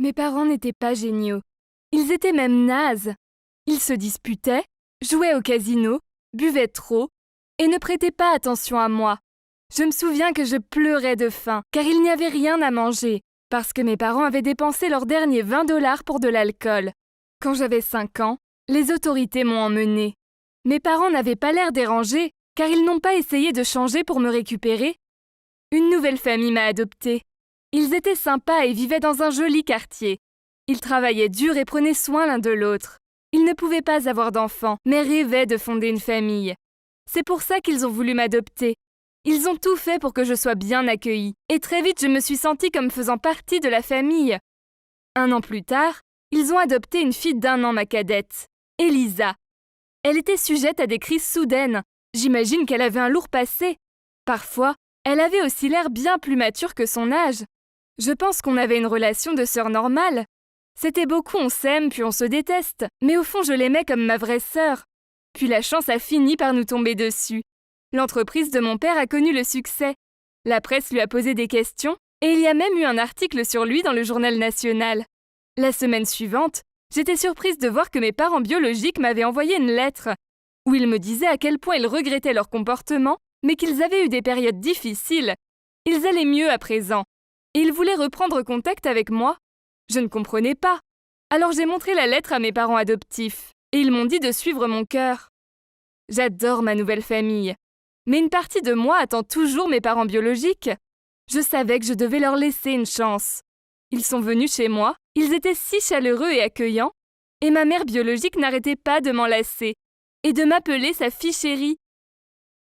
Mes parents n'étaient pas géniaux. Ils étaient même nazes. Ils se disputaient, jouaient au casino, buvaient trop et ne prêtaient pas attention à moi. Je me souviens que je pleurais de faim car il n'y avait rien à manger parce que mes parents avaient dépensé leurs derniers 20 $ pour de l'alcool. Quand j'avais 5 ans, les autorités m'ont emmenée. Mes parents n'avaient pas l'air dérangés car ils n'ont pas essayé de changer pour me récupérer. Une nouvelle famille m'a adoptée. Ils étaient sympas et vivaient dans un joli quartier. Ils travaillaient dur et prenaient soin l'un de l'autre. Ils ne pouvaient pas avoir d'enfants, mais rêvaient de fonder une famille. C'est pour ça qu'ils ont voulu m'adopter. Ils ont tout fait pour que je sois bien accueillie, et très vite je me suis sentie comme faisant partie de la famille. 1 an plus tard, ils ont adopté une fille d'1 an, ma cadette, Elisa. Elle était sujette à des crises soudaines. J'imagine qu'elle avait un lourd passé. Parfois, elle avait aussi l'air bien plus mature que son âge. Je pense qu'on avait une relation de sœur normale. C'était beaucoup on s'aime puis on se déteste, mais au fond je l'aimais comme ma vraie sœur. Puis la chance a fini par nous tomber dessus. L'entreprise de mon père a connu le succès. La presse lui a posé des questions et il y a même eu un article sur lui dans le journal national. La semaine suivante, j'étais surprise de voir que mes parents biologiques m'avaient envoyé une lettre où ils me disaient à quel point ils regrettaient leur comportement, mais qu'ils avaient eu des périodes difficiles. Ils allaient mieux à présent. Et ils voulaient reprendre contact avec moi. Je ne comprenais pas. Alors j'ai montré la lettre à mes parents adoptifs et ils m'ont dit de suivre mon cœur. J'adore ma nouvelle famille. Mais une partie de moi attend toujours mes parents biologiques. Je savais que je devais leur laisser une chance. Ils sont venus chez moi, ils étaient si chaleureux et accueillants, et ma mère biologique n'arrêtait pas de m'enlacer et de m'appeler sa fille chérie.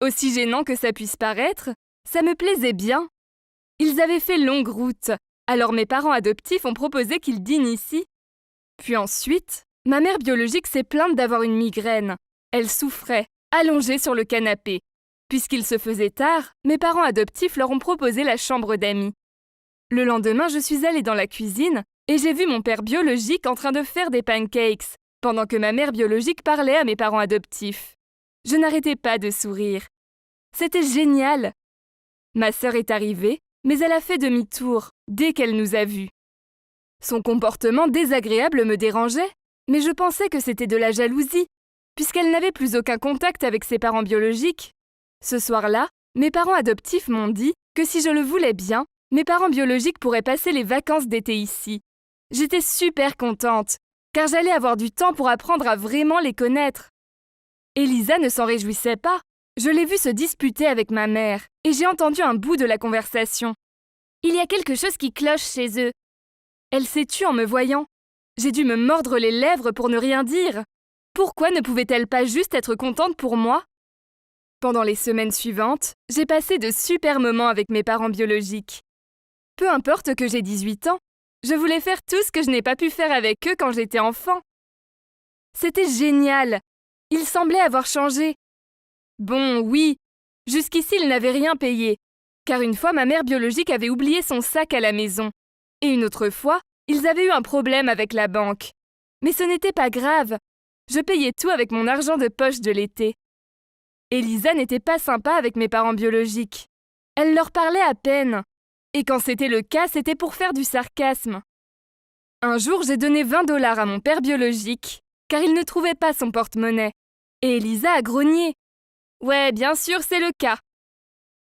Aussi gênant que ça puisse paraître, ça me plaisait bien. Ils avaient fait longue route, alors mes parents adoptifs ont proposé qu'ils dînent ici. Puis ensuite, ma mère biologique s'est plainte d'avoir une migraine. Elle souffrait, allongée sur le canapé. Puisqu'il se faisait tard, mes parents adoptifs leur ont proposé la chambre d'amis. Le lendemain, je suis allée dans la cuisine et j'ai vu mon père biologique en train de faire des pancakes, pendant que ma mère biologique parlait à mes parents adoptifs. Je n'arrêtais pas de sourire. C'était génial. Ma sœur est arrivée, mais elle a fait demi-tour dès qu'elle nous a vus. Son comportement désagréable me dérangeait, mais je pensais que c'était de la jalousie, puisqu'elle n'avait plus aucun contact avec ses parents biologiques. Ce soir-là, mes parents adoptifs m'ont dit que si je le voulais bien, mes parents biologiques pourraient passer les vacances d'été ici. J'étais super contente, car j'allais avoir du temps pour apprendre à vraiment les connaître. Elisa ne s'en réjouissait pas. Je l'ai vue se disputer avec ma mère, et j'ai entendu un bout de la conversation. Il y a quelque chose qui cloche chez eux. Elle s'est tue en me voyant. J'ai dû me mordre les lèvres pour ne rien dire. Pourquoi ne pouvait-elle pas juste être contente pour moi ? Pendant les semaines suivantes, j'ai passé de super moments avec mes parents biologiques. Peu importe que j'ai 18 ans, je voulais faire tout ce que je n'ai pas pu faire avec eux quand j'étais enfant. C'était génial. Ils semblaient avoir changé. Bon, oui, jusqu'ici ils n'avaient rien payé, car une fois ma mère biologique avait oublié son sac à la maison, et une autre fois, ils avaient eu un problème avec la banque. Mais ce n'était pas grave, je payais tout avec mon argent de poche de l'été. Elisa n'était pas sympa avec mes parents biologiques. Elle leur parlait à peine, et quand c'était le cas, c'était pour faire du sarcasme. Un jour, j'ai donné 20 $ à mon père biologique, car il ne trouvait pas son porte-monnaie, et Elisa a grogné. Ouais, bien sûr, c'est le cas.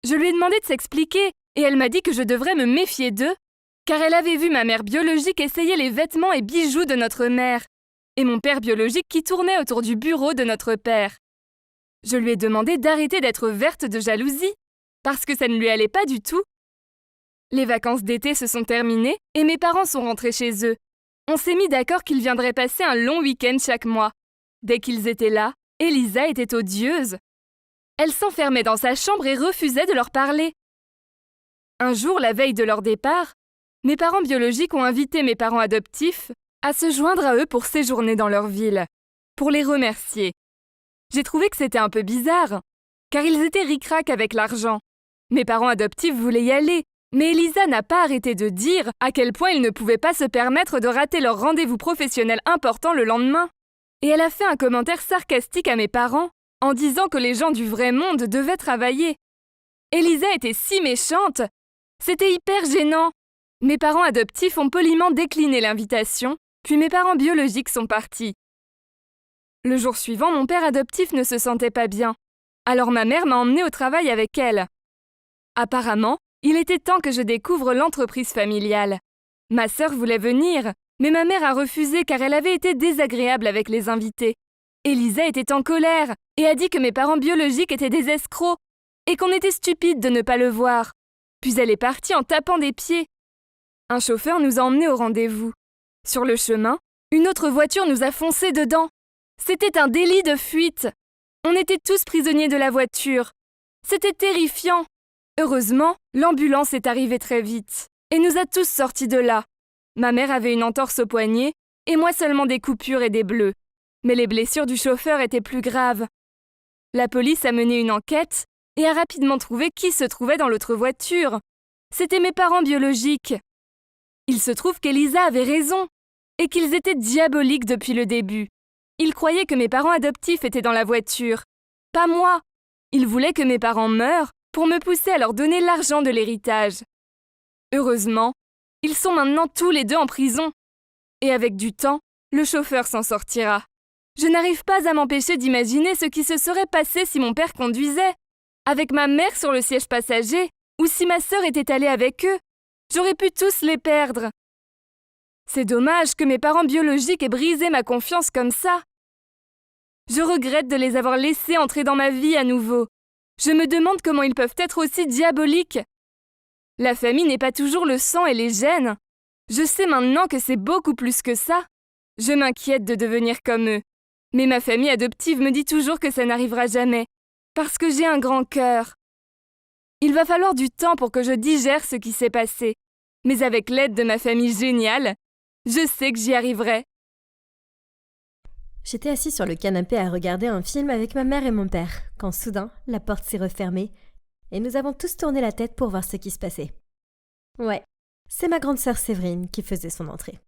Je lui ai demandé de s'expliquer et elle m'a dit que je devrais me méfier d'eux, car elle avait vu ma mère biologique essayer les vêtements et bijoux de notre mère, et mon père biologique qui tournait autour du bureau de notre père. Je lui ai demandé d'arrêter d'être verte de jalousie, parce que ça ne lui allait pas du tout. Les vacances d'été se sont terminées et mes parents sont rentrés chez eux. On s'est mis d'accord qu'ils viendraient passer un long week-end chaque mois. Dès qu'ils étaient là, Elisa était odieuse. Elle s'enfermait dans sa chambre et refusait de leur parler. Un jour, la veille de leur départ, mes parents biologiques ont invité mes parents adoptifs à se joindre à eux pour séjourner dans leur ville, pour les remercier. J'ai trouvé que c'était un peu bizarre, car ils étaient ric-rac avec l'argent. Mes parents adoptifs voulaient y aller, mais Elisa n'a pas arrêté de dire à quel point ils ne pouvaient pas se permettre de rater leur rendez-vous professionnel important le lendemain. Et elle a fait un commentaire sarcastique à mes parents, en disant que les gens du vrai monde devaient travailler. Elisa était si méchante. C'était hyper gênant. Mes parents adoptifs ont poliment décliné l'invitation, puis mes parents biologiques sont partis. Le jour suivant, mon père adoptif ne se sentait pas bien. Alors ma mère m'a emmenée au travail avec elle. Apparemment, il était temps que je découvre l'entreprise familiale. Ma sœur voulait venir, mais ma mère a refusé car elle avait été désagréable avec les invités. Elisa était en colère et a dit que mes parents biologiques étaient des escrocs et qu'on était stupide de ne pas le voir. Puis elle est partie en tapant des pieds. Un chauffeur nous a emmenés au rendez-vous. Sur le chemin, une autre voiture nous a foncé dedans. C'était un délit de fuite. On était tous prisonniers de la voiture. C'était terrifiant. Heureusement, l'ambulance est arrivée très vite et nous a tous sortis de là. Ma mère avait une entorse au poignet et moi seulement des coupures et des bleus. Mais les blessures du chauffeur étaient plus graves. La police a mené une enquête et a rapidement trouvé qui se trouvait dans l'autre voiture. C'étaient mes parents biologiques. Il se trouve qu'Elisa avait raison et qu'ils étaient diaboliques depuis le début. Ils croyaient que mes parents adoptifs étaient dans la voiture. Pas moi. Ils voulaient que mes parents meurent pour me pousser à leur donner l'argent de l'héritage. Heureusement, ils sont maintenant tous les deux en prison. Et avec du temps, le chauffeur s'en sortira. Je n'arrive pas à m'empêcher d'imaginer ce qui se serait passé si mon père conduisait, avec ma mère sur le siège passager, ou si ma sœur était allée avec eux. J'aurais pu tous les perdre. C'est dommage que mes parents biologiques aient brisé ma confiance comme ça. Je regrette de les avoir laissés entrer dans ma vie à nouveau. Je me demande comment ils peuvent être aussi diaboliques. La famille n'est pas toujours le sang et les gènes. Je sais maintenant que c'est beaucoup plus que ça. Je m'inquiète de devenir comme eux. Mais ma famille adoptive me dit toujours que ça n'arrivera jamais, parce que j'ai un grand cœur. Il va falloir du temps pour que je digère ce qui s'est passé. Mais avec l'aide de ma famille géniale, je sais que j'y arriverai. J'étais assis sur le canapé à regarder un film avec ma mère et mon père, quand soudain, la porte s'est refermée et nous avons tous tourné la tête pour voir ce qui se passait. Ouais, c'est ma grande sœur Séverine qui faisait son entrée.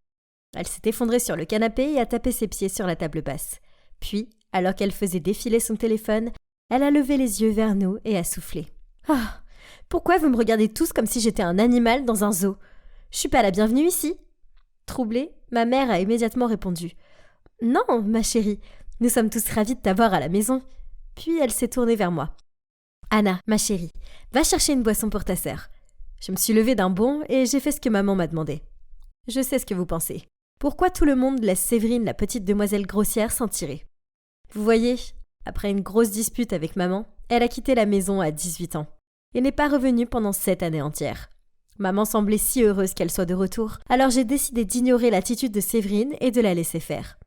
Elle s'est effondrée sur le canapé et a tapé ses pieds sur la table basse. Puis, alors qu'elle faisait défiler son téléphone, elle a levé les yeux vers nous et a soufflé. « Ah, pourquoi vous me regardez tous comme si j'étais un animal dans un zoo? Je suis pas la bienvenue ici ?» Troublée, ma mère a immédiatement répondu. « Non, ma chérie, nous sommes tous ravis de t'avoir à la maison. » Puis elle s'est tournée vers moi. « Anna, ma chérie, va chercher une boisson pour ta sœur. » Je me suis levée d'un bond et j'ai fait ce que maman m'a demandé. Je sais ce que vous pensez. Pourquoi tout le monde laisse Séverine, la petite demoiselle grossière, s'en tirer? Vous voyez, après une grosse dispute avec maman, elle a quitté la maison à 18 ans et n'est pas revenue pendant 7 années entières. Maman semblait si heureuse qu'elle soit de retour, alors j'ai décidé d'ignorer l'attitude de Séverine et de la laisser faire.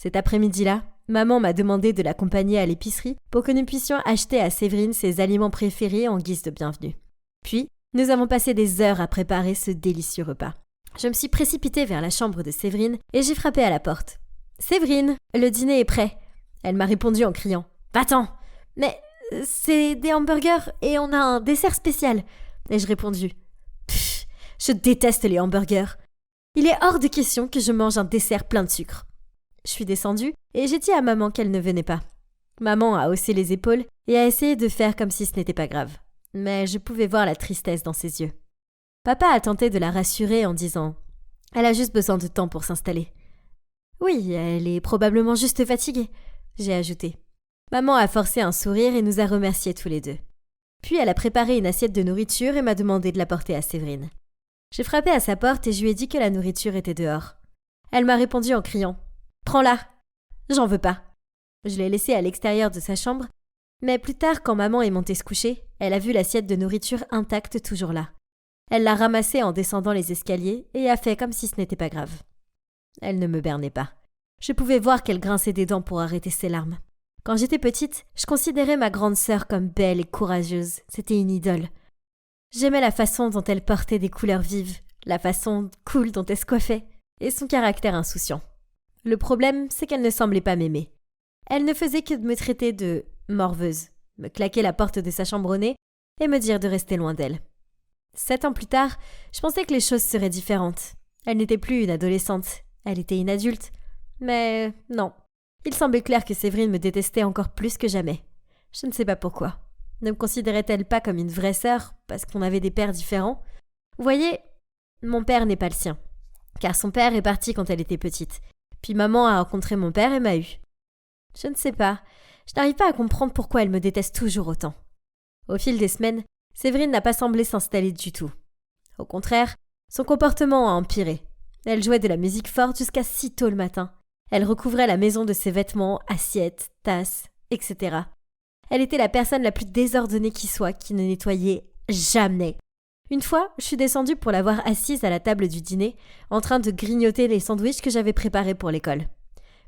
Cet après-midi-là, maman m'a demandé de l'accompagner à l'épicerie pour que nous puissions acheter à Séverine ses aliments préférés en guise de bienvenue. Puis, nous avons passé des heures à préparer ce délicieux repas. Je me suis précipitée vers la chambre de Séverine et j'ai frappé à la porte. « Séverine, le dîner est prêt !» Elle m'a répondu en criant « Va-t'en !»« Mais c'est des hamburgers et on a un dessert spécial !» Ai-je répondu. « Pfff, je déteste les hamburgers. Il est hors de question que je mange un dessert plein de sucre. » Je suis descendue et j'ai dit à maman qu'elle ne venait pas. Maman a haussé les épaules et a essayé de faire comme si ce n'était pas grave. Mais je pouvais voir la tristesse dans ses yeux. Papa a tenté de la rassurer en disant « Elle a juste besoin de temps pour s'installer. »« Oui, elle est probablement juste fatiguée. » J'ai ajouté. Maman a forcé un sourire et nous a remerciés tous les deux. Puis elle a préparé une assiette de nourriture et m'a demandé de la porter à Séverine. J'ai frappé à sa porte et je lui ai dit que la nourriture était dehors. Elle m'a répondu en criant « Prends-la !»« J'en veux pas. » Je l'ai laissée à l'extérieur de sa chambre, mais plus tard, quand maman est montée se coucher, elle a vu l'assiette de nourriture intacte toujours là. Elle l'a ramassée en descendant les escaliers et a fait comme si ce n'était pas grave. Elle ne me bernait pas. Je pouvais voir qu'elle grinçait des dents pour arrêter ses larmes. Quand j'étais petite, je considérais ma grande sœur comme belle et courageuse. C'était une idole. J'aimais la façon dont elle portait des couleurs vives, la façon cool dont elle se coiffait, et son caractère insouciant. Le problème, c'est qu'elle ne semblait pas m'aimer. Elle ne faisait que de me traiter de morveuse, me claquer la porte de sa chambre au nez et me dire de rester loin d'elle. 7 ans plus tard, je pensais que les choses seraient différentes. Elle n'était plus une adolescente, elle était une adulte. Mais non, il semblait clair que Séverine me détestait encore plus que jamais. Je ne sais pas pourquoi. Ne me considérait-elle pas comme une vraie sœur, parce qu'on avait des pères différents? Vous voyez, Mon père n'est pas le sien, car son père est parti quand elle était petite. Puis maman a rencontré mon père et m'a eu. Je ne sais pas, je n'arrive pas à comprendre pourquoi elle me déteste toujours autant. Au fil des semaines, Séverine n'a pas semblé s'installer du tout. Au contraire, son comportement a empiré. Elle jouait de la musique forte jusqu'à si tôt le matin. Elle recouvrait la maison de ses vêtements, assiettes, tasses, etc. Elle était la personne la plus désordonnée qui soit, qui ne nettoyait jamais. Une fois, je suis descendue pour la voir assise à la table du dîner, en train de grignoter les sandwichs que j'avais préparés pour l'école.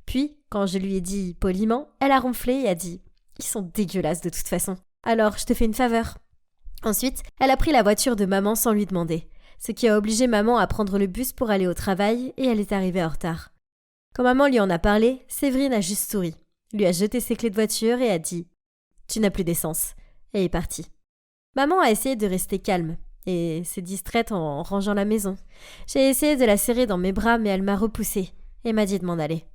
Puis, quand je lui ai dit poliment, elle a ronflé et a dit « Ils sont dégueulasses de toute façon. Alors, je te fais une faveur. » Ensuite, elle a pris la voiture de maman sans lui demander, ce qui a obligé maman à prendre le bus pour aller au travail et elle est arrivée en retard. Quand maman lui en a parlé, Séverine a juste souri, lui a jeté ses clés de voiture et a dit « Tu n'as plus d'essence » et est partie. Maman a essayé de rester calme et s'est distraite en rangeant la maison. J'ai essayé de la serrer dans mes bras mais elle m'a repoussée et m'a dit de m'en aller.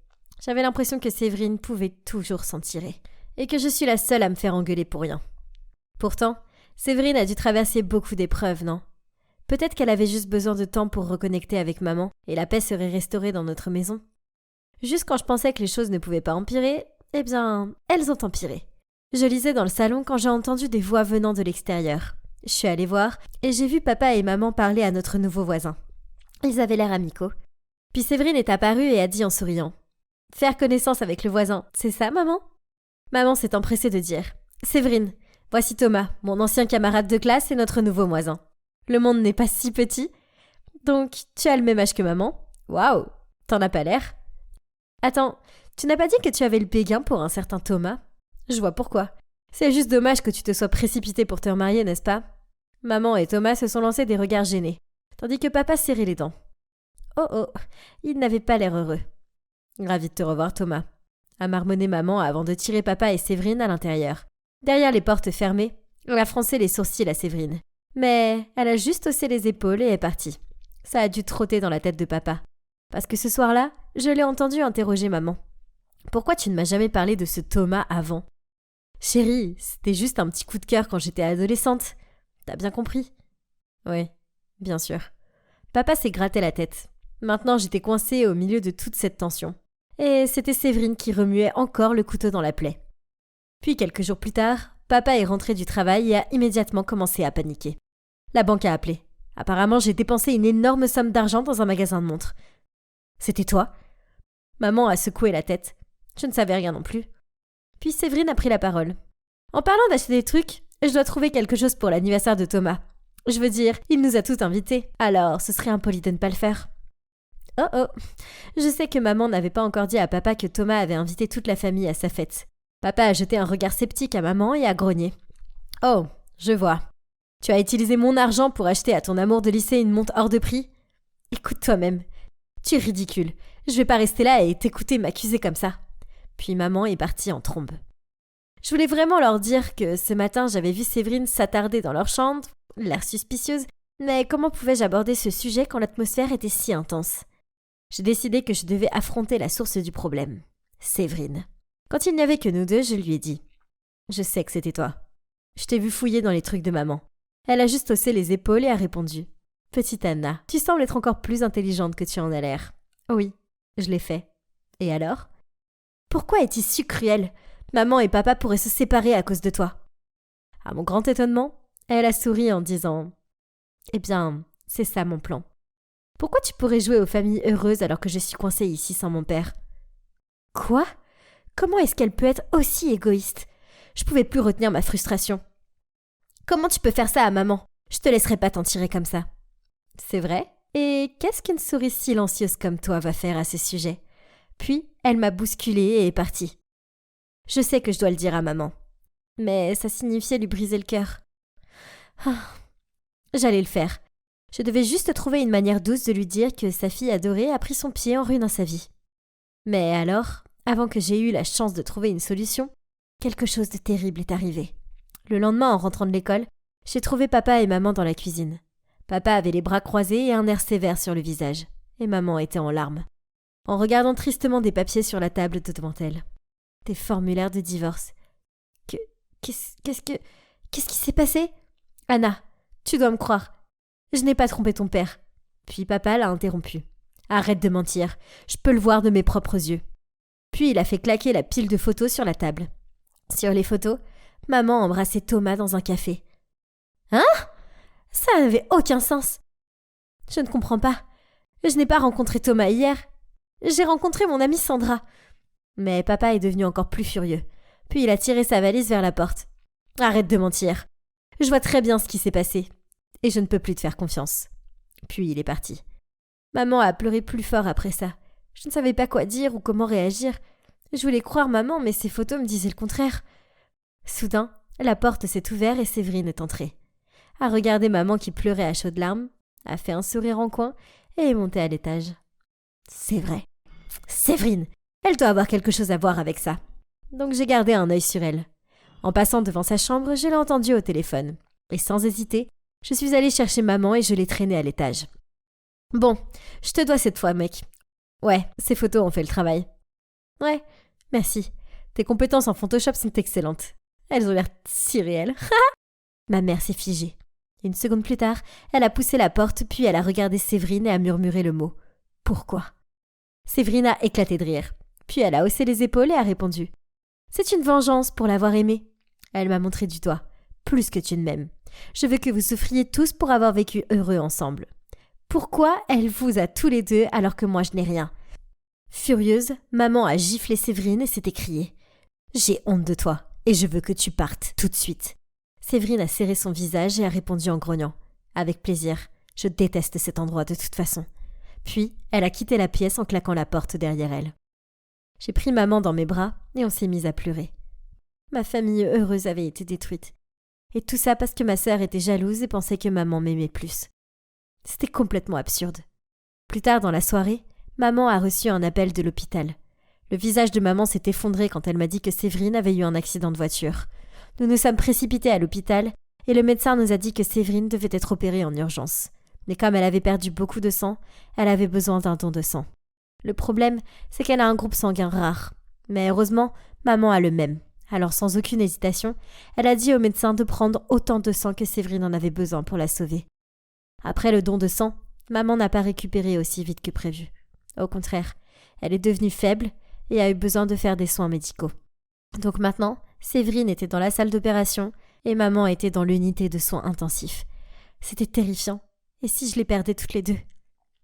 J'avais l'impression que Séverine pouvait toujours s'en tirer et que je suis la seule à me faire engueuler pour rien. Pourtant, Séverine a dû traverser beaucoup d'épreuves, non ? Peut-être qu'elle avait juste besoin de temps pour reconnecter avec maman et la paix serait restaurée dans notre maison. Juste quand je pensais que les choses ne pouvaient pas empirer, eh bien, elles ont empiré. Je lisais dans le salon quand j'ai entendu des voix venant de l'extérieur. Je suis allée voir et j'ai vu papa et maman parler à notre nouveau voisin. Ils avaient l'air amicaux. Puis Séverine est apparue et a dit en souriant « Faire connaissance avec le voisin, c'est ça, maman ?» Maman s'est empressée de dire « Séverine, voici Thomas, mon ancien camarade de classe et notre nouveau voisin. Le monde n'est pas si petit. Donc, tu as le même âge que maman. Waouh, t'en as pas l'air. Attends, tu n'as pas dit que tu avais le béguin pour un certain Thomas ? Je vois pourquoi. C'est juste dommage que tu te sois précipité pour te remarier, n'est-ce pas ? Maman et Thomas se sont lancés des regards gênés, tandis que papa serrait les dents. Oh oh, il n'avait pas l'air heureux. Ravi de te revoir, Thomas, a marmonné maman avant de tirer papa et Séverine à l'intérieur. Derrière les portes fermées, elle a froncé les sourcils à Séverine. Mais elle a juste haussé les épaules et est partie. Ça a dû trotter dans la tête de papa. Parce que ce soir-là, je l'ai entendu interroger maman. « Pourquoi tu ne m'as jamais parlé de ce Thomas avant ?»« Chérie, c'était juste un petit coup de cœur quand j'étais adolescente. T'as bien compris ?»« Oui, bien sûr. » Papa s'est gratté la tête. Maintenant, j'étais coincée au milieu de toute cette tension. Et c'était Séverine qui remuait encore le couteau dans la plaie. Puis quelques jours plus tard, papa est rentré du travail et a immédiatement commencé à paniquer. La banque a appelé. Apparemment, j'ai dépensé une énorme somme d'argent dans un magasin de montres. C'était toi ? Maman a secoué la tête. Je ne savais rien non plus. Puis Séverine a pris la parole. En parlant d'acheter des trucs, je dois trouver quelque chose pour l'anniversaire de Thomas. Je veux dire, il nous a tous invités, alors ce serait impoli de ne pas le faire. Oh oh, je sais que maman n'avait pas encore dit à papa que Thomas avait invité toute la famille à sa fête. Papa a jeté un regard sceptique à maman et a grogné. Oh, je vois. Tu as utilisé mon argent pour acheter à ton amour de lycée une montre hors de prix ? Écoute toi-même. Tu es ridicule. Je vais pas rester là et t'écouter m'accuser comme ça. Puis maman est partie en trombe. Je voulais vraiment leur dire que ce matin j'avais vu Séverine s'attarder dans leur chambre, l'air suspicieuse, mais comment pouvais-je aborder ce sujet quand l'atmosphère était si intense ? J'ai décidé que je devais affronter la source du problème. Séverine. Quand il n'y avait que nous deux, je lui ai dit « Je sais que c'était toi. Je t'ai vu fouiller dans les trucs de maman. » Elle a juste haussé les épaules et a répondu « Petite Anna, tu sembles être encore plus intelligente que tu en as l'air. » Oui, je l'ai fait. Et alors ? Pourquoi es-tu si cruelle ? Maman et papa pourraient se séparer à cause de toi. À mon grand étonnement, elle a souri en disant « Eh bien, c'est ça mon plan. Pourquoi tu pourrais jouer aux familles heureuses alors que je suis coincée ici sans mon père ?»« Quoi ? Comment est-ce qu'elle peut être aussi égoïste ? Je pouvais plus retenir ma frustration. Comment tu peux faire ça à maman ? Je te laisserai pas t'en tirer comme ça. » C'est vrai ? Et qu'est-ce qu'une souris silencieuse comme toi va faire à ce sujet ? Puis, elle m'a bousculée et est partie. Je sais que je dois le dire à maman. Mais ça signifiait lui briser le cœur. J'allais le faire. Je devais juste trouver une manière douce de lui dire que sa fille adorée a pris son pied en rue dans sa vie. Mais alors, avant que j'aie eu la chance de trouver une solution, quelque chose de terrible est arrivé. Le lendemain, en rentrant de l'école, j'ai trouvé papa et maman dans la cuisine. Papa avait les bras croisés et un air sévère sur le visage. Et maman était en larmes, en regardant tristement des papiers sur la table devant elle. Des formulaires de divorce. Qu'est-ce qui s'est passé ? Anna, tu dois me croire. Je n'ai pas trompé ton père. Puis papa l'a interrompu. « Arrête de mentir, je peux le voir de mes propres yeux. » Puis il a fait claquer la pile de photos sur la table. Sur les photos, maman embrassait Thomas dans un café. Hein? Ça n'avait aucun sens. Je ne comprends pas. Je n'ai pas rencontré Thomas hier. J'ai rencontré mon amie Sandra. Mais papa est devenu encore plus furieux. Puis il a tiré sa valise vers la porte. Arrête de mentir. Je vois très bien ce qui s'est passé. Et je ne peux plus te faire confiance. Puis il est parti. Maman a pleuré plus fort après ça. Je ne savais pas quoi dire ou comment réagir. Je voulais croire maman, mais ses photos me disaient le contraire. Soudain, la porte s'est ouverte et Séverine est entrée. A regardé maman qui pleurait à chaudes larmes, a fait un sourire en coin et est montée à l'étage. C'est vrai. Séverine, elle doit avoir quelque chose à voir avec ça. Donc j'ai gardé un œil sur elle. En passant devant sa chambre, je l'ai entendue au téléphone. Et sans hésiter, je suis allée chercher maman et je l'ai traînée à l'étage. Bon, je te dois cette fois, mec. Ouais, ces photos ont fait le travail. Ouais, merci. Tes compétences en Photoshop sont excellentes. Elles ont l'air si réelles. Ma mère s'est figée. Une seconde plus tard, elle a poussé la porte, puis elle a regardé Séverine et a murmuré le mot. Pourquoi? Séverine a éclaté de rire. Puis elle a haussé les épaules et a répondu. C'est une vengeance pour l'avoir aimé. Elle m'a montré du doigt. Plus que tu ne m'aimes. Je veux que vous souffriez tous pour avoir vécu heureux ensemble. Pourquoi elle vous a tous les deux alors que moi je n'ai rien? Furieuse, maman a giflé Séverine et s'est écriée. J'ai honte de toi et je veux que tu partes tout de suite. Séverine a serré son visage et a répondu en grognant. Avec plaisir, je déteste cet endroit de toute façon. Puis, elle a quitté la pièce en claquant la porte derrière elle. J'ai pris maman dans mes bras et on s'est mis à pleurer. Ma famille heureuse avait été détruite. Et tout ça parce que ma sœur était jalouse et pensait que maman m'aimait plus. C'était complètement absurde. Plus tard dans la soirée, maman a reçu un appel de l'hôpital. Le visage de maman s'est effondré quand elle m'a dit que Séverine avait eu un accident de voiture. Nous nous sommes précipités à l'hôpital et le médecin nous a dit que Séverine devait être opérée en urgence. Mais comme elle avait perdu beaucoup de sang, elle avait besoin d'un don de sang. Le problème, c'est qu'elle a un groupe sanguin rare. Mais heureusement, maman a le même. Alors sans aucune hésitation, elle a dit au médecin de prendre autant de sang que Séverine en avait besoin pour la sauver. Après le don de sang, maman n'a pas récupéré aussi vite que prévu. Au contraire, elle est devenue faible et a eu besoin de faire des soins médicaux. Donc maintenant, Séverine était dans la salle d'opération et maman était dans l'unité de soins intensifs. C'était terrifiant. Et si je les perdais toutes les deux?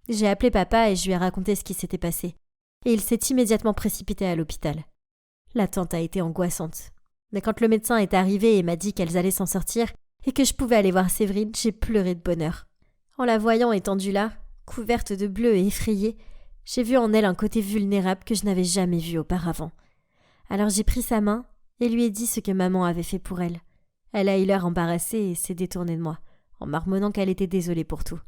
J'ai appelé papa et je lui ai raconté ce qui s'était passé. Et il s'est immédiatement précipité à l'hôpital. L'attente a été angoissante. Mais quand le médecin est arrivé et m'a dit qu'elles allaient s'en sortir et que je pouvais aller voir Séverine, j'ai pleuré de bonheur. En la voyant étendue là, couverte de bleu et effrayée, j'ai vu en elle un côté vulnérable que je n'avais jamais vu auparavant. Alors j'ai pris sa main et lui ai dit ce que maman avait fait pour elle. Elle a eu l'air embarrassée et s'est détournée de moi, en marmonnant qu'elle était désolée pour tout.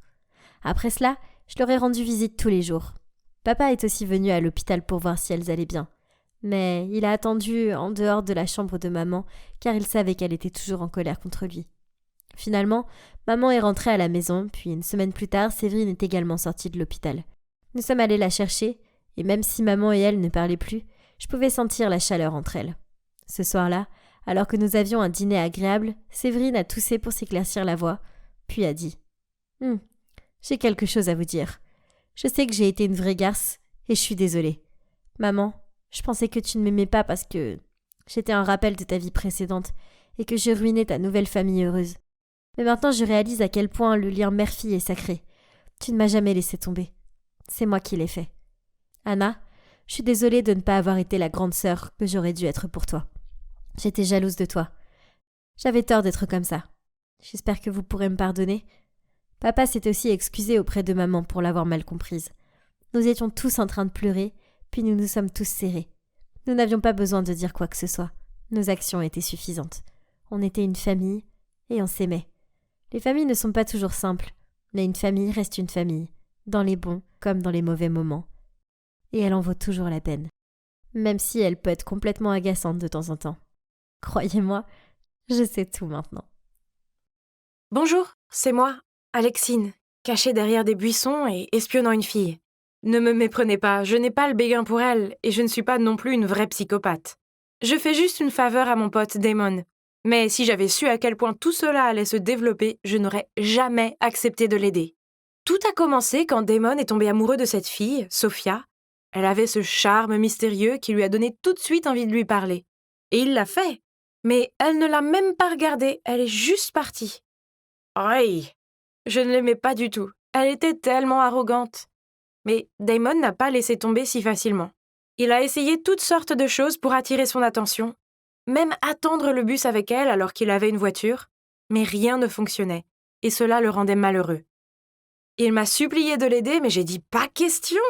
Après cela, je leur ai rendu visite tous les jours. Papa est aussi venu à l'hôpital pour voir si elles allaient bien. Mais il a attendu en dehors de la chambre de maman, car il savait qu'elle était toujours en colère contre lui. Finalement, maman est rentrée à la maison, puis une semaine plus tard, Séverine est également sortie de l'hôpital. Nous sommes allés la chercher, et même si maman et elle ne parlaient plus, je pouvais sentir la chaleur entre elles. Ce soir-là, alors que nous avions un dîner agréable, Séverine a toussé pour s'éclaircir la voix, puis a dit « J'ai quelque chose à vous dire. Je sais que j'ai été une vraie garce, et je suis désolée. Maman, je pensais que tu ne m'aimais pas parce que j'étais un rappel de ta vie précédente, et que je ruinais ta nouvelle famille heureuse. Mais maintenant je réalise à quel point le lien mère-fille est sacré. Tu ne m'as jamais laissé tomber. C'est moi qui l'ai fait. Anna, je suis désolée de ne pas avoir été la grande sœur que j'aurais dû être pour toi. J'étais jalouse de toi. J'avais tort d'être comme ça. J'espère que vous pourrez me pardonner. Papa s'est aussi excusé auprès de maman pour l'avoir mal comprise. Nous étions tous en train de pleurer, puis nous nous sommes tous serrés. Nous n'avions pas besoin de dire quoi que ce soit. Nos actions étaient suffisantes. On était une famille et on s'aimait. Les familles ne sont pas toujours simples, mais une famille reste une famille, dans les bons comme dans les mauvais moments. Et elle en vaut toujours la peine, même si elle peut être complètement agaçante de temps en temps. Croyez-moi, je sais tout maintenant. Bonjour, c'est moi, Alexine, cachée derrière des buissons et espionnant une fille. Ne me méprenez pas, je n'ai pas le béguin pour elle et je ne suis pas non plus une vraie psychopathe. Je fais juste une faveur à mon pote Damon. Mais si j'avais su à quel point tout cela allait se développer, je n'aurais jamais accepté de l'aider. Tout a commencé quand Damon est tombé amoureux de cette fille, Sophia. Elle avait ce charme mystérieux qui lui a donné tout de suite envie de lui parler. Et il l'a fait. Mais elle ne l'a même pas regardé, elle est juste partie. Aïe! Je ne l'aimais pas du tout. Elle était tellement arrogante. Mais Damon n'a pas laissé tomber si facilement. Il a essayé toutes sortes de choses pour attirer son attention, même attendre le bus avec elle alors qu'il avait une voiture, mais rien ne fonctionnait, et cela le rendait malheureux. Il m'a supplié de l'aider, mais j'ai dit « pas question !»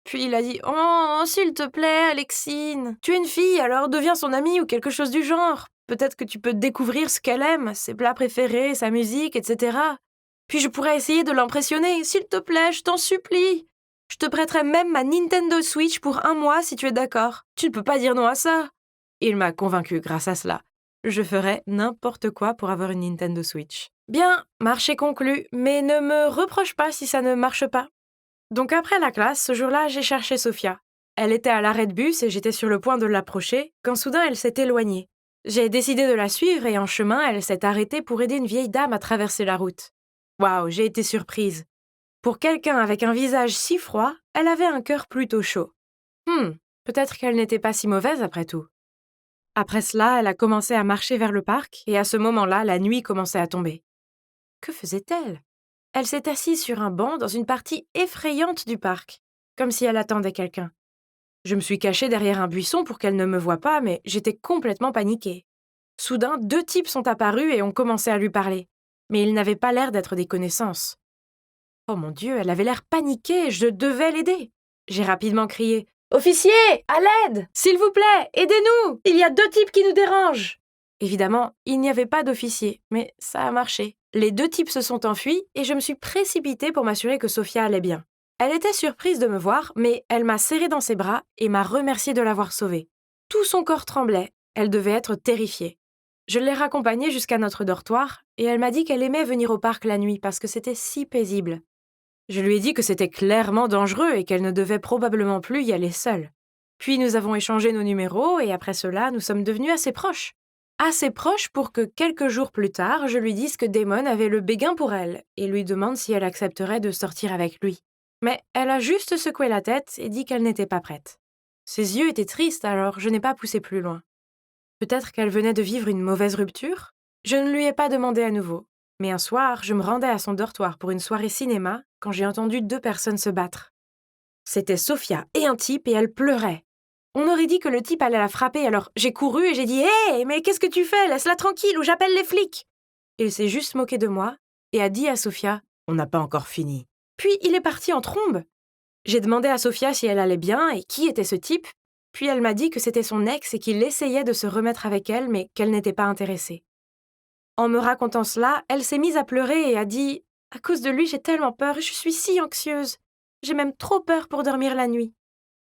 Puis il a dit « Oh, s'il te plaît, Alexine, tu es une fille, alors deviens son amie ou quelque chose du genre. Peut-être que tu peux découvrir ce qu'elle aime, ses plats préférés, sa musique, etc. Puis je pourrais essayer de l'impressionner, s'il te plaît, je t'en supplie. Je te prêterai même ma Nintendo Switch pour 1 mois si tu es d'accord. Tu ne peux pas dire non à ça. » Il m'a convaincu grâce à cela. Je ferais n'importe quoi pour avoir une Nintendo Switch. Bien, marché conclu, mais ne me reproche pas si ça ne marche pas. Donc après la classe, ce jour-là, j'ai cherché Sophia. Elle était à l'arrêt de bus et j'étais sur le point de l'approcher, quand soudain elle s'est éloignée. J'ai décidé de la suivre et en chemin, elle s'est arrêtée pour aider une vieille dame à traverser la route. Waouh, j'ai été surprise. Pour quelqu'un avec un visage si froid, elle avait un cœur plutôt chaud. Peut-être qu'elle n'était pas si mauvaise après tout. Après cela, elle a commencé à marcher vers le parc et à ce moment-là, la nuit commençait à tomber. Que faisait-elle? Elle s'est assise sur un banc dans une partie effrayante du parc, comme si elle attendait quelqu'un. Je me suis cachée derrière un buisson pour qu'elle ne me voie pas, mais j'étais complètement paniquée. Soudain, 2 types sont apparus et ont commencé à lui parler. Mais ils n'avaient pas l'air d'être des connaissances. Oh mon Dieu, elle avait l'air paniquée, je devais l'aider. J'ai rapidement crié « Officier, à l'aide! S'il vous plaît, aidez-nous! Il y a 2 types qui nous dérangent !» Évidemment, il n'y avait pas d'officier, mais ça a marché. Les 2 types se sont enfuis et je me suis précipitée pour m'assurer que Sophia allait bien. Elle était surprise de me voir, mais elle m'a serrée dans ses bras et m'a remercié de l'avoir sauvée. Tout son corps tremblait, elle devait être terrifiée. Je l'ai raccompagnée jusqu'à notre dortoir et elle m'a dit qu'elle aimait venir au parc la nuit parce que c'était si paisible. Je lui ai dit que c'était clairement dangereux et qu'elle ne devait probablement plus y aller seule. Puis nous avons échangé nos numéros et après cela, nous sommes devenus assez proches. Assez proches pour que quelques jours plus tard, je lui dise que Damon avait le béguin pour elle et lui demande si elle accepterait de sortir avec lui. Mais elle a juste secoué la tête et dit qu'elle n'était pas prête. Ses yeux étaient tristes, alors je n'ai pas poussé plus loin. Peut-être qu'elle venait de vivre une mauvaise rupture? Je ne lui ai pas demandé à nouveau. Mais un soir, je me rendais à son dortoir pour une soirée cinéma quand j'ai entendu 2 personnes se battre. C'était Sophia et un type et elle pleurait. On aurait dit que le type allait la frapper, alors j'ai couru et j'ai dit « Hé, mais qu'est-ce que tu fais? Laisse-la tranquille ou j'appelle les flics !» Il s'est juste moqué de moi et a dit à Sophia « On n'a pas encore fini ». Puis il est parti en trombe. J'ai demandé à Sophia si elle allait bien et qui était ce type, puis elle m'a dit que c'était son ex et qu'il essayait de se remettre avec elle mais qu'elle n'était pas intéressée. En me racontant cela, elle s'est mise à pleurer et a dit « À cause de lui, j'ai tellement peur, je suis si anxieuse. J'ai même trop peur pour dormir la nuit. »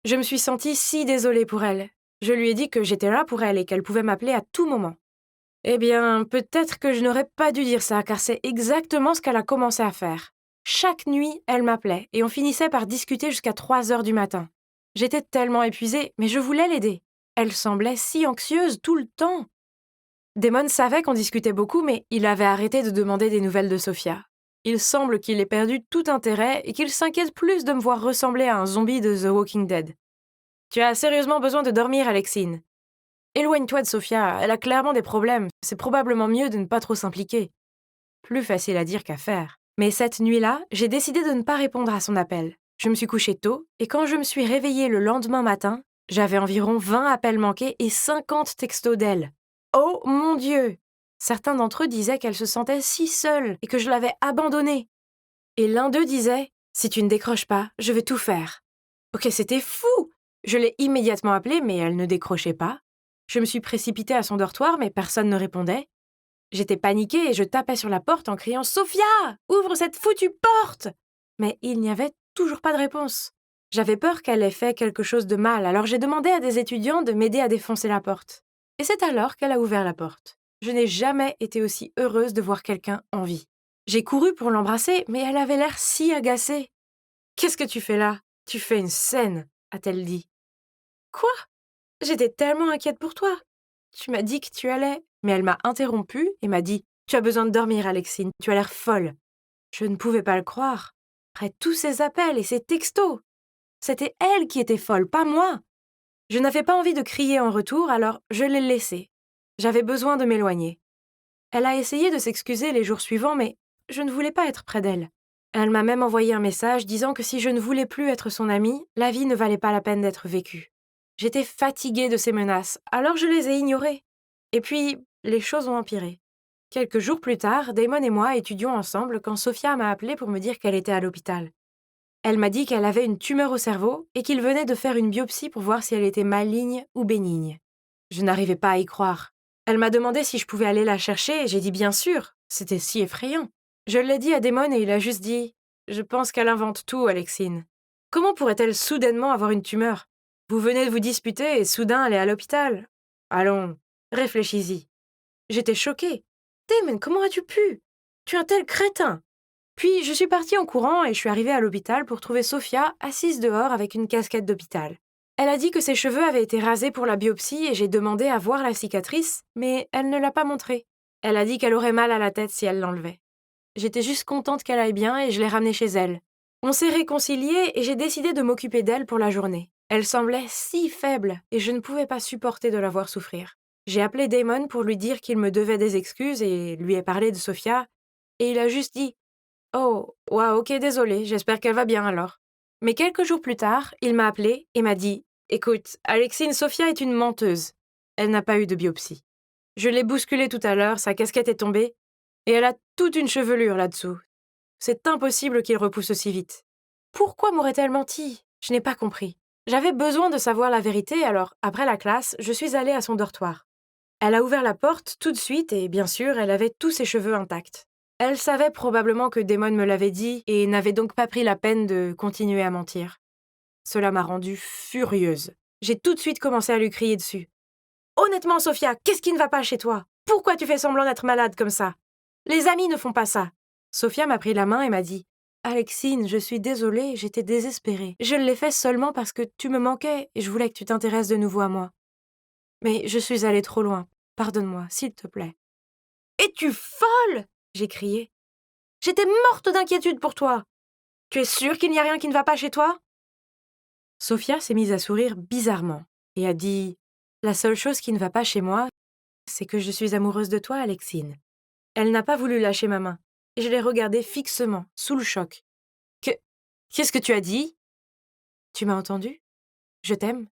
Je me suis sentie si désolée pour elle. Je lui ai dit que j'étais là pour elle et qu'elle pouvait m'appeler à tout moment. Eh bien, peut-être que je n'aurais pas dû dire ça, car c'est exactement ce qu'elle a commencé à faire. Chaque nuit, elle m'appelait et on finissait par discuter jusqu'à 3 heures du matin. J'étais tellement épuisée, mais je voulais l'aider. Elle semblait si anxieuse tout le temps. Damon savait qu'on discutait beaucoup, mais il avait arrêté de demander des nouvelles de Sophia. Il semble qu'il ait perdu tout intérêt et qu'il s'inquiète plus de me voir ressembler à un zombie de The Walking Dead. « Tu as sérieusement besoin de dormir, Alexine. Éloigne-toi de Sophia, elle a clairement des problèmes, c'est probablement mieux de ne pas trop s'impliquer. » Plus facile à dire qu'à faire. Mais cette nuit-là, j'ai décidé de ne pas répondre à son appel. Je me suis couchée tôt, et quand je me suis réveillée le lendemain matin, j'avais environ 20 appels manqués et 50 textos d'elle. Oh mon Dieu! Certains d'entre eux disaient qu'elle se sentait si seule et que je l'avais abandonnée. Et l'un d'eux disait « Si tu ne décroches pas, je vais tout faire. » Ok, c'était fou! Je l'ai immédiatement appelée, mais elle ne décrochait pas. Je me suis précipitée à son dortoir, mais personne ne répondait. J'étais paniquée et je tapais sur la porte en criant « Sophia, ouvre cette foutue porte !» Mais il n'y avait toujours pas de réponse. J'avais peur qu'elle ait fait quelque chose de mal, alors j'ai demandé à des étudiants de m'aider à défoncer la porte. Et c'est alors qu'elle a ouvert la porte. Je n'ai jamais été aussi heureuse de voir quelqu'un en vie. J'ai couru pour l'embrasser, mais elle avait l'air si agacée. « Qu'est-ce que tu fais là? Tu fais une scène !» a-t-elle dit. « Quoi? J'étais tellement inquiète pour toi. Tu m'as dit que tu allais... » Mais elle m'a interrompue et m'a dit « Tu as besoin de dormir, Alexine, tu as l'air folle. » Je ne pouvais pas le croire. Après tous ces appels et ces textos. C'était elle qui était folle, pas moi. Je n'avais pas envie de crier en retour, alors je l'ai laissée. J'avais besoin de m'éloigner. Elle a essayé de s'excuser les jours suivants, mais je ne voulais pas être près d'elle. Elle m'a même envoyé un message disant que si je ne voulais plus être son amie, la vie ne valait pas la peine d'être vécue. J'étais fatiguée de ces menaces, alors je les ai ignorées. Et puis, les choses ont empiré. Quelques jours plus tard, Damon et moi étudions ensemble quand Sophia m'a appelée pour me dire qu'elle était à l'hôpital. Elle m'a dit qu'elle avait une tumeur au cerveau et qu'il venait de faire une biopsie pour voir si elle était maligne ou bénigne. Je n'arrivais pas à y croire. Elle m'a demandé si je pouvais aller la chercher et j'ai dit bien sûr. C'était si effrayant. Je l'ai dit à Damon et il a juste dit « Je pense qu'elle invente tout, Alexine. Comment pourrait-elle soudainement avoir une tumeur? Vous venez de vous disputer et soudain elle est à l'hôpital. Allons, réfléchis-y. » J'étais choquée. « Damon, comment as-tu pu? Tu es un tel crétin !» Puis je suis partie en courant et je suis arrivée à l'hôpital pour trouver Sophia assise dehors avec une casquette d'hôpital. Elle a dit que ses cheveux avaient été rasés pour la biopsie et j'ai demandé à voir la cicatrice, mais elle ne l'a pas montrée. Elle a dit qu'elle aurait mal à la tête si elle l'enlevait. J'étais juste contente qu'elle aille bien et je l'ai ramenée chez elle. On s'est réconciliés et j'ai décidé de m'occuper d'elle pour la journée. Elle semblait si faible et je ne pouvais pas supporter de la voir souffrir. J'ai appelé Damon pour lui dire qu'il me devait des excuses et lui ai parlé de Sophia, et il a juste dit « Oh, ouais, ok, désolé, j'espère qu'elle va bien alors. » Mais quelques jours plus tard, il m'a appelé et m'a dit « Écoute, Alexine, Sophia est une menteuse. Elle n'a pas eu de biopsie. Je l'ai bousculée tout à l'heure, sa casquette est tombée, et elle a toute une chevelure là-dessous. C'est impossible qu'il repousse aussi vite. Pourquoi m'aurait-elle menti? Je n'ai pas compris. J'avais besoin de savoir la vérité, alors, après la classe, je suis allée à son dortoir. Elle a ouvert la porte tout de suite et, bien sûr, elle avait tous ses cheveux intacts. Elle savait probablement que Damon me l'avait dit et n'avait donc pas pris la peine de continuer à mentir. Cela m'a rendue furieuse. J'ai tout de suite commencé à lui crier dessus. « Honnêtement, Sophia, qu'est-ce qui ne va pas chez toi? Pourquoi tu fais semblant d'être malade comme ça? Les amis ne font pas ça. » Sophia m'a pris la main et m'a dit « Alexine, je suis désolée, j'étais désespérée. Je l'ai fait seulement parce que tu me manquais et je voulais que tu t'intéresses de nouveau à moi. Mais je suis allée trop loin. Pardonne-moi, s'il te plaît. »« Es-tu folle ?» j'ai crié. « J'étais morte d'inquiétude pour toi. Tu es sûre qu'il n'y a rien qui ne va pas chez toi ?» Sophia s'est mise à sourire bizarrement et a dit « La seule chose qui ne va pas chez moi, c'est que je suis amoureuse de toi, Alexine. » Elle n'a pas voulu lâcher ma main et je l'ai regardée fixement, sous le choc. Qu'est-ce que tu as dit? Tu m'as entendu? Je t'aime.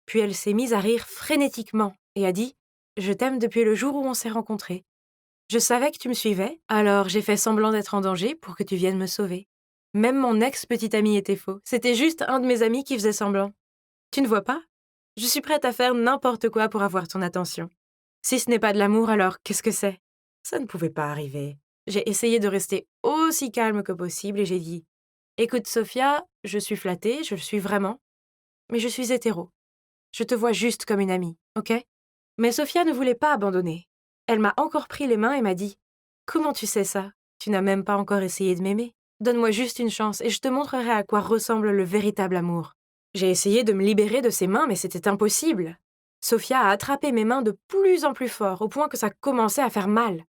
Puis elle s'est mise à rire frénétiquement et a dit « Je t'aime depuis le jour où on s'est rencontrés. Je savais que tu me suivais, alors j'ai fait semblant d'être en danger pour que tu viennes me sauver. Même mon ex-petit ami était faux. C'était juste un de mes amis qui faisait semblant. Tu ne vois pas? Je suis prête à faire n'importe quoi pour avoir ton attention. Si ce n'est pas de l'amour, alors qu'est-ce que c'est? » Ça ne pouvait pas arriver. J'ai essayé de rester aussi calme que possible et j'ai dit « Écoute, Sophia, je suis flattée, je le suis vraiment, mais je suis hétéro. Je te vois juste comme une amie, ok? » Mais Sophia ne voulait pas abandonner. Elle m'a encore pris les mains et m'a dit « Comment tu sais ça? Tu n'as même pas encore essayé de m'aimer. Donne-moi juste une chance et je te montrerai à quoi ressemble le véritable amour. » J'ai essayé de me libérer de ses mains, mais c'était impossible. Sophia a attrapé mes mains de plus en plus fort, au point que ça commençait à faire mal.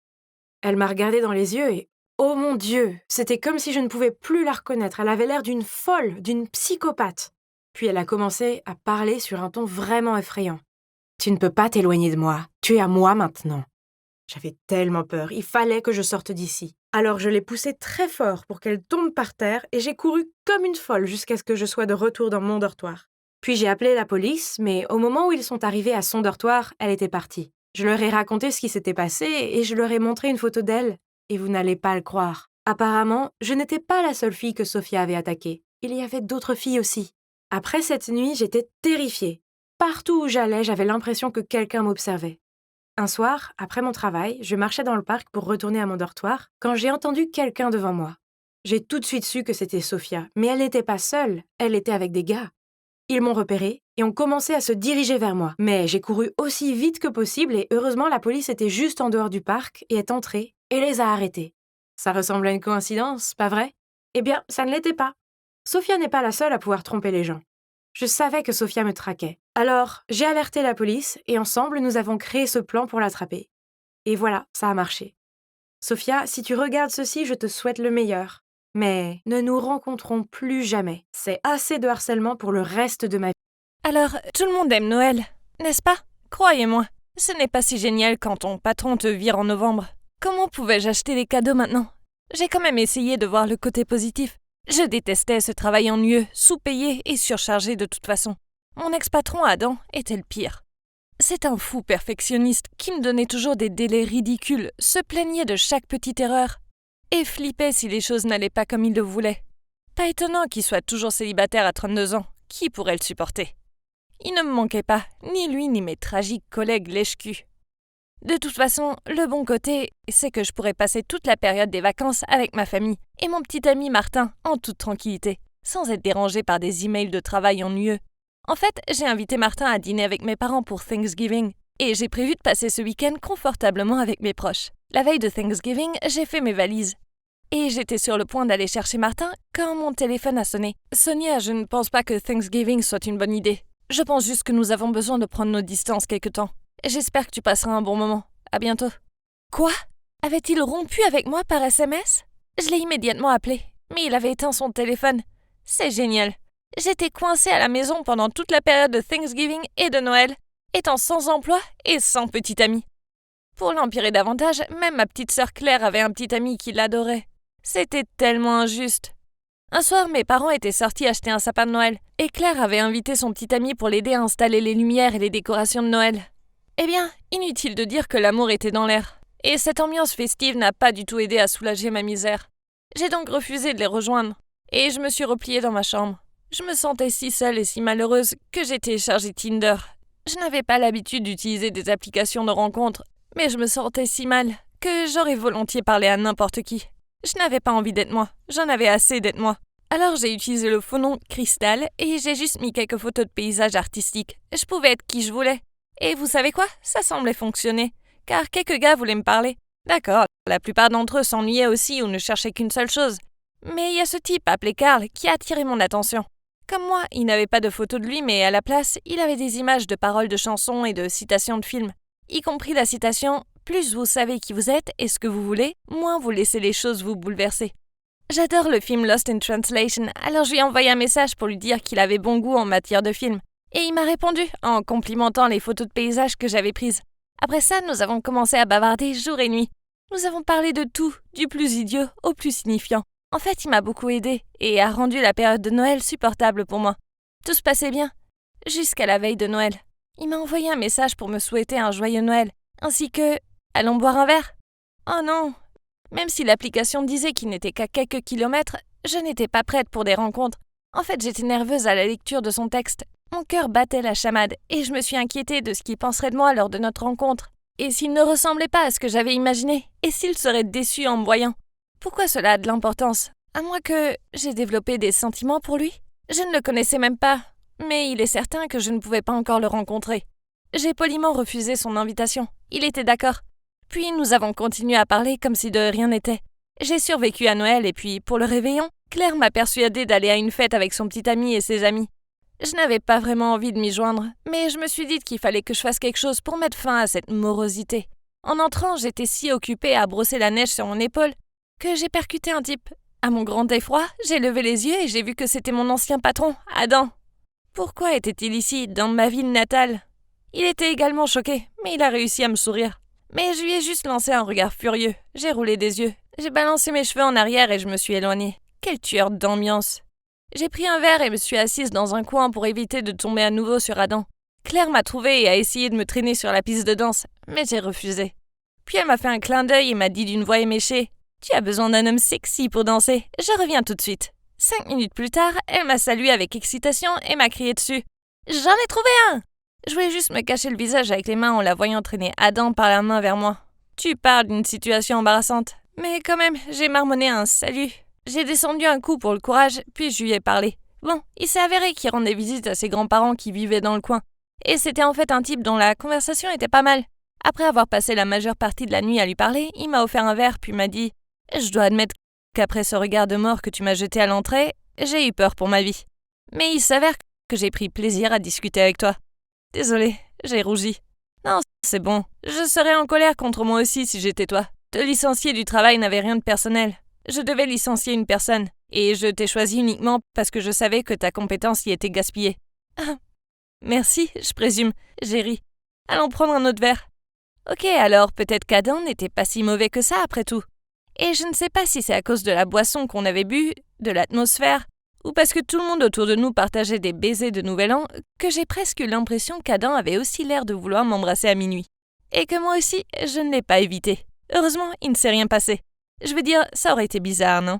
Elle m'a regardé dans les yeux et, oh mon Dieu, c'était comme si je ne pouvais plus la reconnaître. Elle avait l'air d'une folle, d'une psychopathe. Puis elle a commencé à parler sur un ton vraiment effrayant. « Tu ne peux pas t'éloigner de moi. Tu es à moi maintenant. » J'avais tellement peur, il fallait que je sorte d'ici. Alors je l'ai poussée très fort pour qu'elle tombe par terre et j'ai couru comme une folle jusqu'à ce que je sois de retour dans mon dortoir. Puis j'ai appelé la police, mais au moment où ils sont arrivés à son dortoir, elle était partie. Je leur ai raconté ce qui s'était passé et je leur ai montré une photo d'elle. Et vous n'allez pas le croire. Apparemment, je n'étais pas la seule fille que Sophia avait attaquée. Il y avait d'autres filles aussi. Après cette nuit, j'étais terrifiée. Partout où j'allais, j'avais l'impression que quelqu'un m'observait. Un soir, après mon travail, je marchais dans le parc pour retourner à mon dortoir quand j'ai entendu quelqu'un devant moi. J'ai tout de suite su que c'était Sophia, mais elle n'était pas seule, elle était avec des gars. Ils m'ont repérée et ont commencé à se diriger vers moi. Mais j'ai couru aussi vite que possible et heureusement la police était juste en dehors du parc et est entrée et les a arrêtés. Ça ressemble à une coïncidence, pas vrai? Eh bien, ça ne l'était pas. Sophia n'est pas la seule à pouvoir tromper les gens. Je savais que Sophia me traquait. Alors, j'ai alerté la police et ensemble, nous avons créé ce plan pour l'attraper. Et voilà, ça a marché. Sophia, si tu regardes ceci, je te souhaite le meilleur. Mais ne nous rencontrons plus jamais. C'est assez de harcèlement pour le reste de ma vie. Alors, tout le monde aime Noël, n'est-ce pas? Croyez-moi, ce n'est pas si génial quand ton patron te vire en novembre. Comment pouvais-je acheter les cadeaux maintenant? J'ai quand même essayé de voir le côté positif. Je détestais ce travail ennuyeux, sous-payé et surchargé de toute façon. Mon ex-patron Adam était le pire. C'est un fou perfectionniste qui me donnait toujours des délais ridicules, se plaignait de chaque petite erreur et flippait si les choses n'allaient pas comme il le voulait. Pas étonnant qu'il soit toujours célibataire à 32 ans. Qui pourrait le supporter? Il ne me manquait pas, ni lui ni mes tragiques collègues lèche-cul. De toute façon, le bon côté, c'est que je pourrais passer toute la période des vacances avec ma famille et mon petit ami Martin en toute tranquillité, sans être dérangé par des emails de travail ennuyeux. En fait, j'ai invité Martin à dîner avec mes parents pour Thanksgiving et j'ai prévu de passer ce week-end confortablement avec mes proches. La veille de Thanksgiving, j'ai fait mes valises. Et j'étais sur le point d'aller chercher Martin quand mon téléphone a sonné. Sonia, je ne pense pas que Thanksgiving soit une bonne idée. Je pense juste que nous avons besoin de prendre nos distances quelque temps. J'espère que tu passeras un bon moment. À bientôt. Quoi? Avait-il rompu avec moi par SMS? Je l'ai immédiatement appelé, mais il avait éteint son téléphone. C'est génial. J'étais coincée à la maison pendant toute la période de Thanksgiving et de Noël, étant sans emploi et sans petit ami. Pour l'empirer davantage, même ma petite sœur Claire avait un petit ami qui l'adorait. C'était tellement injuste. Un soir, mes parents étaient sortis acheter un sapin de Noël, et Claire avait invité son petit ami pour l'aider à installer les lumières et les décorations de Noël. Eh bien, inutile de dire que l'amour était dans l'air, et cette ambiance festive n'a pas du tout aidé à soulager ma misère. J'ai donc refusé de les rejoindre, et je me suis repliée dans ma chambre. Je me sentais si seule et si malheureuse que j'ai téléchargé Tinder. Je n'avais pas l'habitude d'utiliser des applications de rencontres, mais je me sentais si mal que j'aurais volontiers parlé à n'importe qui. Je n'avais pas envie d'être moi, j'en avais assez d'être moi. Alors j'ai utilisé le faux nom Cristal et j'ai juste mis quelques photos de paysages artistiques. Je pouvais être qui je voulais. Et vous savez quoi? Ça semblait fonctionner, car quelques gars voulaient me parler. D'accord, la plupart d'entre eux s'ennuyaient aussi ou ne cherchaient qu'une seule chose. Mais il y a ce type appelé Karl qui a attiré mon attention. Comme moi, il n'avait pas de photos de lui, mais à la place, il avait des images de paroles de chansons et de citations de films, y compris la citation « Plus vous savez qui vous êtes et ce que vous voulez, moins vous laissez les choses vous bouleverser ». J'adore le film Lost in Translation, alors je lui ai envoyé un message pour lui dire qu'il avait bon goût en matière de film. Et il m'a répondu en complimentant les photos de paysages que j'avais prises. Après ça, nous avons commencé à bavarder jour et nuit. Nous avons parlé de tout, du plus idiot au plus signifiant. En fait, il m'a beaucoup aidé et a rendu la période de Noël supportable pour moi. Tout se passait bien, jusqu'à la veille de Noël. Il m'a envoyé un message pour me souhaiter un joyeux Noël, ainsi que « Allons boire un verre ?» Oh non! Même si l'application disait qu'il n'était qu'à quelques kilomètres, je n'étais pas prête pour des rencontres. En fait, j'étais nerveuse à la lecture de son texte. Mon cœur battait la chamade et je me suis inquiétée de ce qu'il penserait de moi lors de notre rencontre. Et s'il ne ressemblait pas à ce que j'avais imaginé? Et s'il serait déçu en me voyant? Pourquoi cela a de l'importance? À moins que j'ai développé des sentiments pour lui? Je ne le connaissais même pas, mais il est certain que je ne pouvais pas encore le rencontrer. J'ai poliment refusé son invitation. Il était d'accord. Puis nous avons continué à parler comme si de rien n'était. J'ai survécu à Noël et puis, pour le réveillon, Claire m'a persuadée d'aller à une fête avec son petit ami et ses amis. Je n'avais pas vraiment envie de m'y joindre, mais je me suis dit qu'il fallait que je fasse quelque chose pour mettre fin à cette morosité. En entrant, j'étais si occupée à brosser la neige sur mon épaule que j'ai percuté un type. À mon grand effroi, j'ai levé les yeux et j'ai vu que c'était mon ancien patron, Adam. Pourquoi était-il ici, dans ma ville natale? Il était également choqué, mais il a réussi à me sourire. Mais je lui ai juste lancé un regard furieux. J'ai roulé des yeux. J'ai balancé mes cheveux en arrière et je me suis éloignée. Quel tueur d'ambiance! J'ai pris un verre et me suis assise dans un coin pour éviter de tomber à nouveau sur Adam. Claire m'a trouvée et a essayé de me traîner sur la piste de danse, mais j'ai refusé. Puis elle m'a fait un clin d'œil et m'a dit d'une voix éméchée « Tu as besoin d'un homme sexy pour danser, je reviens tout de suite. » 5 minutes plus tard, elle m'a salué avec excitation et m'a crié dessus « J'en ai trouvé un !» Je voulais juste me cacher le visage avec les mains en la voyant traîner Adam par la main vers moi. Tu parles d'une situation embarrassante. Mais quand même, j'ai marmonné un « salut ». J'ai descendu un coup pour le courage, puis je lui ai parlé. Bon, il s'est avéré qu'il rendait visite à ses grands-parents qui vivaient dans le coin. Et c'était en fait un type dont la conversation était pas mal. Après avoir passé la majeure partie de la nuit à lui parler, il m'a offert un verre puis m'a dit « Je dois admettre qu'après ce regard de mort que tu m'as jeté à l'entrée, j'ai eu peur pour ma vie. Mais il s'avère que j'ai pris plaisir à discuter avec toi. Désolée, j'ai rougi. Non, c'est bon. Je serais en colère contre moi aussi si j'étais toi. Te licencier du travail n'avait rien de personnel. Je devais licencier une personne, et je t'ai choisi uniquement parce que je savais que ta compétence y était gaspillée. Ah, merci, je présume, j'ai ri. Allons prendre un autre verre. Ok, alors peut-être qu'Adam n'était pas si mauvais que ça après tout. Et je ne sais pas si c'est à cause de la boisson qu'on avait bu, de l'atmosphère, ou parce que tout le monde autour de nous partageait des baisers de Nouvel An, que j'ai presque eu l'impression qu'Adam avait aussi l'air de vouloir m'embrasser à minuit. Et que moi aussi, je ne l'ai pas évité. Heureusement, il ne s'est rien passé. Je veux dire, ça aurait été bizarre, non?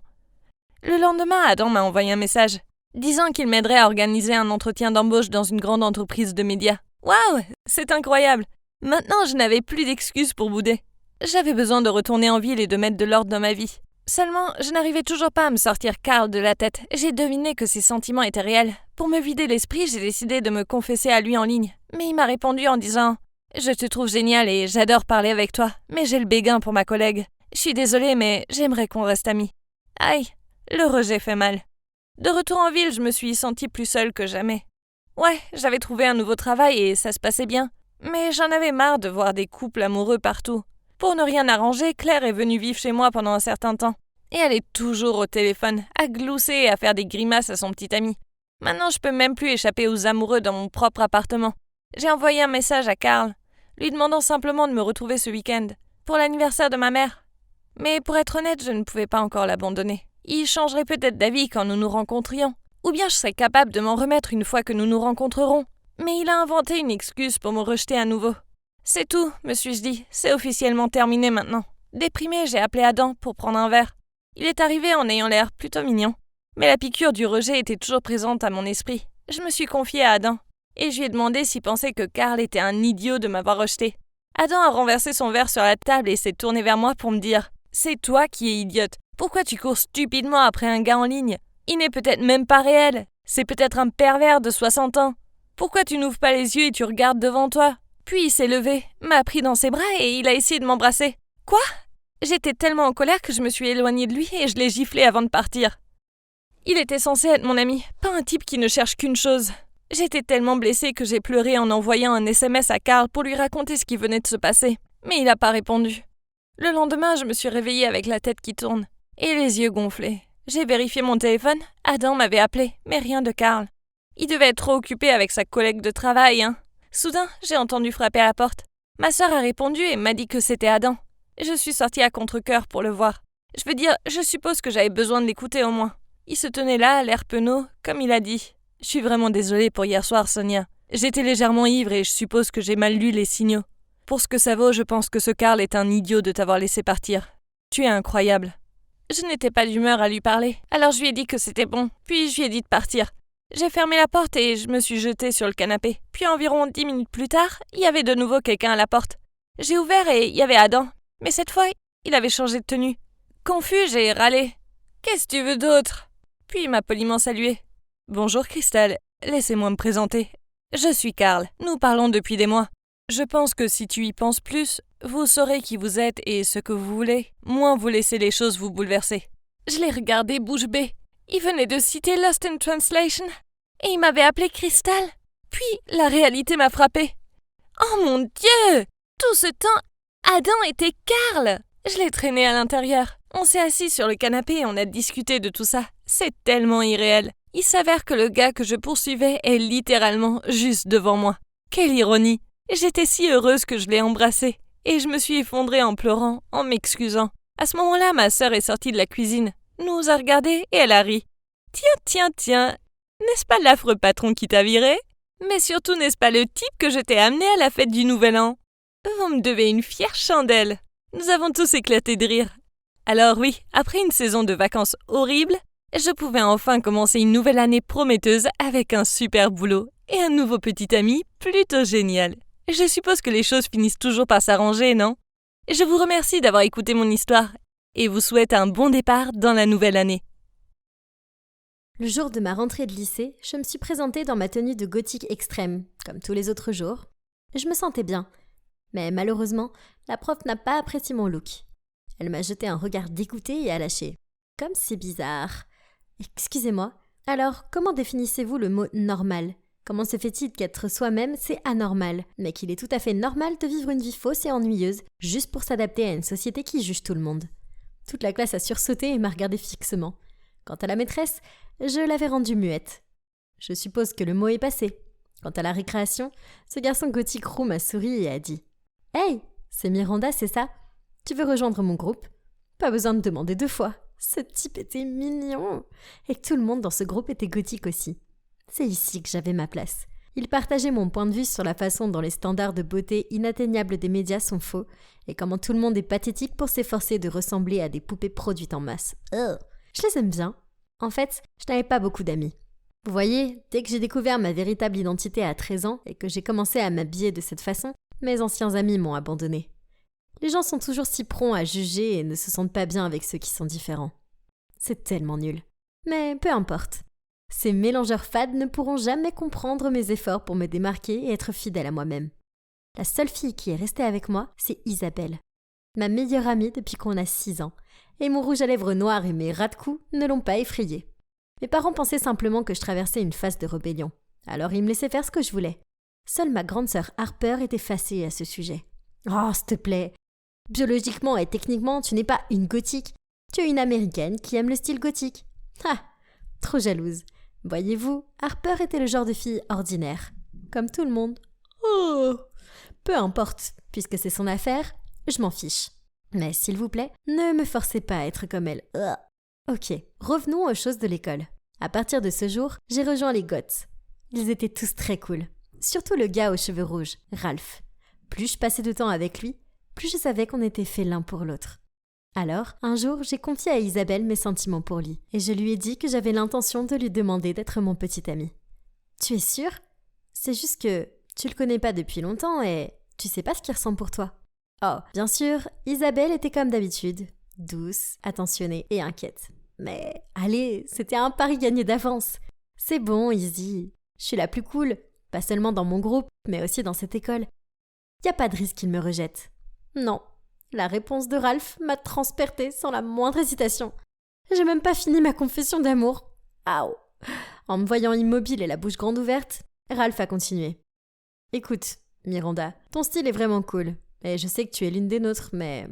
Le lendemain, Adam m'a envoyé un message, disant qu'il m'aiderait à organiser un entretien d'embauche dans une grande entreprise de médias. Waouh, c'est incroyable! Maintenant, je n'avais plus d'excuses pour bouder. J'avais besoin de retourner en ville et de mettre de l'ordre dans ma vie. Seulement, je n'arrivais toujours pas à me sortir Carl de la tête. J'ai deviné que ses sentiments étaient réels. Pour me vider l'esprit, j'ai décidé de me confesser à lui en ligne. Mais il m'a répondu en disant « Je te trouve génial et j'adore parler avec toi, mais j'ai le béguin pour ma collègue. Je suis désolée, mais j'aimerais qu'on reste amis. » Aïe, le rejet fait mal. De retour en ville, je me suis sentie plus seule que jamais. Ouais, j'avais trouvé un nouveau travail et ça se passait bien. Mais j'en avais marre de voir des couples amoureux partout. Pour ne rien arranger, Claire est venue vivre chez moi pendant un certain temps. Et elle est toujours au téléphone, à glousser et à faire des grimaces à son petit ami. Maintenant, je peux même plus échapper aux amoureux dans mon propre appartement. J'ai envoyé un message à Carl, lui demandant simplement de me retrouver ce week-end, pour l'anniversaire de ma mère. Mais pour être honnête, je ne pouvais pas encore l'abandonner. Il changerait peut-être d'avis quand nous nous rencontrions. Ou bien je serais capable de m'en remettre une fois que nous nous rencontrerons. Mais il a inventé une excuse pour me rejeter à nouveau. C'est tout, me suis-je dit, c'est officiellement terminé maintenant. Déprimée, j'ai appelé Adam pour prendre un verre. Il est arrivé en ayant l'air plutôt mignon. Mais la piqûre du rejet était toujours présente à mon esprit. Je me suis confiée à Adam. Et je lui ai demandé s'il pensait que Carl était un idiot de m'avoir rejeté. Adam a renversé son verre sur la table et s'est tourné vers moi pour me dire « C'est toi qui es idiote. Pourquoi tu cours stupidement après un gars en ligne? Il n'est peut-être même pas réel. C'est peut-être un pervers de 60 ans. Pourquoi tu n'ouvres pas les yeux et tu regardes devant toi ?» Puis il s'est levé, m'a pris dans ses bras et il a essayé de m'embrasser. Quoi? J'étais tellement en colère que je me suis éloignée de lui et je l'ai giflé avant de partir. Il était censé être mon ami, pas un type qui ne cherche qu'une chose. J'étais tellement blessée que j'ai pleuré en envoyant un SMS à Carl pour lui raconter ce qui venait de se passer. Mais il n'a pas répondu. Le lendemain, je me suis réveillée avec la tête qui tourne et les yeux gonflés. J'ai vérifié mon téléphone, Adam m'avait appelé, mais rien de Carl. Il devait être trop occupé avec sa collègue de travail, hein. Soudain, j'ai entendu frapper à la porte. Ma sœur a répondu et m'a dit que c'était Adam. Je suis sortie à contre-cœur pour le voir. Je veux dire, je suppose que j'avais besoin de l'écouter au moins. Il se tenait là, l'air penaud, comme il a dit. Je suis vraiment désolée pour hier soir, Sonia. J'étais légèrement ivre et je suppose que j'ai mal lu les signaux. Pour ce que ça vaut, je pense que ce Carl est un idiot de t'avoir laissé partir. Tu es incroyable. Je n'étais pas d'humeur à lui parler, alors je lui ai dit que c'était bon, puis je lui ai dit de partir. J'ai fermé la porte et je me suis jetée sur le canapé. Puis environ 10 minutes plus tard, il y avait de nouveau quelqu'un à la porte. J'ai ouvert et il y avait Adam. Mais cette fois, il avait changé de tenue. Confus, j'ai râlé. « Qu'est-ce que tu veux d'autre ?» Puis il m'a poliment salué. « Bonjour Christelle, laissez-moi me présenter. Je suis Carl, nous parlons depuis des mois. Je pense que si tu y penses plus, vous saurez qui vous êtes et ce que vous voulez, moins vous laissez les choses vous bouleverser. » Je l'ai regardé bouche bée. Il venait de citer Lost in Translation et il m'avait appelé Crystal. Puis la réalité m'a frappée. Oh mon Dieu! Tout ce temps, Adam était Carl! Je l'ai traîné à l'intérieur. On s'est assis sur le canapé et on a discuté de tout ça. C'est tellement irréel. Il s'avère que le gars que je poursuivais est littéralement juste devant moi. Quelle ironie! J'étais si heureuse que je l'ai embrassé et je me suis effondrée en pleurant, en m'excusant. À ce moment-là, ma sœur est sortie de la cuisine, nous a regardés et elle a ri. Tiens, n'est-ce pas l'affreux patron qui t'a viré? Mais surtout, n'est-ce pas le type que je t'ai amené à la fête du Nouvel An? Vous me devez une fière chandelle. Nous avons tous éclaté de rire. Alors oui, après une saison de vacances horrible, je pouvais enfin commencer une nouvelle année prometteuse avec un super boulot et un nouveau petit ami plutôt génial. Je suppose que les choses finissent toujours par s'arranger, non? Je vous remercie d'avoir écouté mon histoire et vous souhaite un bon départ dans la nouvelle année. Le jour de ma rentrée de lycée, je me suis présentée dans ma tenue de gothique extrême, comme tous les autres jours. Je me sentais bien, mais malheureusement, la prof n'a pas apprécié mon look. Elle m'a jeté un regard dégoûté et a lâché. Comme c'est bizarre. Excusez-moi, alors comment définissez-vous le mot « normal » ? Comment se fait-il qu'être soi-même, c'est anormal, mais qu'il est tout à fait normal de vivre une vie fausse et ennuyeuse, juste pour s'adapter à une société qui juge tout le monde ? Toute la classe a sursauté et m'a regardé fixement. Quant à la maîtresse, je l'avais rendue muette. Je suppose que le mot est passé. Quant à la récréation, ce garçon gothique roux m'a souri et a dit « Hey, c'est Miranda, c'est ça? Tu veux rejoindre mon groupe? Pas besoin de demander 2 fois. Ce type était mignon. Et tout le monde dans ce groupe était gothique aussi. C'est ici que j'avais ma place. » Il partageait mon point de vue sur la façon dont les standards de beauté inatteignables des médias sont faux et comment tout le monde est pathétique pour s'efforcer de ressembler à des poupées produites en masse. Je les aime bien. En fait, je n'avais pas beaucoup d'amis. Vous voyez, dès que j'ai découvert ma véritable identité à 13 ans et que j'ai commencé à m'habiller de cette façon, mes anciens amis m'ont abandonné. Les gens sont toujours si prompts à juger et ne se sentent pas bien avec ceux qui sont différents. C'est tellement nul. Mais peu importe. Ces mélangeurs fades ne pourront jamais comprendre mes efforts pour me démarquer et être fidèle à moi-même. La seule fille qui est restée avec moi, c'est Isabelle. Ma meilleure amie depuis qu'on a 6 ans. Et mon rouge à lèvres noir et mes ras de cou ne l'ont pas effrayée. Mes parents pensaient simplement que je traversais une phase de rébellion. Alors ils me laissaient faire ce que je voulais. Seule ma grande sœur Harper était fâchée à ce sujet. « Oh, s'il te plaît. Biologiquement et techniquement, tu n'es pas une gothique. Tu es une américaine qui aime le style gothique. » Ah, trop jalouse. Voyez-vous, Harper était le genre de fille ordinaire. Comme tout le monde. Oh, peu importe, puisque c'est son affaire, je m'en fiche. Mais s'il vous plaît, ne me forcez pas à être comme elle. Ok, revenons aux choses de l'école. À partir de ce jour, j'ai rejoint les Goths. Ils étaient tous très cool. Surtout le gars aux cheveux rouges, Ralph. Plus je passais de temps avec lui, plus je savais qu'on était faits l'un pour l'autre. Alors, un jour, j'ai confié à Isabelle mes sentiments pour lui, et je lui ai dit que j'avais l'intention de lui demander d'être mon petit ami. Tu es sûre? C'est juste que tu le connais pas depuis longtemps et tu sais pas ce qu'il ressent pour toi. Oh, bien sûr, Isabelle était comme d'habitude, douce, attentionnée et inquiète. Mais allez, c'était un pari gagné d'avance. C'est bon, Izzy, je suis la plus cool, pas seulement dans mon groupe, mais aussi dans cette école. Y a pas de risque qu'il me rejette. Non. La réponse de Ralph m'a transpercée sans la moindre hésitation. J'ai même pas fini ma confession d'amour. Aouh. En me voyant immobile et la bouche grande ouverte, Ralph a continué. Écoute, Miranda, ton style est vraiment cool. Et je sais que tu es l'une des nôtres, mais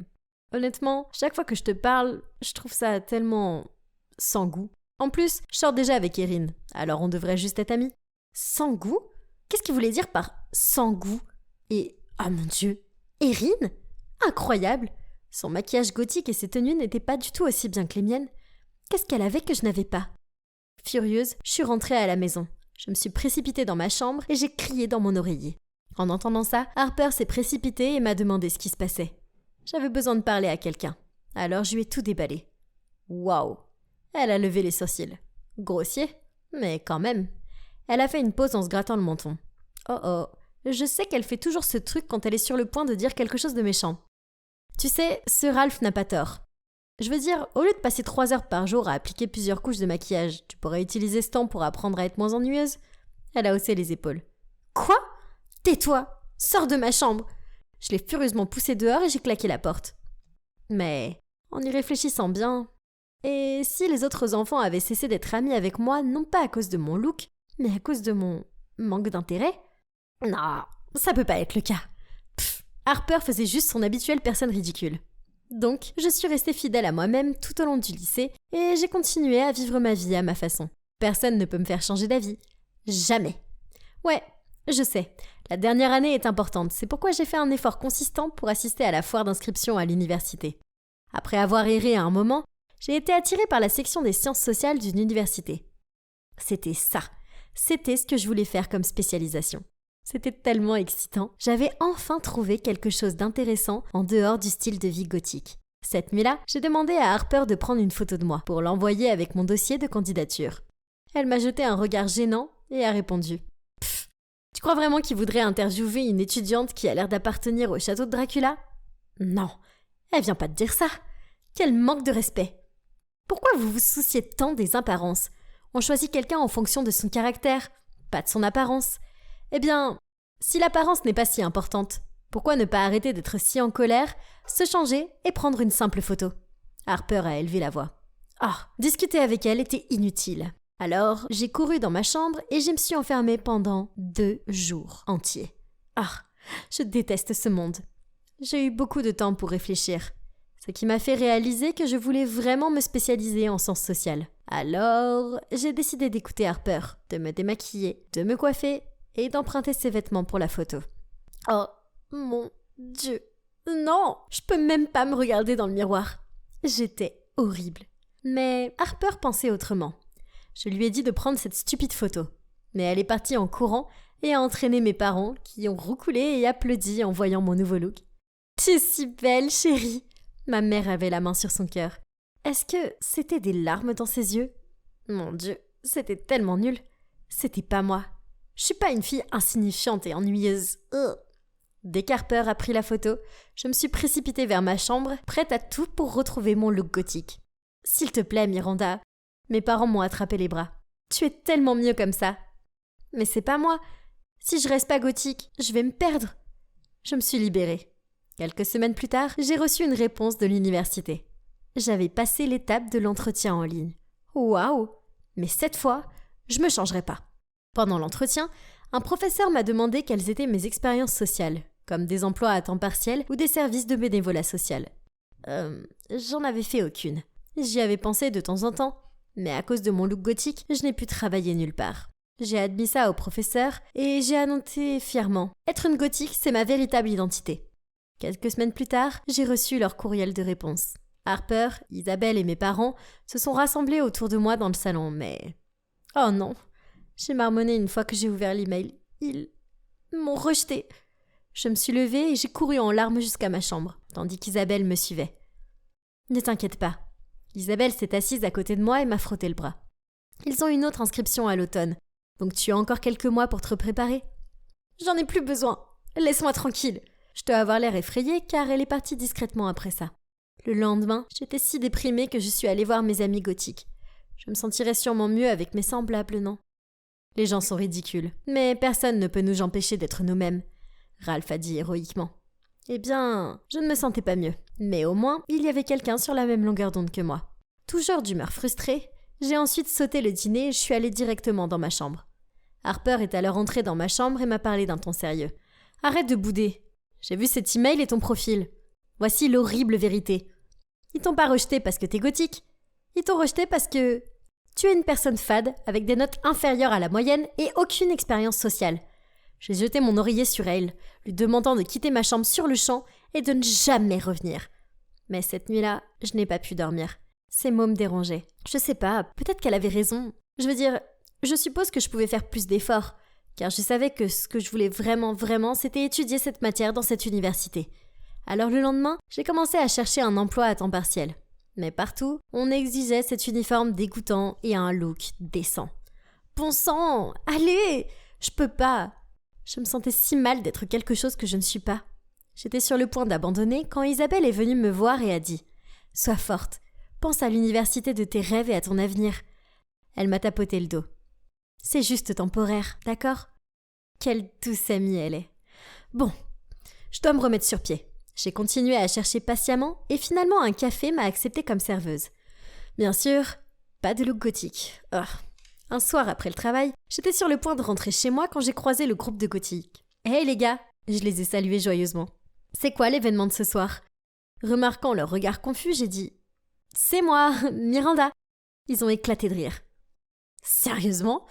honnêtement, chaque fois que je te parle, je trouve ça tellement sans goût. En plus, je sors déjà avec Erin, alors on devrait juste être amis. Sans goût? Qu'est-ce qu'il voulait dire par sans goût? Et, oh mon Dieu, Erin? Incroyable! Son maquillage gothique et ses tenues n'étaient pas du tout aussi bien que les miennes. Qu'est-ce qu'elle avait que je n'avais pas? Furieuse, je suis rentrée à la maison. Je me suis précipitée dans ma chambre et j'ai crié dans mon oreiller. En entendant ça, Harper s'est précipitée et m'a demandé ce qui se passait. J'avais besoin de parler à quelqu'un. Alors je lui ai tout déballé. Waouh! Elle a levé les sourcils. Grossier, mais quand même. Elle a fait une pause en se grattant le menton. Oh oh, je sais qu'elle fait toujours ce truc quand elle est sur le point de dire quelque chose de méchant. Tu sais, ce Ralph n'a pas tort. Je veux dire, au lieu de passer 3 heures par jour à appliquer plusieurs couches de maquillage, tu pourrais utiliser ce temps pour apprendre à être moins ennuyeuse. Elle a haussé les épaules. Quoi? Tais-toi! Sors de ma chambre! Je l'ai furieusement poussée dehors et j'ai claqué la porte. Mais, en y réfléchissant bien, et si les autres enfants avaient cessé d'être amis avec moi, non pas à cause de mon look, mais à cause de mon manque d'intérêt? Non, ça peut pas être le cas. Harper faisait juste son habituelle personne ridicule. Donc, je suis restée fidèle à moi-même tout au long du lycée et j'ai continué à vivre ma vie à ma façon. Personne ne peut me faire changer d'avis. Jamais. Ouais, je sais, la dernière année est importante, c'est pourquoi j'ai fait un effort consistant pour assister à la foire d'inscription à l'université. Après avoir erré à un moment, j'ai été attirée par la section des sciences sociales d'une université. C'était ça. C'était ce que je voulais faire comme spécialisation. C'était tellement excitant. J'avais enfin trouvé quelque chose d'intéressant en dehors du style de vie gothique. Cette nuit-là, j'ai demandé à Harper de prendre une photo de moi pour l'envoyer avec mon dossier de candidature. Elle m'a jeté un regard gênant et a répondu « Pfff, tu crois vraiment qu'il voudrait interviewer une étudiante qui a l'air d'appartenir au château de Dracula ? Non, elle vient pas de dire ça. Quel manque de respect. Pourquoi vous vous souciez tant des apparences ? On choisit quelqu'un en fonction de son caractère, pas de son apparence. Eh bien, si l'apparence n'est pas si importante, pourquoi ne pas arrêter d'être si en colère, se changer et prendre une simple photo ? Harper a élevé la voix. Discuter avec elle était inutile. Alors, j'ai couru dans ma chambre et je me suis enfermée pendant 2 jours entiers. Je déteste ce monde. J'ai eu beaucoup de temps pour réfléchir. Ce qui m'a fait réaliser que je voulais vraiment me spécialiser en sciences sociales. Alors, j'ai décidé d'écouter Harper, de me démaquiller, de me coiffer et d'emprunter ses vêtements pour la photo. Oh, mon Dieu. Non, je peux même pas me regarder dans le miroir. J'étais horrible. Mais Harper pensait autrement. Je lui ai dit de prendre cette stupide photo. Mais elle est partie en courant et a entraîné mes parents qui ont roucoulé et applaudi en voyant mon nouveau look. « Tu es si belle, chérie !» Ma mère avait la main sur son cœur. Est-ce que c'était des larmes dans ses yeux? Mon Dieu, c'était tellement nul. C'était pas moi. Je suis pas une fille insignifiante et ennuyeuse. Dès qu'Harper a pris la photo, je me suis précipitée vers ma chambre, prête à tout pour retrouver mon look gothique. « S'il te plaît, Miranda !» Mes parents m'ont attrapé les bras. « Tu es tellement mieux comme ça !» Mais c'est pas moi. Si je reste pas gothique, je vais me perdre. Je me suis libérée. Quelques semaines plus tard, j'ai reçu une réponse de l'université. J'avais passé l'étape de l'entretien en ligne. Waouh! Mais cette fois, je me changerai pas. Pendant l'entretien, un professeur m'a demandé quelles étaient mes expériences sociales, comme des emplois à temps partiel ou des services de bénévolat social. J'en avais fait aucune. J'y avais pensé de temps en temps, mais à cause de mon look gothique, je n'ai pu travailler nulle part. J'ai admis ça au professeur et j'ai annoncé fièrement « Être une gothique, c'est ma véritable identité ». Quelques semaines plus tard, j'ai reçu leur courriel de réponse. Harper, Isabelle et mes parents se sont rassemblés autour de moi dans le salon, mais... Oh non! J'ai marmonné une fois que j'ai ouvert l'email. Ils m'ont rejeté. Je me suis levée et j'ai couru en larmes jusqu'à ma chambre, tandis qu'Isabelle me suivait. Ne t'inquiète pas. Isabelle s'est assise à côté de moi et m'a frotté le bras. Ils ont une autre inscription à l'automne, donc tu as encore quelques mois pour te préparer. J'en ai plus besoin. Laisse-moi tranquille. Je dois avoir l'air effrayée car elle est partie discrètement après ça. Le lendemain, j'étais si déprimée que je suis allée voir mes amis gothiques. Je me sentirais sûrement mieux avec mes semblables, non? Les gens sont ridicules, mais personne ne peut nous empêcher d'être nous-mêmes, Ralph a dit héroïquement. Eh bien, je ne me sentais pas mieux, mais au moins, il y avait quelqu'un sur la même longueur d'onde que moi. Toujours d'humeur frustrée, j'ai ensuite sauté le dîner et je suis allée directement dans ma chambre. Harper est alors entré dans ma chambre et m'a parlé d'un ton sérieux. « Arrête de bouder. J'ai vu cet email et ton profil. Voici l'horrible vérité. Ils t'ont pas rejeté parce que t'es gothique. Ils t'ont rejeté parce que tu es une personne fade avec des notes inférieures à la moyenne et aucune expérience sociale. » J'ai jeté mon oreiller sur elle, lui demandant de quitter ma chambre sur le champ et de ne jamais revenir. Mais cette nuit-là, je n'ai pas pu dormir. Ces mots me dérangeaient. Je sais pas, peut-être qu'elle avait raison. Je veux dire, je suppose que je pouvais faire plus d'efforts, car je savais que ce que je voulais vraiment, c'était étudier cette matière dans cette université. Alors le lendemain, j'ai commencé à chercher un emploi à temps partiel. Mais partout, on exigeait cet uniforme dégoûtant et un look décent. Bon sang, allez, je peux pas. Je me sentais si mal d'être quelque chose que je ne suis pas. J'étais sur le point d'abandonner quand Isabelle est venue me voir et a dit « Sois forte, pense à l'université de tes rêves et à ton avenir. » Elle m'a tapoté le dos. « C'est juste temporaire, d'accord ?» Quelle douce amie elle est. Bon, je dois me remettre sur pied. J'ai continué à chercher patiemment et finalement un café m'a acceptée comme serveuse. Bien sûr, pas de look gothique. Oh. Un soir après le travail, j'étais sur le point de rentrer chez moi quand j'ai croisé le groupe de gothiques. « Hey les gars !» Je les ai salués joyeusement. « C'est quoi l'événement de ce soir ?» Remarquant leur regard confus, j'ai dit « C'est moi, Miranda !» Ils ont éclaté de rire. « Sérieusement ?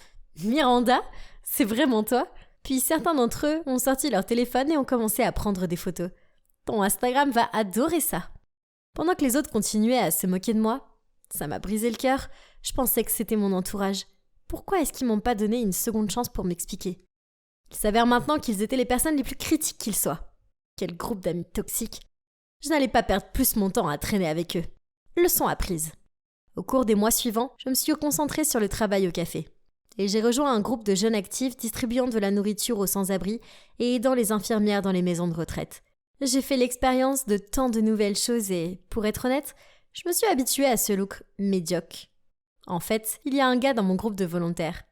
Miranda ? C'est vraiment toi ?» Puis certains d'entre eux ont sorti leur téléphone et ont commencé à prendre des photos. Ton Instagram va adorer ça. Pendant que les autres continuaient à se moquer de moi, ça m'a brisé le cœur. Je pensais que c'était mon entourage. Pourquoi est-ce qu'ils m'ont pas donné une seconde chance pour m'expliquer? Il s'avère maintenant qu'ils étaient les personnes les plus critiques qu'ils soient. Quel groupe d'amis toxiques. Je n'allais pas perdre plus mon temps à traîner avec eux. Leçon apprise. Au cours des mois suivants, je me suis concentrée sur le travail au café. Et j'ai rejoint un groupe de jeunes actifs distribuant de la nourriture aux sans-abri et aidant les infirmières dans les maisons de retraite. J'ai fait l'expérience de tant de nouvelles choses et, pour être honnête, je me suis habituée à ce look médiocre. En fait, il y a un gars dans mon groupe de volontaires.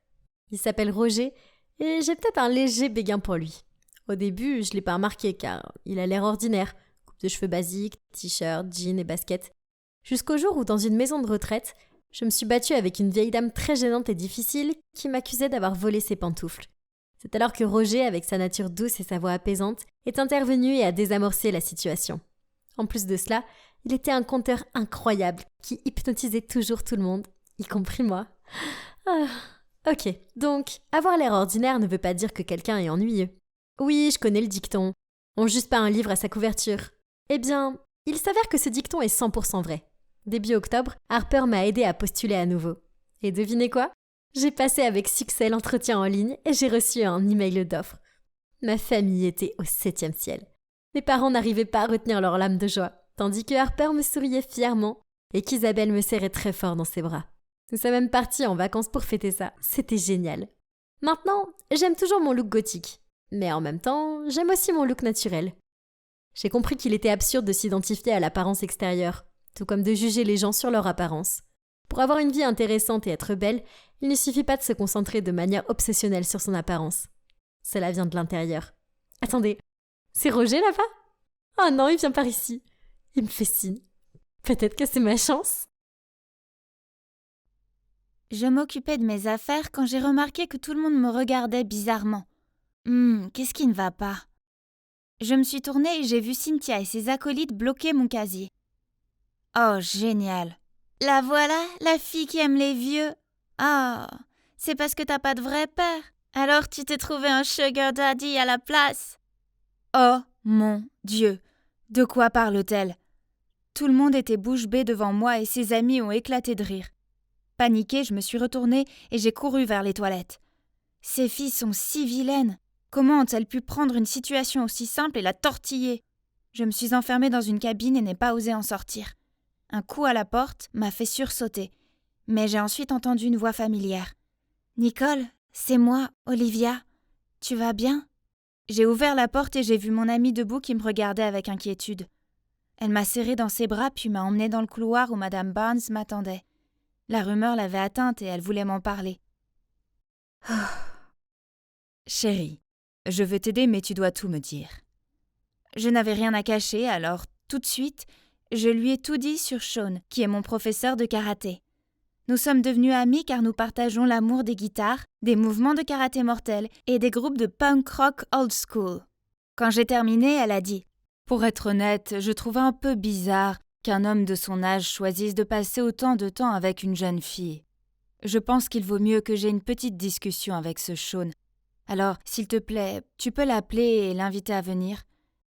Il s'appelle Roger et j'ai peut-être un léger béguin pour lui. Au début, je ne l'ai pas remarqué car il a l'air ordinaire. Coupe de cheveux basique, t-shirt, jean et basket. Jusqu'au jour où, dans une maison de retraite, je me suis battue avec une vieille dame très gênante et difficile qui m'accusait d'avoir volé ses pantoufles. C'est alors que Roger, avec sa nature douce et sa voix apaisante, est intervenu et a désamorcé la situation. En plus de cela, Il était un conteur incroyable qui hypnotisait toujours tout le monde, y compris moi. Ah, ok, donc avoir l'air ordinaire ne veut pas dire que quelqu'un est ennuyeux. Oui, je connais le dicton. On juge pas un livre à sa couverture. Eh bien, il s'avère que ce dicton est 100% vrai. Début octobre, Harper m'a aidé à postuler à nouveau. Et devinez quoi? J'ai passé avec succès l'entretien en ligne et j'ai reçu un email d'offre. Ma famille était au 7e ciel. Mes parents n'arrivaient pas à retenir leurs larmes de joie, tandis que Harper me souriait fièrement et qu'Isabelle me serrait très fort dans ses bras. Nous sommes même partis en vacances pour fêter ça. C'était génial. Maintenant, j'aime toujours mon look gothique. Mais en même temps, j'aime aussi mon look naturel. J'ai compris qu'il était absurde de s'identifier à l'apparence extérieure, tout comme de juger les gens sur leur apparence. Pour avoir une vie intéressante et être belle, il ne suffit pas de se concentrer de manière obsessionnelle sur son apparence. Cela vient de l'intérieur. Attendez, c'est Roger là-bas? Oh non, il vient par ici. Il me fait signe. Peut-être que c'est ma chance. Je m'occupais de mes affaires quand j'ai remarqué que tout le monde me regardait bizarrement. Qu'est-ce qui ne va pas? Je me suis tournée et j'ai vu Cynthia et ses acolytes bloquer mon casier. Oh, génial! La voilà, la fille qui aime les vieux. Ah, c'est parce que t'as pas de vrai père. Alors tu t'es trouvé un sugar daddy à la place. Oh mon Dieu! De quoi parle-t-elle? Tout le monde était bouche bée devant moi et ses amis ont éclaté de rire. Paniquée, je me suis retournée et j'ai couru vers les toilettes. Ces filles sont si vilaines. Comment ont-elles pu prendre une situation aussi simple et la tortiller? Je me suis enfermée dans une cabine et n'ai pas osé en sortir. Un coup à la porte m'a fait sursauter, mais j'ai ensuite entendu une voix familière. « Nicole, c'est moi, Olivia. Tu vas bien ?» J'ai ouvert la porte et j'ai vu mon amie debout qui me regardait avec inquiétude. Elle m'a serrée dans ses bras puis m'a emmenée dans le couloir où Madame Barnes m'attendait. La rumeur l'avait atteinte et elle voulait m'en parler. Chérie, je veux t'aider mais tu dois tout me dire. Je n'avais rien à cacher alors, tout de suite, je lui ai tout dit sur Sean, qui est mon professeur de karaté. Nous sommes devenus amis car nous partageons l'amour des guitares, des mouvements de karaté mortels et des groupes de punk rock old school. Quand j'ai terminé, elle a dit « Pour être honnête, je trouve un peu bizarre qu'un homme de son âge choisisse de passer autant de temps avec une jeune fille. Je pense qu'il vaut mieux que j'ai une petite discussion avec ce Sean. Alors, s'il te plaît, tu peux l'appeler et l'inviter à venir. »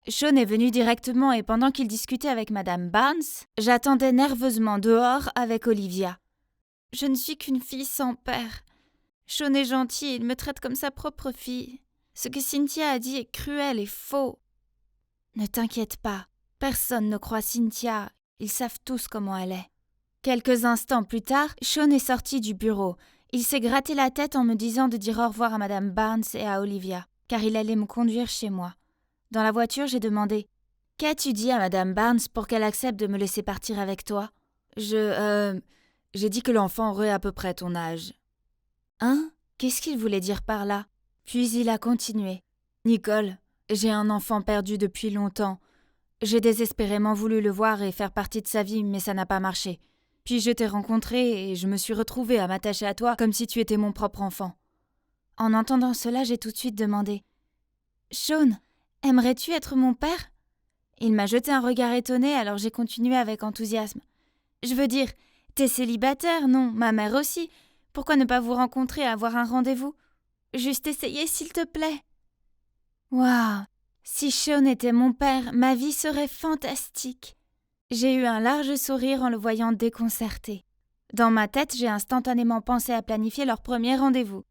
Sean est venu directement et pendant qu'il discutait avec Madame Barnes, j'attendais nerveusement dehors avec Olivia. Je ne suis qu'une fille sans père. Sean est gentil et il me traite comme sa propre fille. Ce que Cynthia a dit est cruel et faux. Ne t'inquiète pas, personne ne croit Cynthia, ils savent tous comment elle est. Quelques instants plus tard, Sean est sorti du bureau. Il s'est gratté la tête en me disant de dire au revoir à Madame Barnes et à Olivia, car il allait me conduire chez moi. Dans la voiture, j'ai demandé « Qu'as-tu dit à Madame Barnes pour qu'elle accepte de me laisser partir avec toi ?» J'ai dit que l'enfant aurait à peu près ton âge. Hein? Qu'est-ce qu'il voulait dire par là? Puis il a continué. « Nicole, j'ai un enfant perdu depuis longtemps. J'ai désespérément voulu le voir et faire partie de sa vie, mais ça n'a pas marché. Puis je t'ai rencontré et je me suis retrouvée à m'attacher à toi comme si tu étais mon propre enfant. » En entendant cela, j'ai tout de suite demandé « Sean, aimerais-tu être mon père ?» Il m'a jeté un regard étonné, alors j'ai continué avec enthousiasme. « Je veux dire, t'es célibataire, non? Ma mère aussi. Pourquoi ne pas vous rencontrer et avoir un rendez-vous? Juste essayer, s'il te plaît. » Waouh! Si Sean était mon père, ma vie serait fantastique. J'ai eu un large sourire en le voyant déconcerté. Dans ma tête, j'ai instantanément pensé à planifier leur premier rendez-vous.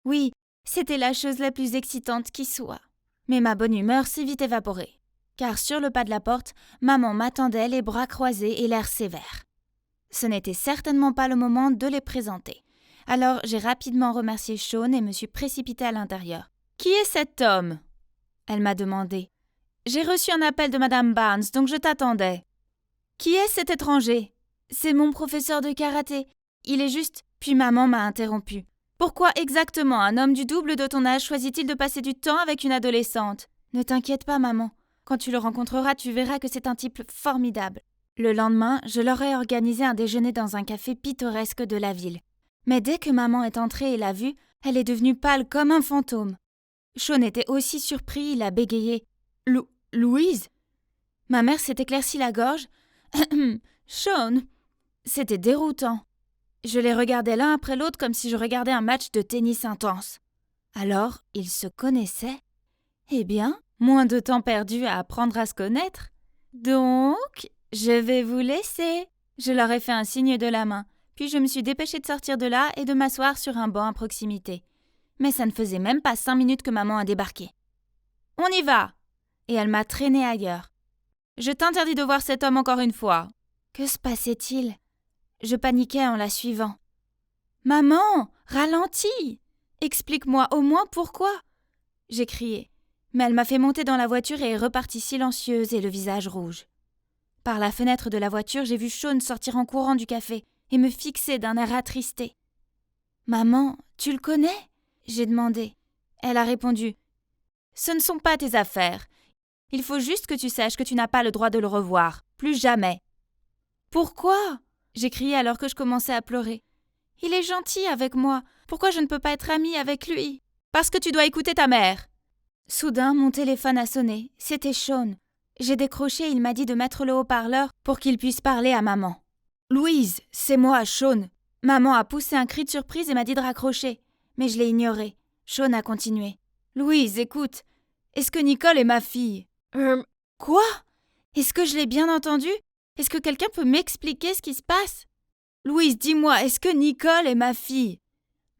Oui, c'était la chose la plus excitante qui soit. Mais ma bonne humeur s'est vite évaporée, car sur le pas de la porte, maman m'attendait les bras croisés et l'air sévère. Ce n'était certainement pas le moment de les présenter. Alors j'ai rapidement remercié Sean et me suis précipitée à l'intérieur. « Qui est cet homme ?» Elle m'a demandé. « J'ai reçu un appel de Madame Barnes, donc je t'attendais. »« Qui est cet étranger ?»« C'est mon professeur de karaté. Il est juste... » Puis maman m'a interrompue. « Pourquoi exactement un homme du double de ton âge choisit-il de passer du temps avec une adolescente ? Ne t'inquiète pas, maman. Quand tu le rencontreras, tu verras que c'est un type formidable. » Le lendemain, je leur ai organisé un déjeuner dans un café pittoresque de la ville. Mais dès que maman est entrée et l'a vue, elle est devenue pâle comme un fantôme. Sean était aussi surpris, il a bégayé. « Louise ?» Ma mère s'est éclaircie la gorge. Sean. C'était déroutant. Je les regardais l'un après l'autre comme si je regardais un match de tennis intense. Alors, ils se connaissaient? Eh bien, moins de temps perdu à apprendre à se connaître. Donc, je vais vous laisser. Je leur ai fait un signe de la main, puis je me suis dépêchée de sortir de là et de m'asseoir sur un banc à proximité. Mais ça ne faisait même pas 5 minutes que maman a débarqué. « On y va !» Et elle m'a traînée ailleurs. « Je t'interdis de voir cet homme encore une fois. » Que se passait-il? Je paniquais en la suivant. « Maman, ralentis! Explique-moi au moins pourquoi !» J'ai crié, mais elle m'a fait monter dans la voiture et est repartie silencieuse et le visage rouge. Par la fenêtre de la voiture, j'ai vu Sean sortir en courant du café et me fixer d'un air attristé. « Maman, tu le connais ?» j'ai demandé. Elle a répondu « Ce ne sont pas tes affaires. Il faut juste que tu saches que tu n'as pas le droit de le revoir. Plus jamais. » « Pourquoi ?» j'ai crié alors que je commençais à pleurer. « Il est gentil avec moi. Pourquoi je ne peux pas être amie avec lui ?»« Parce que tu dois écouter ta mère. » Soudain, mon téléphone a sonné. C'était Sean. J'ai décroché et il m'a dit de mettre le haut-parleur pour qu'il puisse parler à maman. « Louise, c'est moi, Sean. » Maman a poussé un cri de surprise et m'a dit de raccrocher. Mais je l'ai ignoré. Sean a continué. « Louise, écoute. Est-ce que Nicole est ma fille ?»« Quoi ? Est-ce que je l'ai bien entendu ? Est-ce que quelqu'un peut m'expliquer ce qui se passe ? Louise, dis-moi, est-ce que Nicole est ma fille ?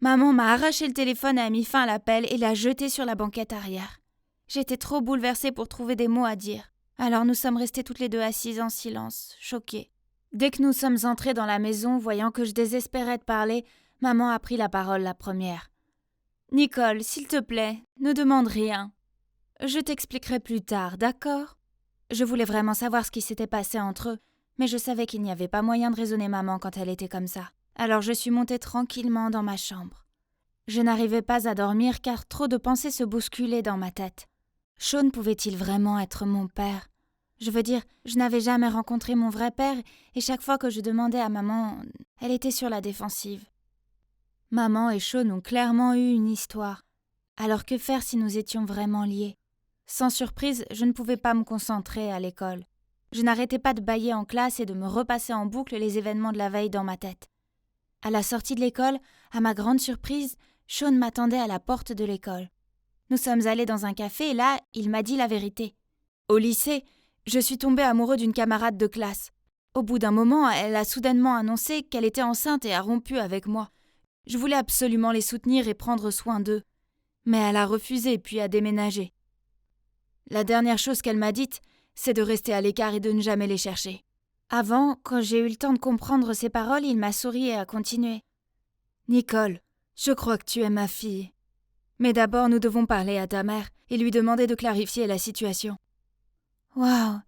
Maman m'a arraché le téléphone et a mis fin à l'appel et l'a jeté sur la banquette arrière. J'étais trop bouleversée pour trouver des mots à dire. Alors nous sommes restées toutes les deux assises en silence, choquées. Dès que nous sommes entrées dans la maison, voyant que je désespérais de parler, maman a pris la parole la première. « Nicole, s'il te plaît, ne demande rien. Je t'expliquerai plus tard, d'accord ?» Je voulais vraiment savoir ce qui s'était passé entre eux, mais je savais qu'il n'y avait pas moyen de raisonner maman quand elle était comme ça. Alors je suis montée tranquillement dans ma chambre. Je n'arrivais pas à dormir car trop de pensées se bousculaient dans ma tête. Sean pouvait-il vraiment être mon père ? Je veux dire, je n'avais jamais rencontré mon vrai père et chaque fois que je demandais à maman, elle était sur la défensive. Maman et Sean ont clairement eu une histoire. Alors que faire si nous étions vraiment liés ? Sans surprise, je ne pouvais pas me concentrer à l'école. Je n'arrêtais pas de bâiller en classe et de me repasser en boucle les événements de la veille dans ma tête. À la sortie de l'école, à ma grande surprise, Sean m'attendait à la porte de l'école. Nous sommes allés dans un café et là, il m'a dit la vérité. Au lycée, je suis tombée amoureux d'une camarade de classe. Au bout d'un moment, elle a soudainement annoncé qu'elle était enceinte et a rompu avec moi. Je voulais absolument les soutenir et prendre soin d'eux. Mais elle a refusé puis a déménagé. La dernière chose qu'elle m'a dite, c'est de rester à l'écart et de ne jamais les chercher. Avant, quand j'ai eu le temps de comprendre ses paroles, il m'a souri et a continué. « Nicole, je crois que tu es ma fille. Mais d'abord, nous devons parler à ta mère et lui demander de clarifier la situation. » Waouh,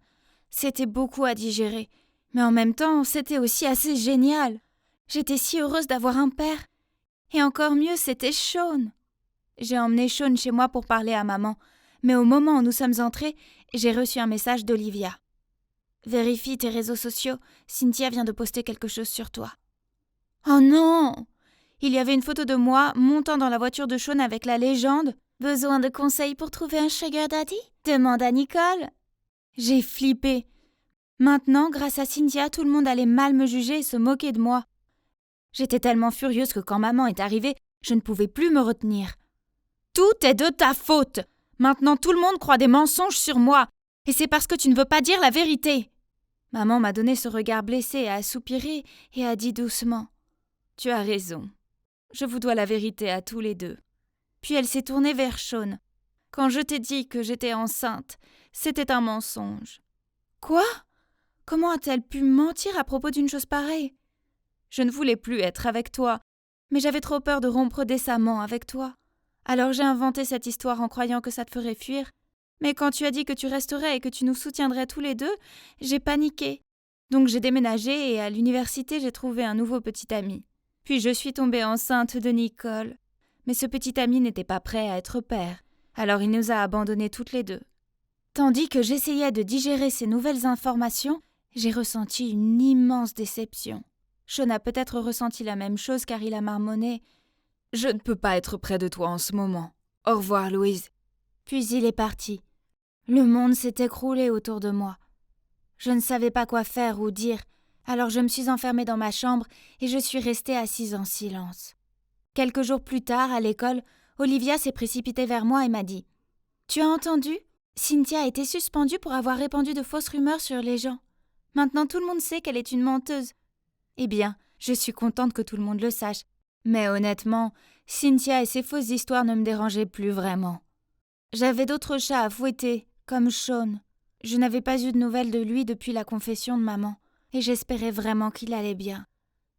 c'était beaucoup à digérer, mais en même temps, c'était aussi assez génial. J'étais si heureuse d'avoir un père. Et encore mieux, c'était Sean. J'ai emmené Sean chez moi pour parler à maman, mais au moment où nous sommes entrés, j'ai reçu un message d'Olivia. « Vérifie tes réseaux sociaux, Cynthia vient de poster quelque chose sur toi. » Oh non! Il y avait une photo de moi montant dans la voiture de Sean avec la légende « Besoin de conseils pour trouver un sugar daddy? Demande à Nicole. » J'ai flippé. Maintenant, grâce à Cynthia, tout le monde allait mal me juger et se moquer de moi. J'étais tellement furieuse que quand maman est arrivée, je ne pouvais plus me retenir. « Tout est de ta faute! Maintenant tout le monde croit des mensonges sur moi, et c'est parce que tu ne veux pas dire la vérité. » Maman m'a donné ce regard blessé et a soupiré et a dit doucement « Tu as raison. Je vous dois la vérité à tous les deux. » Puis elle s'est tournée vers Sean. « Quand je t'ai dit que j'étais enceinte, c'était un mensonge. » Quoi ? Comment a-t-elle pu mentir à propos d'une chose pareille ? Je ne voulais plus être avec toi, mais j'avais trop peur de rompre décemment avec toi. Alors j'ai inventé cette histoire en croyant que ça te ferait fuir. Mais quand tu as dit que tu resterais et que tu nous soutiendrais tous les deux, j'ai paniqué. Donc j'ai déménagé et à l'université j'ai trouvé un nouveau petit ami. Puis je suis tombée enceinte de Nicole. Mais ce petit ami n'était pas prêt à être père, alors il nous a abandonnés toutes les deux. Tandis que j'essayais de digérer ces nouvelles informations, j'ai ressenti une immense déception. Sean a peut-être ressenti la même chose car il a marmonné « Je ne peux pas être près de toi en ce moment. Au revoir, Louise. » Puis il est parti. Le monde s'est écroulé autour de moi. Je ne savais pas quoi faire ou dire, alors je me suis enfermée dans ma chambre et je suis restée assise en silence. Quelques jours plus tard, à l'école, Olivia s'est précipitée vers moi et m'a dit « Tu as entendu ? Cynthia a été suspendue pour avoir répandu de fausses rumeurs sur les gens. Maintenant tout le monde sait qu'elle est une menteuse. » Eh bien, je suis contente que tout le monde le sache. Mais honnêtement, Cynthia et ses fausses histoires ne me dérangeaient plus vraiment. J'avais d'autres chats à fouetter, comme Sean. Je n'avais pas eu de nouvelles de lui depuis la confession de maman, et j'espérais vraiment qu'il allait bien.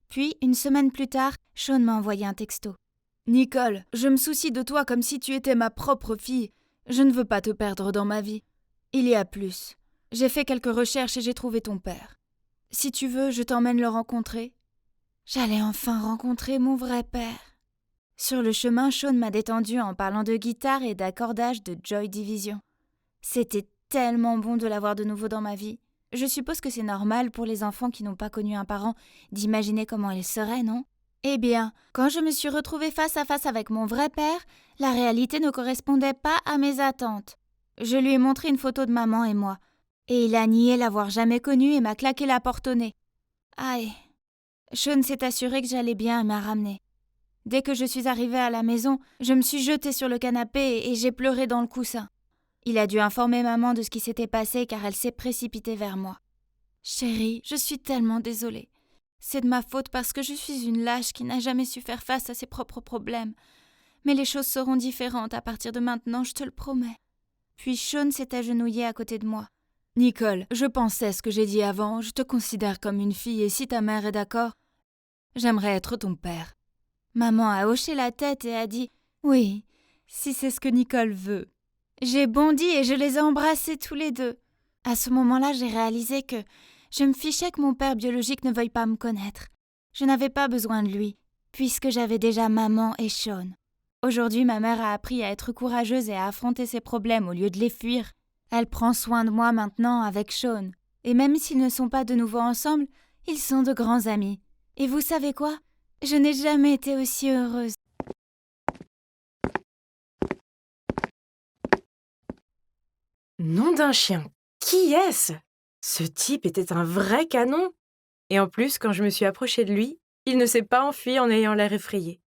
Puis, une semaine plus tard, Sean m'a envoyé un texto. « Nicole, je me soucie de toi comme si tu étais ma propre fille. Je ne veux pas te perdre dans ma vie. Il y a plus. J'ai fait quelques recherches et j'ai trouvé ton père. Si tu veux, je t'emmène le rencontrer. » J'allais enfin rencontrer mon vrai père. Sur le chemin, Sean m'a détendue en parlant de guitare et d'accordage de Joy Division. C'était tellement bon de l'avoir de nouveau dans ma vie. Je suppose que c'est normal pour les enfants qui n'ont pas connu un parent d'imaginer comment il serait, non ? Eh bien, quand je me suis retrouvée face à face avec mon vrai père, la réalité ne correspondait pas à mes attentes. Je lui ai montré une photo de maman et moi, et il a nié l'avoir jamais connue et m'a claqué la porte au nez. Aïe. Sean s'est assuré que j'allais bien et m'a ramenée. Dès que je suis arrivée à la maison, je me suis jetée sur le canapé et j'ai pleuré dans le coussin. Il a dû informer maman de ce qui s'était passé car elle s'est précipitée vers moi. « Chérie, je suis tellement désolée. C'est de ma faute parce que je suis une lâche qui n'a jamais su faire face à ses propres problèmes. Mais les choses seront différentes à partir de maintenant, je te le promets. » Puis Sean s'est agenouillé à côté de moi. « Nicole, je pensais ce que j'ai dit avant, je te considère comme une fille et si ta mère est d'accord, j'aimerais être ton père. » Maman a hoché la tête et a dit « Oui, si c'est ce que Nicole veut. » J'ai bondi et je les ai embrassés tous les deux. À ce moment-là, j'ai réalisé que je me fichais que mon père biologique ne veuille pas me connaître. Je n'avais pas besoin de lui, puisque j'avais déjà maman et Sean. Aujourd'hui, ma mère a appris à être courageuse et à affronter ses problèmes au lieu de les fuir. Elle prend soin de moi maintenant avec Sean. Et même s'ils ne sont pas de nouveau ensemble, ils sont de grands amis. Et vous savez quoi ? Je n'ai jamais été aussi heureuse. Nom d'un chien, qui est-ce ? Ce type était un vrai canon. Et en plus, quand je me suis approchée de lui, il ne s'est pas enfui en ayant l'air effrayé.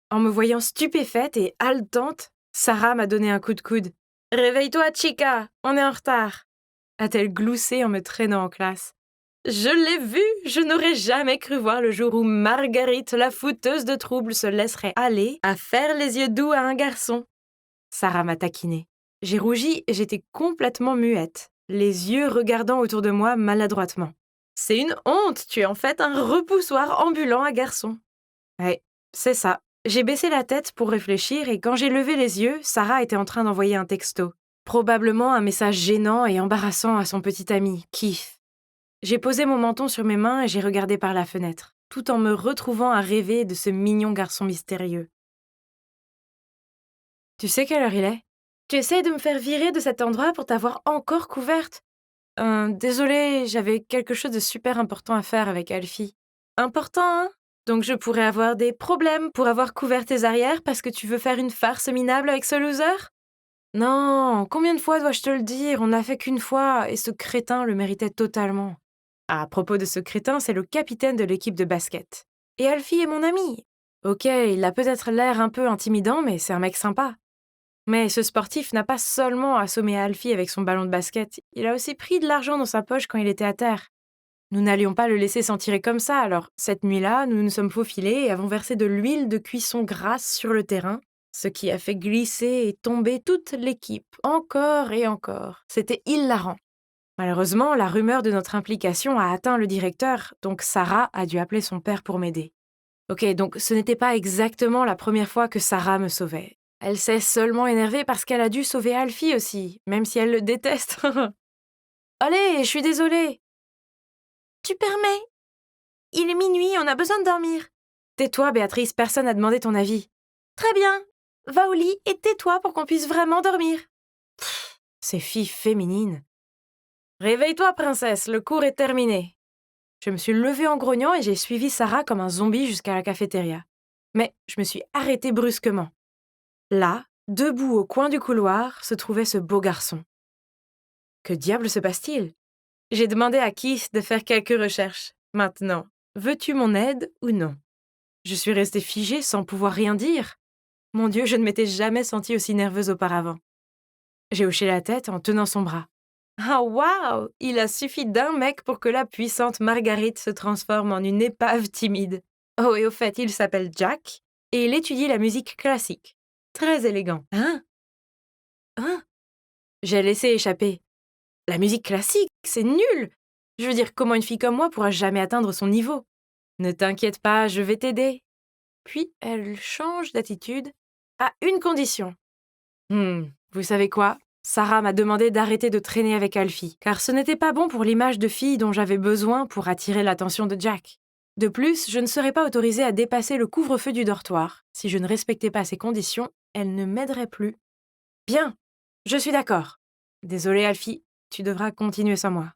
En me voyant stupéfaite et haletante, Sarah m'a donné un coup de coude. « Réveille-toi, chica, on est en retard !» a-t-elle gloussé en me traînant en classe. Je l'ai vu, je n'aurais jamais cru voir le jour où Marguerite, la fouteuse de troubles, se laisserait aller à faire les yeux doux à un garçon. Sarah m'a taquinée. J'ai rougi et j'étais complètement muette, les yeux regardant autour de moi maladroitement. C'est une honte, tu es en fait un repoussoir ambulant à garçon. Ouais, c'est ça. J'ai baissé la tête pour réfléchir et quand j'ai levé les yeux, Sarah était en train d'envoyer un texto. Probablement un message gênant et embarrassant à son petit ami, Keith. J'ai posé mon menton sur mes mains et j'ai regardé par la fenêtre, tout en me retrouvant à rêver de ce mignon garçon mystérieux. Tu sais quelle heure il est ? Tu essayes de me faire virer de cet endroit pour t'avoir encore couverte ? Désolée, j'avais quelque chose de super important à faire avec Alfie. Important, hein ? Donc je pourrais avoir des problèmes pour avoir couvert tes arrières parce que tu veux faire une farce minable avec ce loser ? Non, combien de fois dois-je te le dire ? On n'a fait qu'une fois et ce crétin le méritait totalement. À propos de ce crétin, c'est le capitaine de l'équipe de basket. Et Alfie est mon ami. Ok, il a peut-être l'air un peu intimidant, mais c'est un mec sympa. Mais ce sportif n'a pas seulement assommé Alfie avec son ballon de basket, il a aussi pris de l'argent dans sa poche quand il était à terre. Nous n'allions pas le laisser s'en tirer comme ça, alors cette nuit-là, nous nous sommes faufilés et avons versé de l'huile de cuisson grasse sur le terrain, ce qui a fait glisser et tomber toute l'équipe, encore et encore. C'était hilarant. Malheureusement, la rumeur de notre implication a atteint le directeur, donc Sarah a dû appeler son père pour m'aider. Ok, donc ce n'était pas exactement la première fois que Sarah me sauvait. Elle s'est seulement énervée parce qu'elle a dû sauver Alfie aussi, même si elle le déteste. Allez, je suis désolée. Tu permets ? Il est minuit, on a besoin de dormir. Tais-toi, Béatrice, personne n'a demandé ton avis. Très bien. Va au lit et tais-toi pour qu'on puisse vraiment dormir. Ces filles féminines. Réveille-toi, princesse, le cours est terminé. Je me suis levée en grognant et j'ai suivi Sarah comme un zombie jusqu'à la cafétéria. Mais je me suis arrêtée brusquement. Là, debout au coin du couloir, se trouvait ce beau garçon. Que diable se passe-t-il ? J'ai demandé à Keith de faire quelques recherches. Maintenant, veux-tu mon aide ou non? Je suis restée figée sans pouvoir rien dire. Mon Dieu, je ne m'étais jamais sentie aussi nerveuse auparavant. J'ai hoché la tête en tenant son bras. Ah waouh! Il a suffi d'un mec pour que la puissante Marguerite se transforme en une épave timide. Oh, et au fait, il s'appelle Jack, et il étudie la musique classique. Très élégant. Hein? Hein? J'ai laissé échapper. La musique classique, c'est nul! Je veux dire, comment une fille comme moi pourra jamais atteindre son niveau? Ne t'inquiète pas, je vais t'aider. Puis elle change d'attitude à une condition. Vous savez quoi? Sarah m'a demandé d'arrêter de traîner avec Alfie, car ce n'était pas bon pour l'image de fille dont j'avais besoin pour attirer l'attention de Jack. De plus, je ne serais pas autorisée à dépasser le couvre-feu du dortoir. Si je ne respectais pas ces conditions, elle ne m'aiderait plus. Bien, je suis d'accord. Désolée Alfie, tu devras continuer sans moi.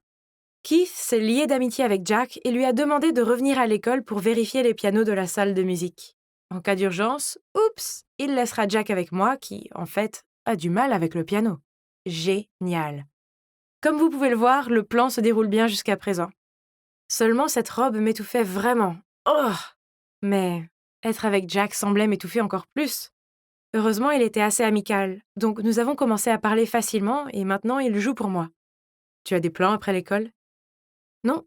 Keith s'est lié d'amitié avec Jack et lui a demandé de revenir à l'école pour vérifier les pianos de la salle de musique. En cas d'urgence, oups, il laissera Jack avec moi qui, en fait, a du mal avec le piano. Génial. Comme vous pouvez le voir, le plan se déroule bien jusqu'à présent. Seulement cette robe m'étouffait vraiment. Oh! Mais être avec Jack semblait m'étouffer encore plus. Heureusement, il était assez amical, donc nous avons commencé à parler facilement et maintenant il joue pour moi. Tu as des plans après l'école? Non,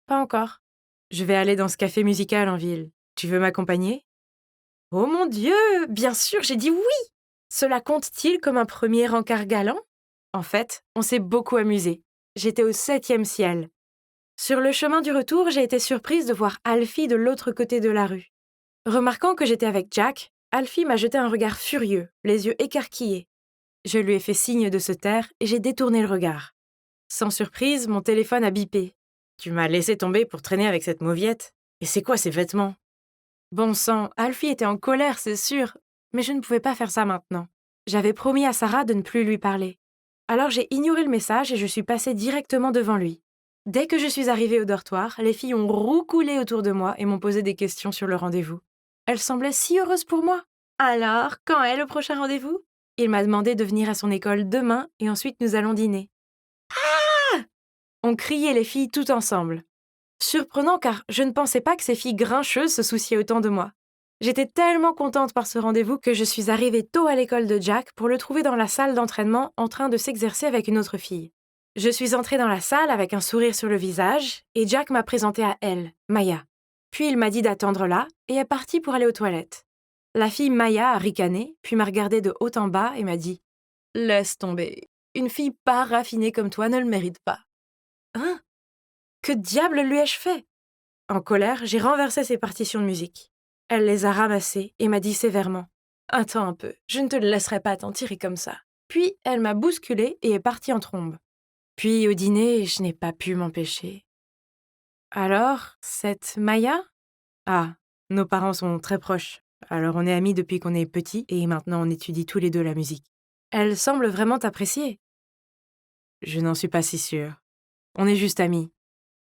pas encore. Je vais aller dans ce café musical en ville. Tu veux m'accompagner? Oh mon Dieu! Bien sûr, j'ai dit oui! Cela compte-t-il comme un premier encart galant? En fait, on s'est beaucoup amusé. J'étais au 7e ciel. Sur le chemin du retour, j'ai été surprise de voir Alfie de l'autre côté de la rue. Remarquant que j'étais avec Jack, Alfie m'a jeté un regard furieux, les yeux écarquillés. Je lui ai fait signe de se taire et j'ai détourné le regard. Sans surprise, mon téléphone a bipé. Tu m'as laissé tomber pour traîner avec cette mauviette. Et c'est quoi ces vêtements? Bon sang, Alfie était en colère, c'est sûr, mais je ne pouvais pas faire ça maintenant. J'avais promis à Sarah de ne plus lui parler. Alors j'ai ignoré le message et je suis passée directement devant lui. Dès que je suis arrivée au dortoir, les filles ont roucoulé autour de moi et m'ont posé des questions sur le rendez-vous. Elles semblaient si heureuses pour moi. Alors, quand est le prochain rendez-vous? Il m'a demandé de venir à son école demain et ensuite nous allons dîner. On criait les filles toutes ensemble. Surprenant car je ne pensais pas que ces filles grincheuses se souciaient autant de moi. J'étais tellement contente par ce rendez-vous que je suis arrivée tôt à l'école de Jack pour le trouver dans la salle d'entraînement en train de s'exercer avec une autre fille. Je suis entrée dans la salle avec un sourire sur le visage et Jack m'a présentée à elle, Maya. Puis il m'a dit d'attendre là et est parti pour aller aux toilettes. La fille Maya a ricané, puis m'a regardée de haut en bas et m'a dit « Laisse tomber, une fille pas raffinée comme toi ne le mérite pas. » Hein? Que diable lui ai-je fait? En colère, j'ai renversé ses partitions de musique. Elle les a ramassées et m'a dit sévèrement « Attends un peu, je ne te laisserai pas t'en tirer comme ça. » Puis elle m'a bousculée et est partie en trombe. Puis au dîner, je n'ai pas pu m'empêcher. Alors, cette Maya? Ah, nos parents sont très proches. Alors on est amis depuis qu'on est petits et maintenant on étudie tous les deux la musique. Elle semble vraiment t'apprécier. Je n'en suis pas si sûre. On est juste amis.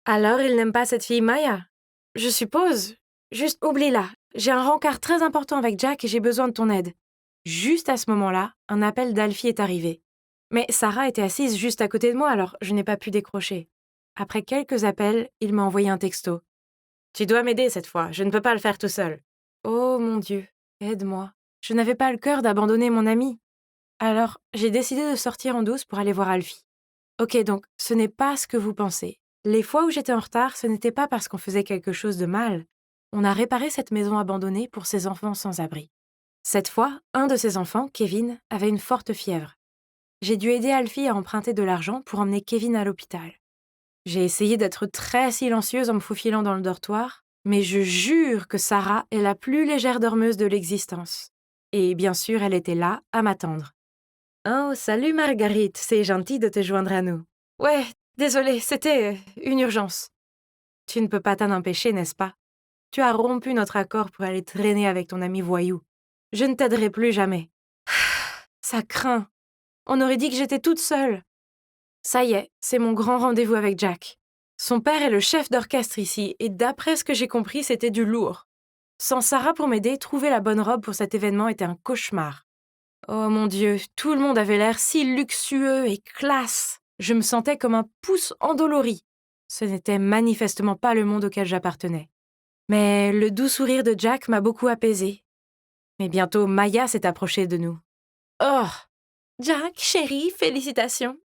Alors il n'aime pas cette fille Maya? Je suppose. Juste oublie-la. J'ai un rencard très important avec Jack et j'ai besoin de ton aide. Juste à ce moment-là, un appel d'Alfie est arrivé. Mais Sarah était assise juste à côté de moi, alors je n'ai pas pu décrocher. Après quelques appels, il m'a envoyé un texto. « Tu dois m'aider cette fois, je ne peux pas le faire tout seul. » Oh mon Dieu, aide-moi. Je n'avais pas le cœur d'abandonner mon ami. Alors, j'ai décidé de sortir en douce pour aller voir Alfie. Ok, donc, ce n'est pas ce que vous pensez. Les fois où j'étais en retard, ce n'était pas parce qu'on faisait quelque chose de mal. On a réparé cette maison abandonnée pour ses enfants sans abri. Cette fois, un de ses enfants, Kevin, avait une forte fièvre. J'ai dû aider Alfie à emprunter de l'argent pour emmener Kevin à l'hôpital. J'ai essayé d'être très silencieuse en me faufilant dans le dortoir, mais je jure que Sarah est la plus légère dormeuse de l'existence. Et bien sûr, elle était là, à m'attendre. « Oh, salut Marguerite, c'est gentil de te joindre à nous. »« Ouais, désolée, c'était une urgence. »« Tu ne peux pas t'en empêcher, n'est-ce pas? Tu as rompu notre accord pour aller traîner avec ton ami voyou. Je ne t'aiderai plus jamais. » Ça craint. On aurait dit que j'étais toute seule. Ça y est, c'est mon grand rendez-vous avec Jack. Son père est le chef d'orchestre ici, et d'après ce que j'ai compris, c'était du lourd. Sans Sarah pour m'aider, trouver la bonne robe pour cet événement était un cauchemar. Oh mon Dieu, tout le monde avait l'air si luxueux et classe. Je me sentais comme un pouce endolori. Ce n'était manifestement pas le monde auquel j'appartenais. Mais le doux sourire de Jack m'a beaucoup apaisée. Mais bientôt, Maya s'est approchée de nous. « Oh, Jack, chérie, félicitations.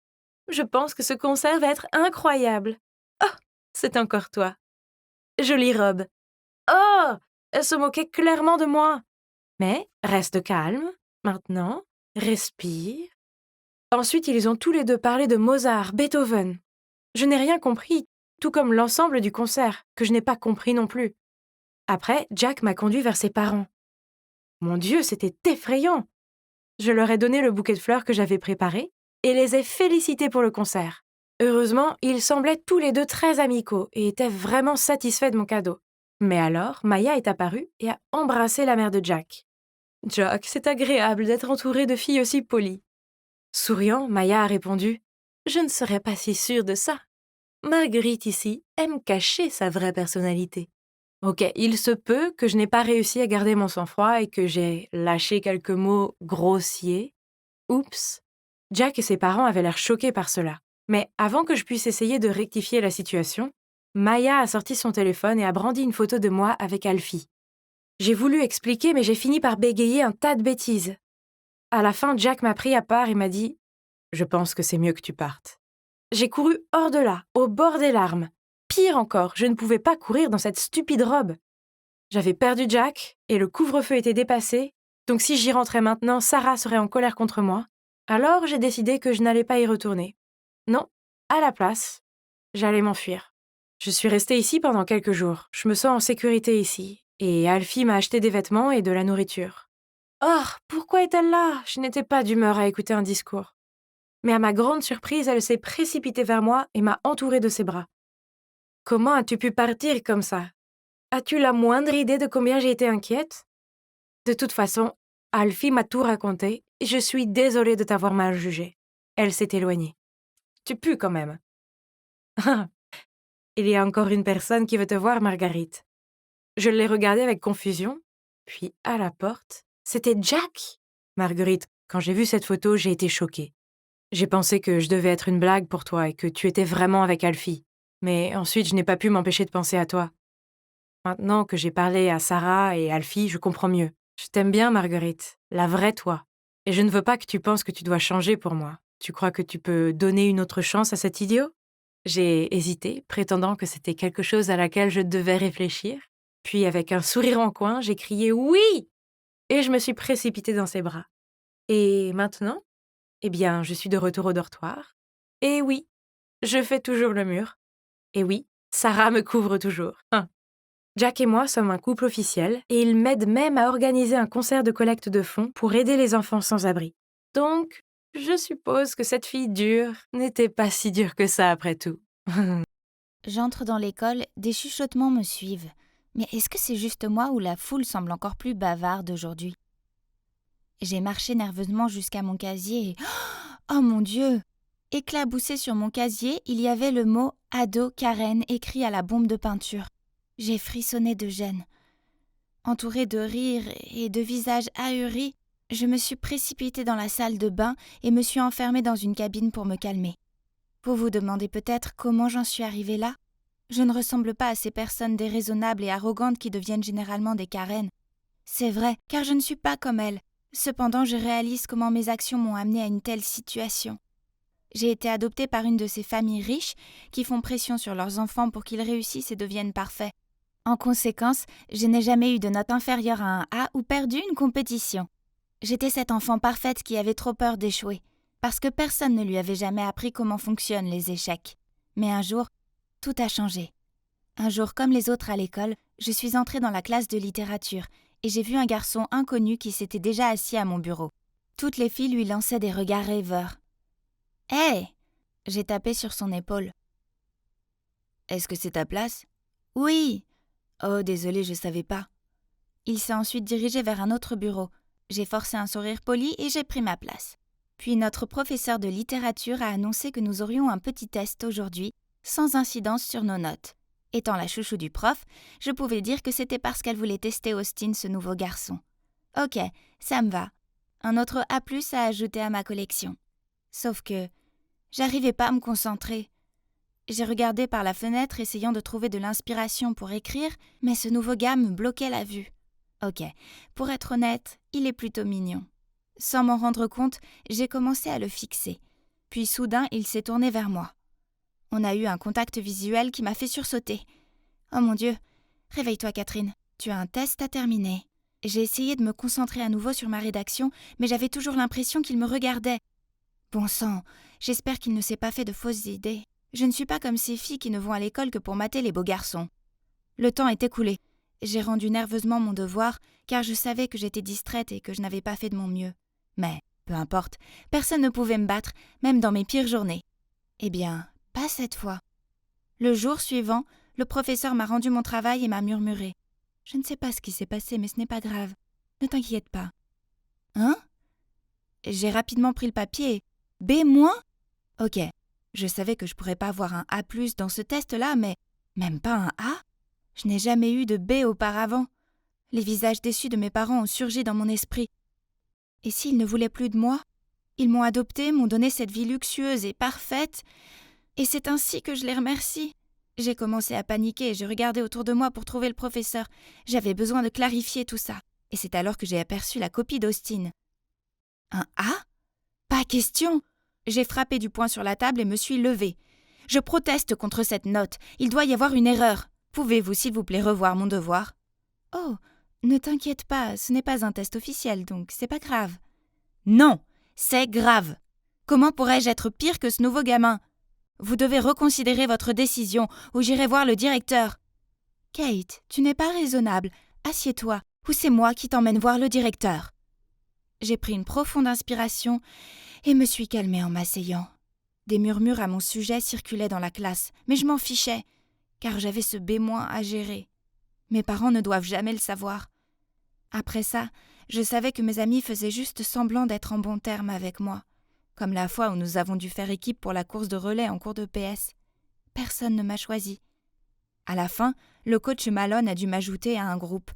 Je pense que ce concert va être incroyable. Oh, c'est encore toi. Jolie robe. Oh, elle se moquait clairement de moi. Mais reste calme, maintenant, respire. » Ensuite, ils ont tous les deux parlé de Mozart, Beethoven. Je n'ai rien compris, tout comme l'ensemble du concert, que je n'ai pas compris non plus. Après, Jack m'a conduit vers ses parents. Mon Dieu, c'était effrayant! Je leur ai donné le bouquet de fleurs que j'avais préparé et les ai félicités pour le concert. Heureusement, ils semblaient tous les deux très amicaux et étaient vraiment satisfaits de mon cadeau. Mais alors, Maya est apparue et a embrassé la mère de Jack. « Jack, c'est agréable d'être entourée de filles aussi polies. » Souriant, Maya a répondu « Je ne serais pas si sûre de ça. Marguerite ici aime cacher sa vraie personnalité. » Ok, il se peut que je n'ai pas réussi à garder mon sang-froid et que j'ai lâché quelques mots grossiers. Oups. Jack et ses parents avaient l'air choqués par cela. Mais avant que je puisse essayer de rectifier la situation, Maya a sorti son téléphone et a brandi une photo de moi avec Alfie. J'ai voulu expliquer, mais j'ai fini par bégayer un tas de bêtises. À la fin, Jack m'a pris à part et m'a dit « Je pense que c'est mieux que tu partes. » J'ai couru hors de là, au bord des larmes. Pire encore, je ne pouvais pas courir dans cette stupide robe. J'avais perdu Jack et le couvre-feu était dépassé, donc si j'y rentrais maintenant, Sarah serait en colère contre moi. Alors j'ai décidé que je n'allais pas y retourner. Non, à la place, j'allais m'enfuir. Je suis restée ici pendant quelques jours. Je me sens en sécurité ici. Et Alfie m'a acheté des vêtements et de la nourriture. Oh, pourquoi est-elle là? Je n'étais pas d'humeur à écouter un discours. Mais à ma grande surprise, elle s'est précipitée vers moi et m'a entourée de ses bras. Comment as-tu pu partir comme ça? As-tu la moindre idée de combien j'ai été inquiète? De toute façon, Alfie m'a tout raconté et je suis désolée de t'avoir mal jugée. Elle s'est éloignée. Tu pues quand même. Il y a encore une personne qui veut te voir, Marguerite. Je l'ai regardée avec confusion, puis à la porte, c'était Jack. Marguerite, quand j'ai vu cette photo, j'ai été choquée. J'ai pensé que je devais être une blague pour toi et que tu étais vraiment avec Alfie. Mais ensuite, je n'ai pas pu m'empêcher de penser à toi. Maintenant que j'ai parlé à Sarah et Alfie, je comprends mieux. Je t'aime bien, Marguerite, la vraie toi. Et je ne veux pas que tu penses que tu dois changer pour moi. Tu crois que tu peux donner une autre chance à cet idiot? J'ai hésité, prétendant que c'était quelque chose à laquelle je devais réfléchir. Puis, avec un sourire en coin, j'ai crié « Oui !» et je me suis précipitée dans ses bras. Et maintenant? Eh bien, je suis de retour au dortoir. Et oui, je fais toujours le mur. Et oui, Sarah me couvre toujours. Jack et moi sommes un couple officiel et il m'aide même à organiser un concert de collecte de fonds pour aider les enfants sans abri. Donc, je suppose que cette fille dure n'était pas si dure que ça après tout. J'entre dans l'école, des chuchotements me suivent. Mais est-ce que c'est juste moi ou la foule semble encore plus bavarde aujourd'hui? J'ai marché nerveusement jusqu'à mon casier et... Oh mon Dieu! Éclaboussé sur mon casier, il y avait le mot « Ado Karen » écrit à la bombe de peinture. J'ai frissonné de gêne. Entourée de rires et de visages ahuris, je me suis précipitée dans la salle de bain et me suis enfermée dans une cabine pour me calmer. Vous vous demandez peut-être comment j'en suis arrivée là? Je ne ressemble pas à ces personnes déraisonnables et arrogantes qui deviennent généralement des Karen. C'est vrai, car je ne suis pas comme elles. Cependant, je réalise comment mes actions m'ont amenée à une telle situation. J'ai été adoptée par une de ces familles riches qui font pression sur leurs enfants pour qu'ils réussissent et deviennent parfaits. En conséquence, je n'ai jamais eu de note inférieure à un A ou perdu une compétition. J'étais cette enfant parfaite qui avait trop peur d'échouer, parce que personne ne lui avait jamais appris comment fonctionnent les échecs. Mais un jour, tout a changé. Un jour, comme les autres à l'école, je suis entrée dans la classe de littérature et j'ai vu un garçon inconnu qui s'était déjà assis à mon bureau. Toutes les filles lui lançaient des regards rêveurs. « Hé !» J'ai tapé sur son épaule. « Est-ce que c'est ta place ?»« Oui !»« Oh, désolé, je savais pas. » Il s'est ensuite dirigé vers un autre bureau. J'ai forcé un sourire poli et j'ai pris ma place. Puis notre professeur de littérature a annoncé que nous aurions un petit test aujourd'hui, sans incidence sur nos notes. Étant la chouchou du prof, je pouvais dire que c'était parce qu'elle voulait tester Austin, ce nouveau garçon. Ok, ça me va. Un autre A+ à ajouter à ma collection. Sauf que J'arrivais pas à me concentrer. J'ai regardé par la fenêtre essayant de trouver de l'inspiration pour écrire, mais ce nouveau gars me bloquait la vue. Ok, pour être honnête, il est plutôt mignon. Sans m'en rendre compte, j'ai commencé à le fixer. Puis soudain, il s'est tourné vers moi. On a eu un contact visuel qui m'a fait sursauter. Oh mon Dieu! Réveille-toi, Catherine. Tu as un test à terminer. J'ai essayé de me concentrer à nouveau sur ma rédaction, mais j'avais toujours l'impression qu'il me regardait. Bon sang, j'espère qu'il ne s'est pas fait de fausses idées. Je ne suis pas comme ces filles qui ne vont à l'école que pour mater les beaux garçons. Le temps est écoulé. J'ai rendu nerveusement mon devoir, car je savais que j'étais distraite et que je n'avais pas fait de mon mieux. Mais, peu importe, personne ne pouvait me battre, même dans mes pires journées. Eh bien, pas cette fois. Le jour suivant, le professeur m'a rendu mon travail et m'a murmuré. « Je ne sais pas ce qui s'est passé, mais ce n'est pas grave. Ne t'inquiète pas. » Hein? J'ai rapidement pris le papier et... B-? Ok, je savais que je pourrais pas avoir un A+ dans ce test-là, mais même pas un A? Je n'ai jamais eu de B auparavant. Les visages déçus de mes parents ont surgi dans mon esprit. Et s'ils ne voulaient plus de moi? Ils m'ont adoptée, m'ont donné cette vie luxueuse et parfaite, et c'est ainsi que je les remercie. J'ai commencé à paniquer et j'ai regardé autour de moi pour trouver le professeur. J'avais besoin de clarifier tout ça, et c'est alors que j'ai aperçu la copie d'Austin. Un A? Pas question! J'ai frappé du poing sur la table et me suis levée. Je proteste contre cette note. Il doit y avoir une erreur. Pouvez-vous, s'il vous plaît, revoir mon devoir? Oh, ne t'inquiète pas, ce n'est pas un test officiel, donc c'est pas grave. Non, c'est grave. Comment pourrais-je être pire que ce nouveau gamin? Vous devez reconsidérer votre décision, ou j'irai voir le directeur. Kate, tu n'es pas raisonnable. Assieds-toi, ou c'est moi qui t'emmène voir le directeur. J'ai pris une profonde inspiration et me suis calmée en m'asseyant. Des murmures à mon sujet circulaient dans la classe, mais je m'en fichais, car j'avais ce B- à gérer. Mes parents ne doivent jamais le savoir. Après ça, je savais que mes amis faisaient juste semblant d'être en bons termes avec moi, comme la fois où nous avons dû faire équipe pour la course de relais en cours de PS. Personne ne m'a choisi. À la fin, le coach Malone a dû m'ajouter à un groupe.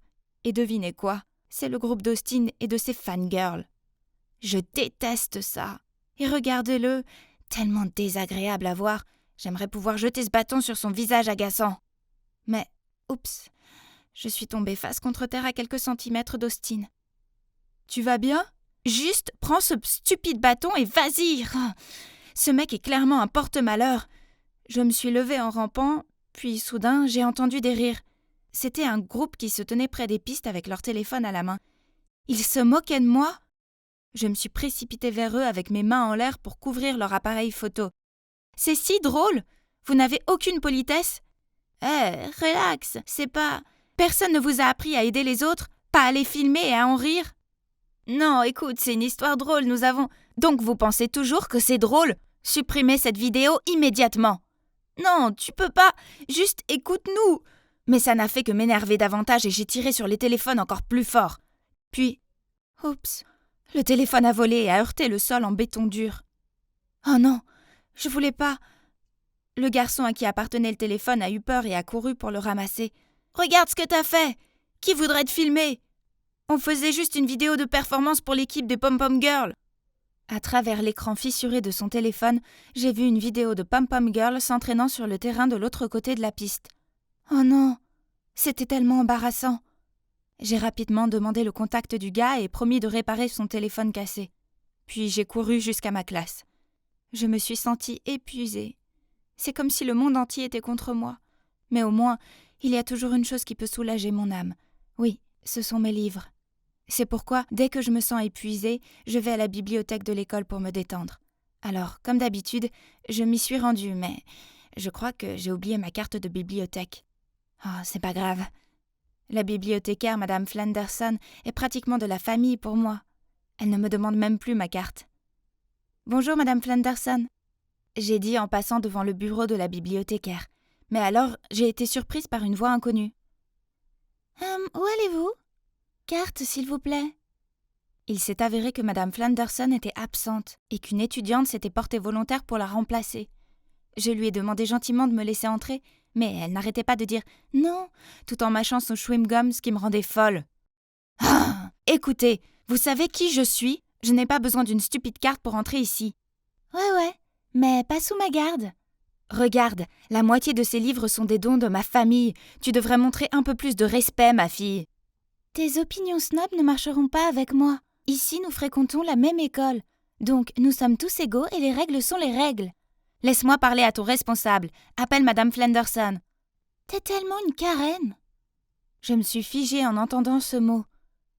Et devinez quoi? C'est le groupe d'Austin et de ses fangirls. Je déteste ça. Et regardez-le, tellement désagréable à voir. J'aimerais pouvoir jeter ce bâton sur son visage agaçant. Mais, oups, je suis tombée face contre terre à quelques centimètres d'Austin. Tu vas bien? Juste, prends ce stupide bâton et vas-y! Ce mec est clairement un porte-malheur. Je me suis levée en rampant, puis soudain, j'ai entendu des rires. C'était un groupe qui se tenait près des pistes avec leur téléphone à la main. Ils se moquaient de moi. Je me suis précipitée vers eux avec mes mains en l'air pour couvrir leur appareil photo. C'est si drôle! Vous n'avez aucune politesse? Relax, c'est pas... Personne ne vous a appris à aider les autres, pas à les filmer et à en rire? Non, écoute, c'est une histoire drôle, nous avons... Donc vous pensez toujours que c'est drôle? Supprimez cette vidéo immédiatement. Non, tu peux pas... Juste écoute-nous. Mais ça n'a fait que m'énerver davantage et j'ai tiré sur les téléphones encore plus fort. Puis... Oups... Le téléphone a volé et a heurté le sol en béton dur. Oh non, je voulais pas... Le garçon à qui appartenait le téléphone a eu peur et a couru pour le ramasser. « Regarde ce que t'as fait! Qui voudrait te filmer? On faisait juste une vidéo de performance pour l'équipe des Pom Pom Girls. » À travers l'écran fissuré de son téléphone, j'ai vu une vidéo de Pom Pom Girls s'entraînant sur le terrain de l'autre côté de la piste. Oh non! C'était tellement embarrassant. J'ai rapidement demandé le contact du gars et promis de réparer son téléphone cassé. Puis j'ai couru jusqu'à ma classe. Je me suis sentie épuisée. C'est comme si le monde entier était contre moi. Mais au moins, il y a toujours une chose qui peut soulager mon âme. Oui, ce sont mes livres. C'est pourquoi, dès que je me sens épuisée, je vais à la bibliothèque de l'école pour me détendre. Alors, comme d'habitude, je m'y suis rendue, mais je crois que j'ai oublié ma carte de bibliothèque. Oh, c'est pas grave. La bibliothécaire, Madame Flanderson, est pratiquement de la famille pour moi. Elle ne me demande même plus ma carte. « Bonjour, Madame Flanderson. » J'ai dit en passant devant le bureau de la bibliothécaire. Mais alors, j'ai été surprise par une voix inconnue. « Où allez-vous? Carte, s'il vous plaît. » Il s'est avéré que Madame Flanderson était absente et qu'une étudiante s'était portée volontaire pour la remplacer. Je lui ai demandé gentiment de me laisser entrer, mais elle n'arrêtait pas de dire « non » tout en mâchant son chewing-gum, ce qui me rendait folle. « Ah, écoutez, vous savez qui je suis? Je n'ai pas besoin d'une stupide carte pour entrer ici. »« Ouais, Mais pas sous ma garde. Regarde, la moitié de ces livres sont des dons de ma famille. Tu devrais montrer un peu plus de respect, ma fille. Tes opinions snobs ne marcheront pas avec moi. Ici, nous fréquentons la même école. Donc, nous sommes tous égaux et les règles sont les règles. Laisse-moi parler à ton responsable. Appelle Madame Flenderson. T'es tellement une Karen. Je me suis figée en entendant ce mot.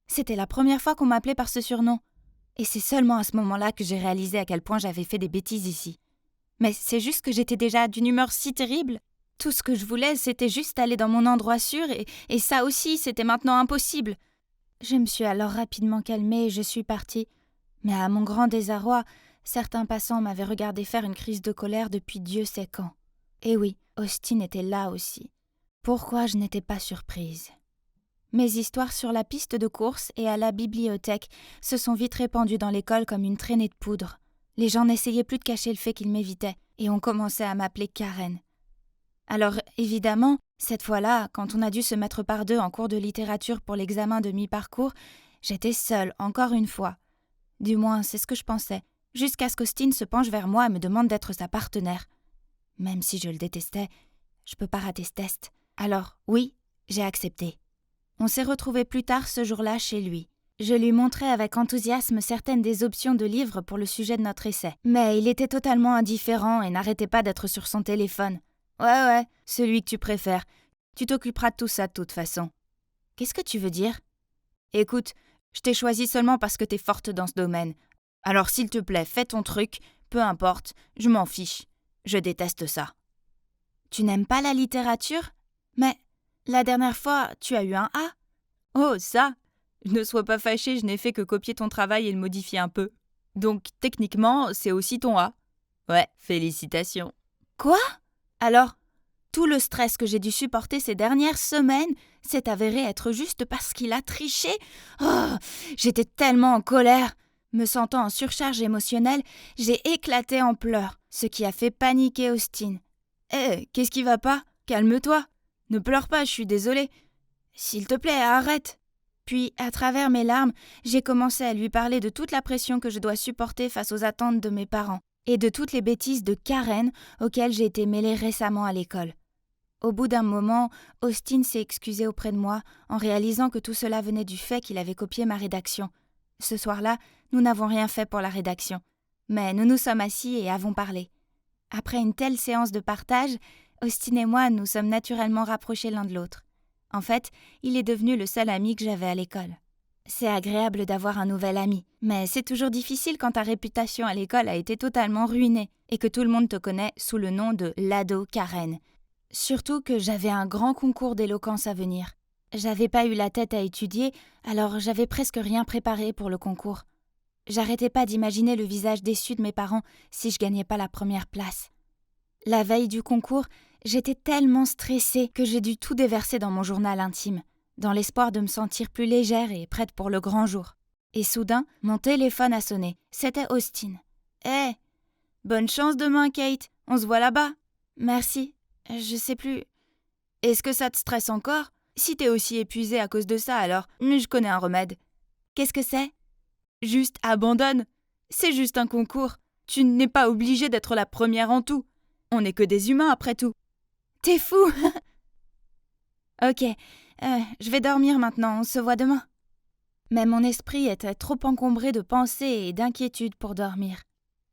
C'était la première fois qu'on m'appelait par ce surnom. Et c'est seulement à ce moment-là que j'ai réalisé à quel point j'avais fait des bêtises ici. Mais c'est juste que j'étais déjà d'une humeur si terrible. Tout ce que je voulais, c'était juste aller dans mon endroit sûr, et ça aussi, c'était maintenant impossible. Je me suis alors rapidement calmée et je suis partie. Mais à mon grand désarroi, certains passants m'avaient regardé faire une crise de colère depuis Dieu sait quand. Et oui, Austin était là aussi. Pourquoi je n'étais pas surprise? Mes histoires sur la piste de course et à la bibliothèque se sont vite répandues dans l'école comme une traînée de poudre. Les gens n'essayaient plus de cacher le fait qu'ils m'évitaient, et on commençait à m'appeler Karen. Alors, évidemment, cette fois-là, quand on a dû se mettre par deux en cours de littérature pour l'examen de mi-parcours, j'étais seule, encore une fois. Du moins, c'est ce que je pensais, jusqu'à ce qu'Austin se penche vers moi et me demande d'être sa partenaire. Même si je le détestais, je peux pas rater ce test. Alors, oui, j'ai accepté. On s'est retrouvés plus tard ce jour-là chez lui. Je lui montrai avec enthousiasme certaines des options de livres pour le sujet de notre essai. Mais il était totalement indifférent et n'arrêtait pas d'être sur son téléphone. Ouais, celui que tu préfères. Tu t'occuperas de tout ça de toute façon. Qu'est-ce que tu veux dire? Écoute, je t'ai choisi seulement parce que t'es forte dans ce domaine. Alors s'il te plaît, fais ton truc, peu importe, je m'en fiche. Je déteste ça. Tu n'aimes pas la littérature? Mais la dernière fois, tu as eu un A. Oh, ça! Ne sois pas fâché, je n'ai fait que copier ton travail et le modifier un peu. Donc, techniquement, c'est aussi ton A. Ouais, félicitations. Quoi? Alors, tout le stress que j'ai dû supporter ces dernières semaines s'est avéré être juste parce qu'il a triché. Oh, j'étais tellement en colère. Me sentant en surcharge émotionnelle, j'ai éclaté en pleurs, ce qui a fait paniquer Austin. Hé, qu'est-ce qui va pas? Calme-toi. Ne pleure pas, je suis désolée. S'il te plaît, arrête. Puis, à travers mes larmes, j'ai commencé à lui parler de toute la pression que je dois supporter face aux attentes de mes parents, et de toutes les bêtises de Karen auxquelles j'ai été mêlée récemment à l'école. Au bout d'un moment, Austin s'est excusé auprès de moi en réalisant que tout cela venait du fait qu'il avait copié ma rédaction. Ce soir-là, nous n'avons rien fait pour la rédaction, mais nous nous sommes assis et avons parlé. Après une telle séance de partage, Austin et moi nous sommes naturellement rapprochés l'un de l'autre. En fait, il est devenu le seul ami que j'avais à l'école. C'est agréable d'avoir un nouvel ami, mais c'est toujours difficile quand ta réputation à l'école a été totalement ruinée et que tout le monde te connaît sous le nom de l'ado Karen. Surtout que j'avais un grand concours d'éloquence à venir. J'avais pas eu la tête à étudier, alors j'avais presque rien préparé pour le concours. J'arrêtais pas d'imaginer le visage déçu de mes parents si je gagnais pas la première place. La veille du concours, j'étais tellement stressée que j'ai dû tout déverser dans mon journal intime, dans l'espoir de me sentir plus légère et prête pour le grand jour. Et soudain, mon téléphone a sonné. C'était Austin. « Hé, bonne chance demain, Kate. On se voit là-bas. » « Merci. Je sais plus. Est-ce que ça te stresse encore? Si t'es aussi épuisée à cause de ça, alors je connais un remède. Qu'est-ce que c'est? Juste abandonne. C'est juste un concours. Tu n'es pas obligée d'être la première en tout. On n'est que des humains après tout. T'es fou. Ok, je vais dormir maintenant, on se voit demain. Mais mon esprit était trop encombré de pensées et d'inquiétudes pour dormir.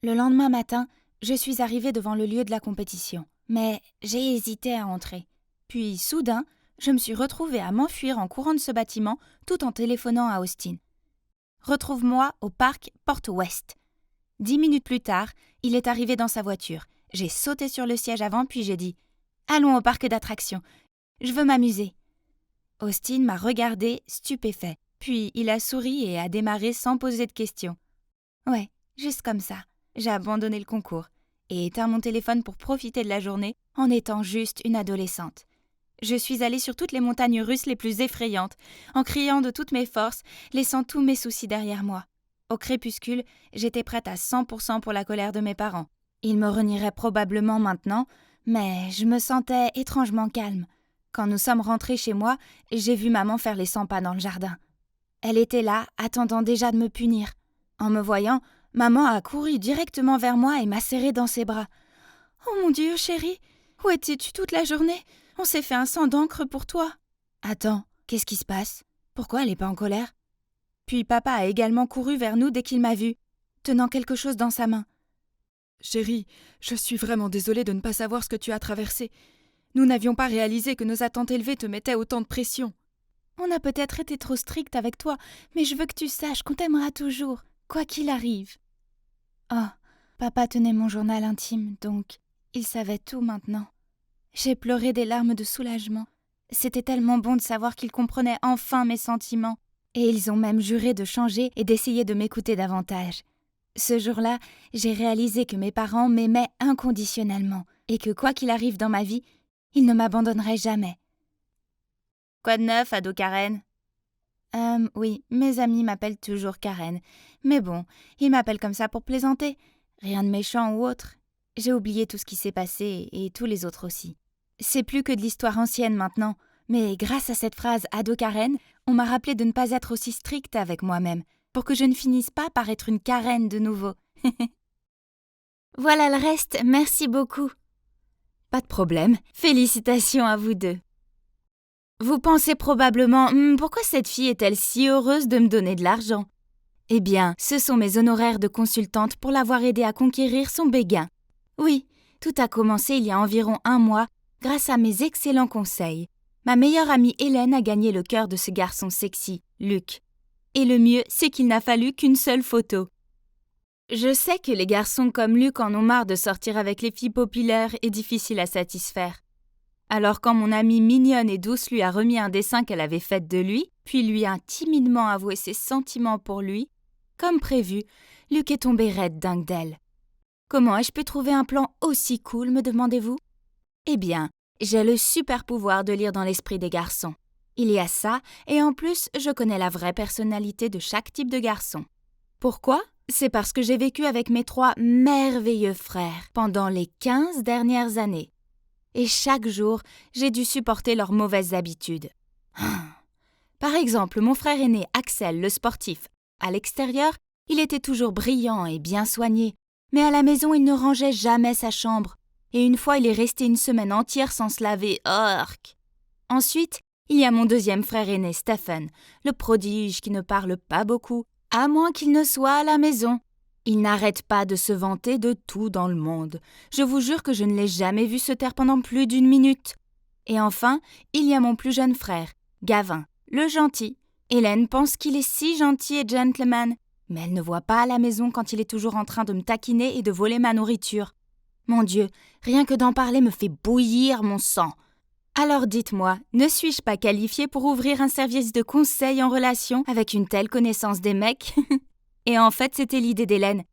Le lendemain matin, je suis arrivée devant le lieu de la compétition, mais j'ai hésité à entrer. Puis, soudain, je me suis retrouvée à m'enfuir en courant de ce bâtiment tout en téléphonant à Austin. Retrouve-moi au parc Porte-Ouest. 10 minutes plus tard, il est arrivé dans sa voiture. J'ai sauté sur le siège avant puis j'ai dit « Allons au parc d'attractions. Je veux m'amuser. » Austin m'a regardé stupéfait. Puis il a souri et a démarré sans poser de questions. Ouais, juste comme ça. J'ai abandonné le concours et éteint mon téléphone pour profiter de la journée en étant juste une adolescente. Je suis allée sur toutes les montagnes russes les plus effrayantes, en criant de toutes mes forces, laissant tous mes soucis derrière moi. Au crépuscule, j'étais prête à 100% pour la colère de mes parents. Ils me renieraient probablement maintenant, mais je me sentais étrangement calme. Quand nous sommes rentrés chez moi, j'ai vu maman faire les 100 pas dans le jardin. Elle était là, attendant déjà de me punir. En me voyant, maman a couru directement vers moi et m'a serrée dans ses bras. « Oh mon Dieu, chérie, où étais-tu toute la journée? On s'est fait un sang d'encre pour toi. » Attends, qu'est-ce qui se passe? Pourquoi elle n'est pas en colère? Puis papa a également couru vers nous dès qu'il m'a vue, tenant quelque chose dans sa main. « Chérie, je suis vraiment désolée de ne pas savoir ce que tu as traversé. Nous n'avions pas réalisé que nos attentes élevées te mettaient autant de pression. » On a peut-être été trop stricte avec toi, mais je veux que tu saches qu'on t'aimera toujours, quoi qu'il arrive. Oh, papa tenait mon journal intime, donc il savait tout maintenant. J'ai pleuré des larmes de soulagement. C'était tellement bon de savoir qu'ils comprenaient enfin mes sentiments. Et ils ont même juré de changer et d'essayer de m'écouter davantage. Ce jour-là, j'ai réalisé que mes parents m'aimaient inconditionnellement et que quoi qu'il arrive dans ma vie, ils ne m'abandonneraient jamais. Quoi de neuf, ado Karen? Oui, mes amis m'appellent toujours Karen. Mais bon, ils m'appellent comme ça pour plaisanter. Rien de méchant ou autre. J'ai oublié tout ce qui s'est passé et tous les autres aussi. C'est plus que de l'histoire ancienne maintenant. Mais grâce à cette phrase ado Karen, on m'a rappelé de ne pas être aussi stricte avec moi-même, pour que je ne finisse pas par être une Karen de nouveau. Voilà le reste, merci beaucoup. Pas de problème, félicitations à vous deux. Vous pensez probablement, pourquoi cette fille est-elle si heureuse de me donner de l'argent? Eh bien, ce sont mes honoraires de consultante pour l'avoir aidée à conquérir son béguin. Oui, tout a commencé il y a environ 1 mois, grâce à mes excellents conseils. Ma meilleure amie Hélène a gagné le cœur de ce garçon sexy, Luc. Et le mieux, c'est qu'il n'a fallu qu'une seule photo. Je sais que les garçons comme Luc en ont marre de sortir avec les filles populaires et difficiles à satisfaire. Alors quand mon amie mignonne et douce lui a remis un dessin qu'elle avait fait de lui, puis lui a timidement avoué ses sentiments pour lui, comme prévu, Luc est tombé raide dingue d'elle. Comment ai-je pu trouver un plan aussi cool, me demandez-vous? Eh bien, j'ai le super pouvoir de lire dans l'esprit des garçons. Il y a ça, et en plus, je connais la vraie personnalité de chaque type de garçon. Pourquoi? C'est parce que j'ai vécu avec mes 3 merveilleux frères pendant les 15 dernières années. Et chaque jour, j'ai dû supporter leurs mauvaises habitudes. Par exemple, mon frère aîné, Axel, le sportif, à l'extérieur, il était toujours brillant et bien soigné, mais à la maison, il ne rangeait jamais sa chambre. Et une fois, il est resté 1 semaine entière sans se laver. Ork! Ensuite, il y a mon 2e frère aîné, Stephen, le prodige qui ne parle pas beaucoup, à moins qu'il ne soit à la maison. Il n'arrête pas de se vanter de tout dans le monde. Je vous jure que je ne l'ai jamais vu se taire pendant plus d'1 minute. Et enfin, il y a mon plus jeune frère, Gavin, le gentil. Hélène pense qu'il est si gentil et gentleman, mais elle ne voit pas à la maison quand il est toujours en train de me taquiner et de voler ma nourriture. Mon Dieu, rien que d'en parler me fait bouillir mon sang. Alors dites-moi, ne suis-je pas qualifiée pour ouvrir un service de conseil en relation avec une telle connaissance des mecs? Et en fait, c'était l'idée d'Hélène.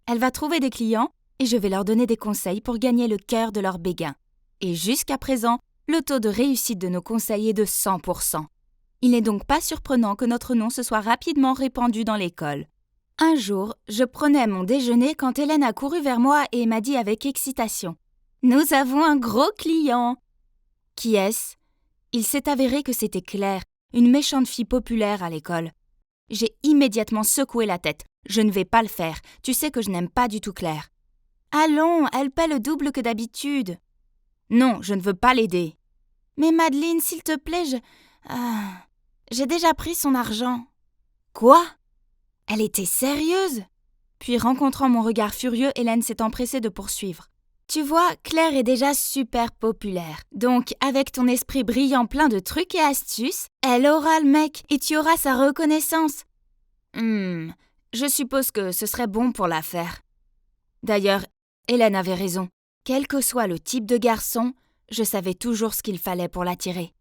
Elle va trouver des clients et je vais leur donner des conseils pour gagner le cœur de leur béguin. Et jusqu'à présent, le taux de réussite de nos conseils est de 100%. Il n'est donc pas surprenant que notre nom se soit rapidement répandu dans l'école. Un jour, je prenais mon déjeuner quand Hélène a couru vers moi et m'a dit avec excitation « Nous avons un gros client !» Qui est-ce? Il s'est avéré que c'était Claire, une méchante fille populaire à l'école. J'ai immédiatement secoué la tête. Je ne vais pas le faire. Tu sais que je n'aime pas du tout Claire. Allons, elle paie le double que d'habitude. Non, je ne veux pas l'aider. Mais Madeleine, s'il te plaît, j'ai déjà pris son argent. Quoi? Elle était sérieuse? Puis, rencontrant mon regard furieux, Hélène s'est empressée de poursuivre. Tu vois, Claire est déjà super populaire. Donc, avec ton esprit brillant plein de trucs et astuces, elle aura le mec et tu auras sa reconnaissance. Je suppose que ce serait bon pour la faire. D'ailleurs, Hélène avait raison. Quel que soit le type de garçon, je savais toujours ce qu'il fallait pour l'attirer.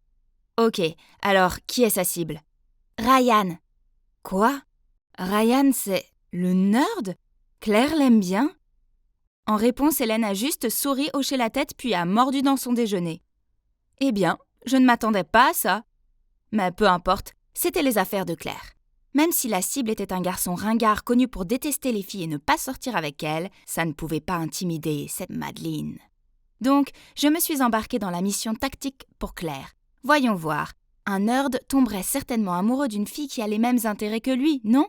Ok, alors qui est sa cible? Ryan. Quoi? Ryan, c'est le nerd? Claire l'aime bien? En réponse, Hélène a juste souri, hoché la tête puis a mordu dans son déjeuner. Eh bien, je ne m'attendais pas à ça. Mais peu importe, c'était les affaires de Claire. Même si la cible était un garçon ringard connu pour détester les filles et ne pas sortir avec elles, ça ne pouvait pas intimider cette Madeleine. Donc, je me suis embarquée dans la mission tactique pour Claire. Voyons voir, un nerd tomberait certainement amoureux d'une fille qui a les mêmes intérêts que lui, non?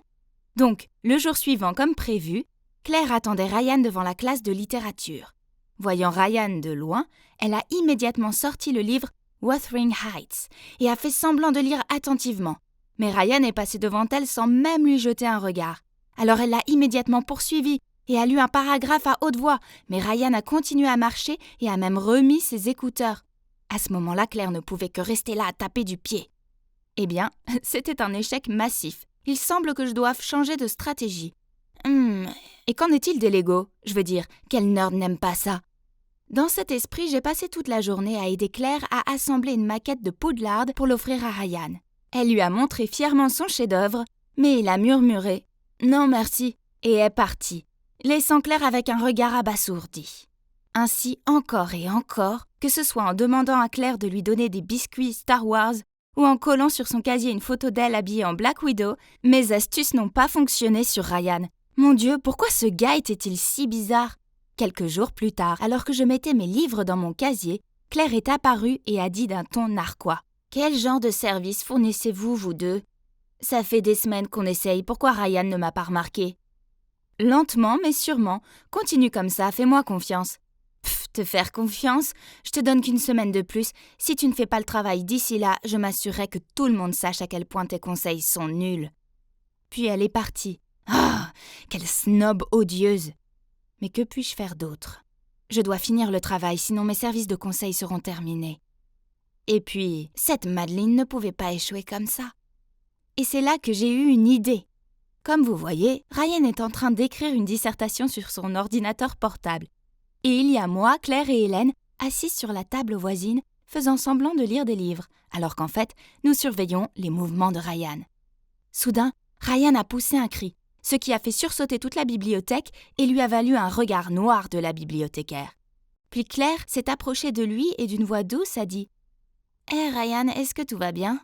Donc, le jour suivant, comme prévu, Claire attendait Ryan devant la classe de littérature. Voyant Ryan de loin, elle a immédiatement sorti le livre Wuthering Heights et a fait semblant de lire attentivement. Mais Ryan est passé devant elle sans même lui jeter un regard. Alors elle l'a immédiatement poursuivi et a lu un paragraphe à haute voix, mais Ryan a continué à marcher et a même remis ses écouteurs. À ce moment-là, Claire ne pouvait que rester là à taper du pied. Eh bien, c'était un échec massif. Il semble que je doive changer de stratégie. Et qu'en est-il des Legos ? Je veux dire, quel nerd n'aime pas ça ? Dans cet esprit, j'ai passé toute la journée à aider Claire à assembler une maquette de Poudlard pour l'offrir à Ryan. Elle lui a montré fièrement son chef-d'œuvre, mais il a murmuré « Non merci » et est parti, laissant Claire avec un regard abasourdi. Ainsi encore et encore, que ce soit en demandant à Claire de lui donner des biscuits Star Wars ou en collant sur son casier une photo d'elle habillée en Black Widow, mes astuces n'ont pas fonctionné sur Ryan. Mon Dieu, pourquoi ce gars était-il si bizarre ? Quelques jours plus tard, alors que je mettais mes livres dans mon casier, Claire est apparue et a dit d'un ton narquois. « Quel genre de service fournissez-vous, vous deux ? Ça fait des semaines qu'on essaye, pourquoi Ryan ne m'a pas remarqué ?» Lentement, mais sûrement. Continue comme ça, fais-moi confiance. Te faire confiance ? Je te donne qu'une semaine de plus. Si tu ne fais pas le travail d'ici là, je m'assurerai que tout le monde sache à quel point tes conseils sont nuls. Puis elle est partie. Ah, quelle snob odieuse ! Mais que puis-je faire d'autre ? Je dois finir le travail, sinon mes services de conseil seront terminés. Et puis, cette Madeleine ne pouvait pas échouer comme ça. Et c'est là que j'ai eu une idée. Comme vous voyez, Ryan est en train d'écrire une dissertation sur son ordinateur portable. Et il y a moi, Claire et Hélène, assises sur la table voisine, faisant semblant de lire des livres, alors qu'en fait, nous surveillons les mouvements de Ryan. Soudain, Ryan a poussé un cri, ce qui a fait sursauter toute la bibliothèque et lui a valu un regard noir de la bibliothécaire. Puis Claire s'est approchée de lui et d'une voix douce a dit « Hé Ryan, est-ce que tout va bien ?»«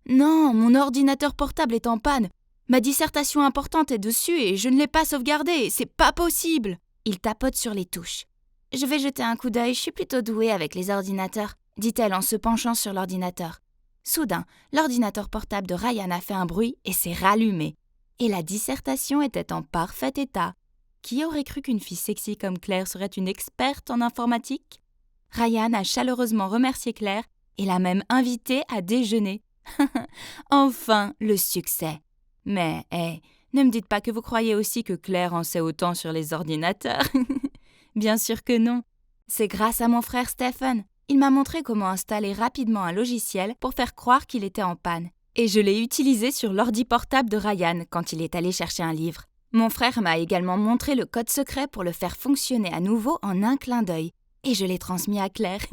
Non, mon ordinateur portable est en panne. Ma dissertation importante est dessus et je ne l'ai pas sauvegardée, c'est pas possible !» Il tapote sur les touches. « Je vais jeter un coup d'œil, je suis plutôt douée avec les ordinateurs, » dit-elle en se penchant sur l'ordinateur. Soudain, l'ordinateur portable de Ryan a fait un bruit et s'est rallumé. Et la dissertation était en parfait état. Qui aurait cru qu'une fille sexy comme Claire serait une experte en informatique ? Ryan a chaleureusement remercié Claire et l'a même invitée à déjeuner. Enfin, le succès. Mais, ne me dites pas que vous croyez aussi que Claire en sait autant sur les ordinateurs. Bien sûr que non. C'est grâce à mon frère Stephen. Il m'a montré comment installer rapidement un logiciel pour faire croire qu'il était en panne. Et je l'ai utilisé sur l'ordi portable de Ryan quand il est allé chercher un livre. Mon frère m'a également montré le code secret pour le faire fonctionner à nouveau en un clin d'œil. Et je l'ai transmis à Claire.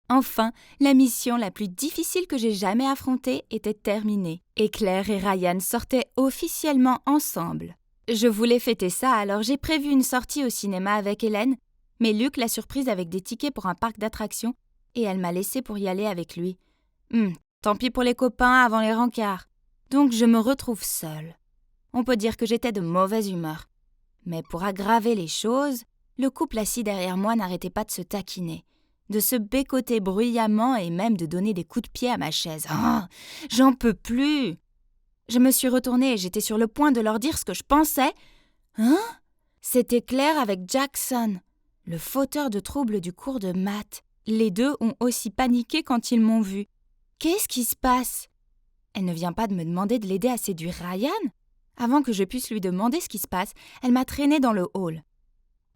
Enfin, la mission la plus difficile que j'ai jamais affrontée était terminée. Et Claire et Ryan sortaient officiellement ensemble. Je voulais fêter ça, alors j'ai prévu une sortie au cinéma avec Hélène, mais Luc l'a surprise avec des tickets pour un parc d'attractions et elle m'a laissée pour y aller avec lui. Tant pis pour les copains avant les rencarts. Donc je me retrouve seule. On peut dire que j'étais de mauvaise humeur. Mais pour aggraver les choses, le couple assis derrière moi n'arrêtait pas de se taquiner, de se bécoter bruyamment et même de donner des coups de pied à ma chaise. Ah, j'en peux plus! Je me suis retournée et j'étais sur le point de leur dire ce que je pensais. Hein? C'était Claire avec Jackson, le fauteur de troubles du cours de maths. Les deux ont aussi paniqué quand ils m'ont vue. Qu'est-ce qui se passe? Elle ne vient pas de me demander de l'aider à séduire Ryan? Avant que je puisse lui demander ce qui se passe, elle m'a traînée dans le hall.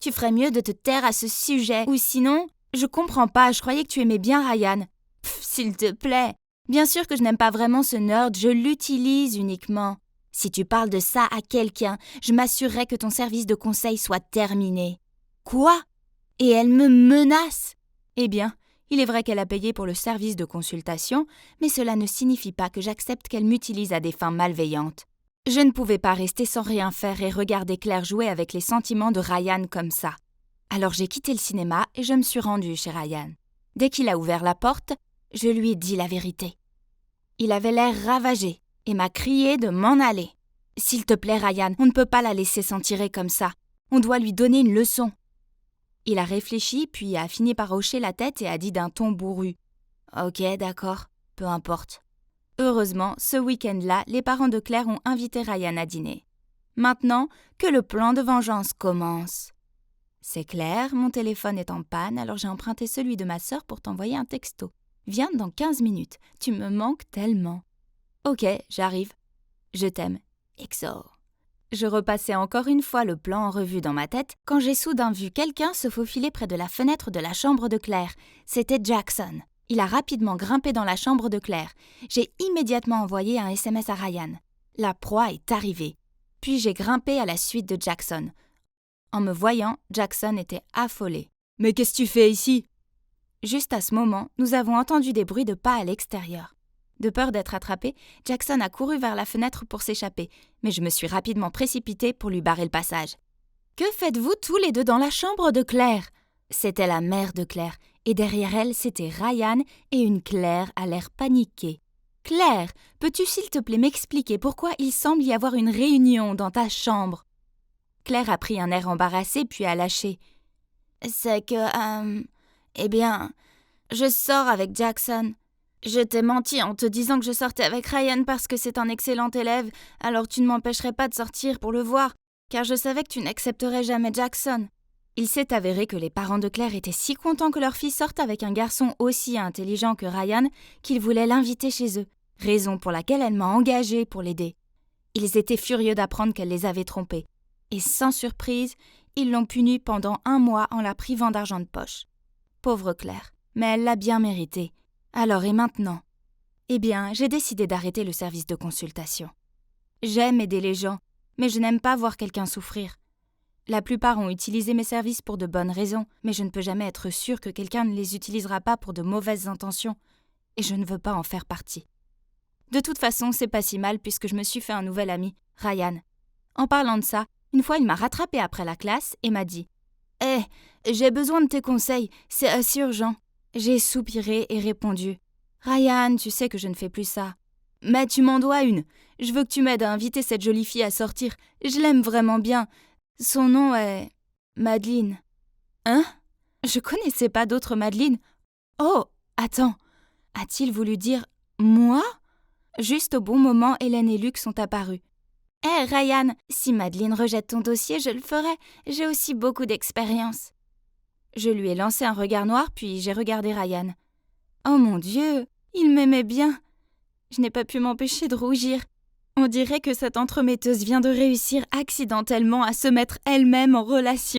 Tu ferais mieux de te taire à ce sujet, ou sinon, je comprends pas, je croyais que tu aimais bien Ryan. S'il te plaît. Bien sûr que je n'aime pas vraiment ce nerd, je l'utilise uniquement. Si tu parles de ça à quelqu'un, je m'assurerai que ton service de conseil soit terminé. Quoi? Et elle me menace? Eh bien, il est vrai qu'elle a payé pour le service de consultation, mais cela ne signifie pas que j'accepte qu'elle m'utilise à des fins malveillantes. Je ne pouvais pas rester sans rien faire et regarder Claire jouer avec les sentiments de Ryan comme ça. Alors j'ai quitté le cinéma et je me suis rendue chez Ryan. Dès qu'il a ouvert la porte, je lui ai dit la vérité. Il avait l'air ravagé et m'a crié de m'en aller. « S'il te plaît, Ryan, on ne peut pas la laisser s'en tirer comme ça. On doit lui donner une leçon. » Il a réfléchi, puis a fini par hocher la tête et a dit d'un ton bourru. « Ok, d'accord, peu importe. » Heureusement, ce week-end-là, les parents de Claire ont invité Ryan à dîner. Maintenant que le plan de vengeance commence. C'est clair, mon téléphone est en panne, alors j'ai emprunté celui de ma sœur pour t'envoyer un texto. Viens dans 15 minutes, tu me manques tellement. Ok, j'arrive. Je t'aime. XO. Je repassais encore une fois le plan en revue dans ma tête quand j'ai soudain vu quelqu'un se faufiler près de la fenêtre de la chambre de Claire. C'était Jackson. Il a rapidement grimpé dans la chambre de Claire. J'ai immédiatement envoyé un SMS à Ryan. La proie est arrivée. Puis j'ai grimpé à la suite de Jackson. En me voyant, Jackson était affolé. « Mais qu'est-ce que tu fais ici ?» Juste à ce moment, nous avons entendu des bruits de pas à l'extérieur. De peur d'être attrapé, Jackson a couru vers la fenêtre pour s'échapper, mais je me suis rapidement précipitée pour lui barrer le passage. « Que faites-vous tous les deux dans la chambre de Claire ?» C'était la mère de Claire, et derrière elle, c'était Ryan et une Claire à l'air paniquée. « Claire, peux-tu s'il te plaît m'expliquer pourquoi il semble y avoir une réunion dans ta chambre ?» Claire a pris un air embarrassé puis a lâché. « C'est que, eh bien, je sors avec Jackson. Je t'ai menti en te disant que je sortais avec Ryan parce que c'est un excellent élève, alors tu ne m'empêcherais pas de sortir pour le voir, car je savais que tu n'accepterais jamais Jackson. » Il s'est avéré que les parents de Claire étaient si contents que leur fille sorte avec un garçon aussi intelligent que Ryan qu'ils voulaient l'inviter chez eux, raison pour laquelle elle m'a engagée pour l'aider. Ils étaient furieux d'apprendre qu'elle les avait trompés. Et sans surprise, ils l'ont punie pendant 1 mois en la privant d'argent de poche. Pauvre Claire, mais elle l'a bien mérité. Alors et maintenant ? Eh bien, j'ai décidé d'arrêter le service de consultation. J'aime aider les gens, mais je n'aime pas voir quelqu'un souffrir. La plupart ont utilisé mes services pour de bonnes raisons, mais je ne peux jamais être sûre que quelqu'un ne les utilisera pas pour de mauvaises intentions, et je ne veux pas en faire partie. De toute façon, c'est pas si mal puisque je me suis fait un nouvel ami, Ryan. En parlant de ça, une fois il m'a rattrapée après la classe et m'a dit « Hé, j'ai besoin de tes conseils, c'est assez urgent. » J'ai soupiré et répondu « Ryan, tu sais que je ne fais plus ça. »« Mais tu m'en dois une. Je veux que tu m'aides à inviter cette jolie fille à sortir. Je l'aime vraiment bien. Son nom est... Madeleine. »« Hein ? Je connaissais pas d'autre Madeleine. Oh, attends. A-t-il voulu dire « moi » ? Juste au bon moment, Hélène et Luc sont apparus. « Hé, Ryan, si Madeleine rejette ton dossier, je le ferai. J'ai aussi beaucoup d'expérience. » Je lui ai lancé un regard noir, puis j'ai regardé Ryan. Oh mon Dieu, il m'aimait bien. Je n'ai pas pu m'empêcher de rougir. On dirait que cette entremetteuse vient de réussir accidentellement à se mettre elle-même en relation.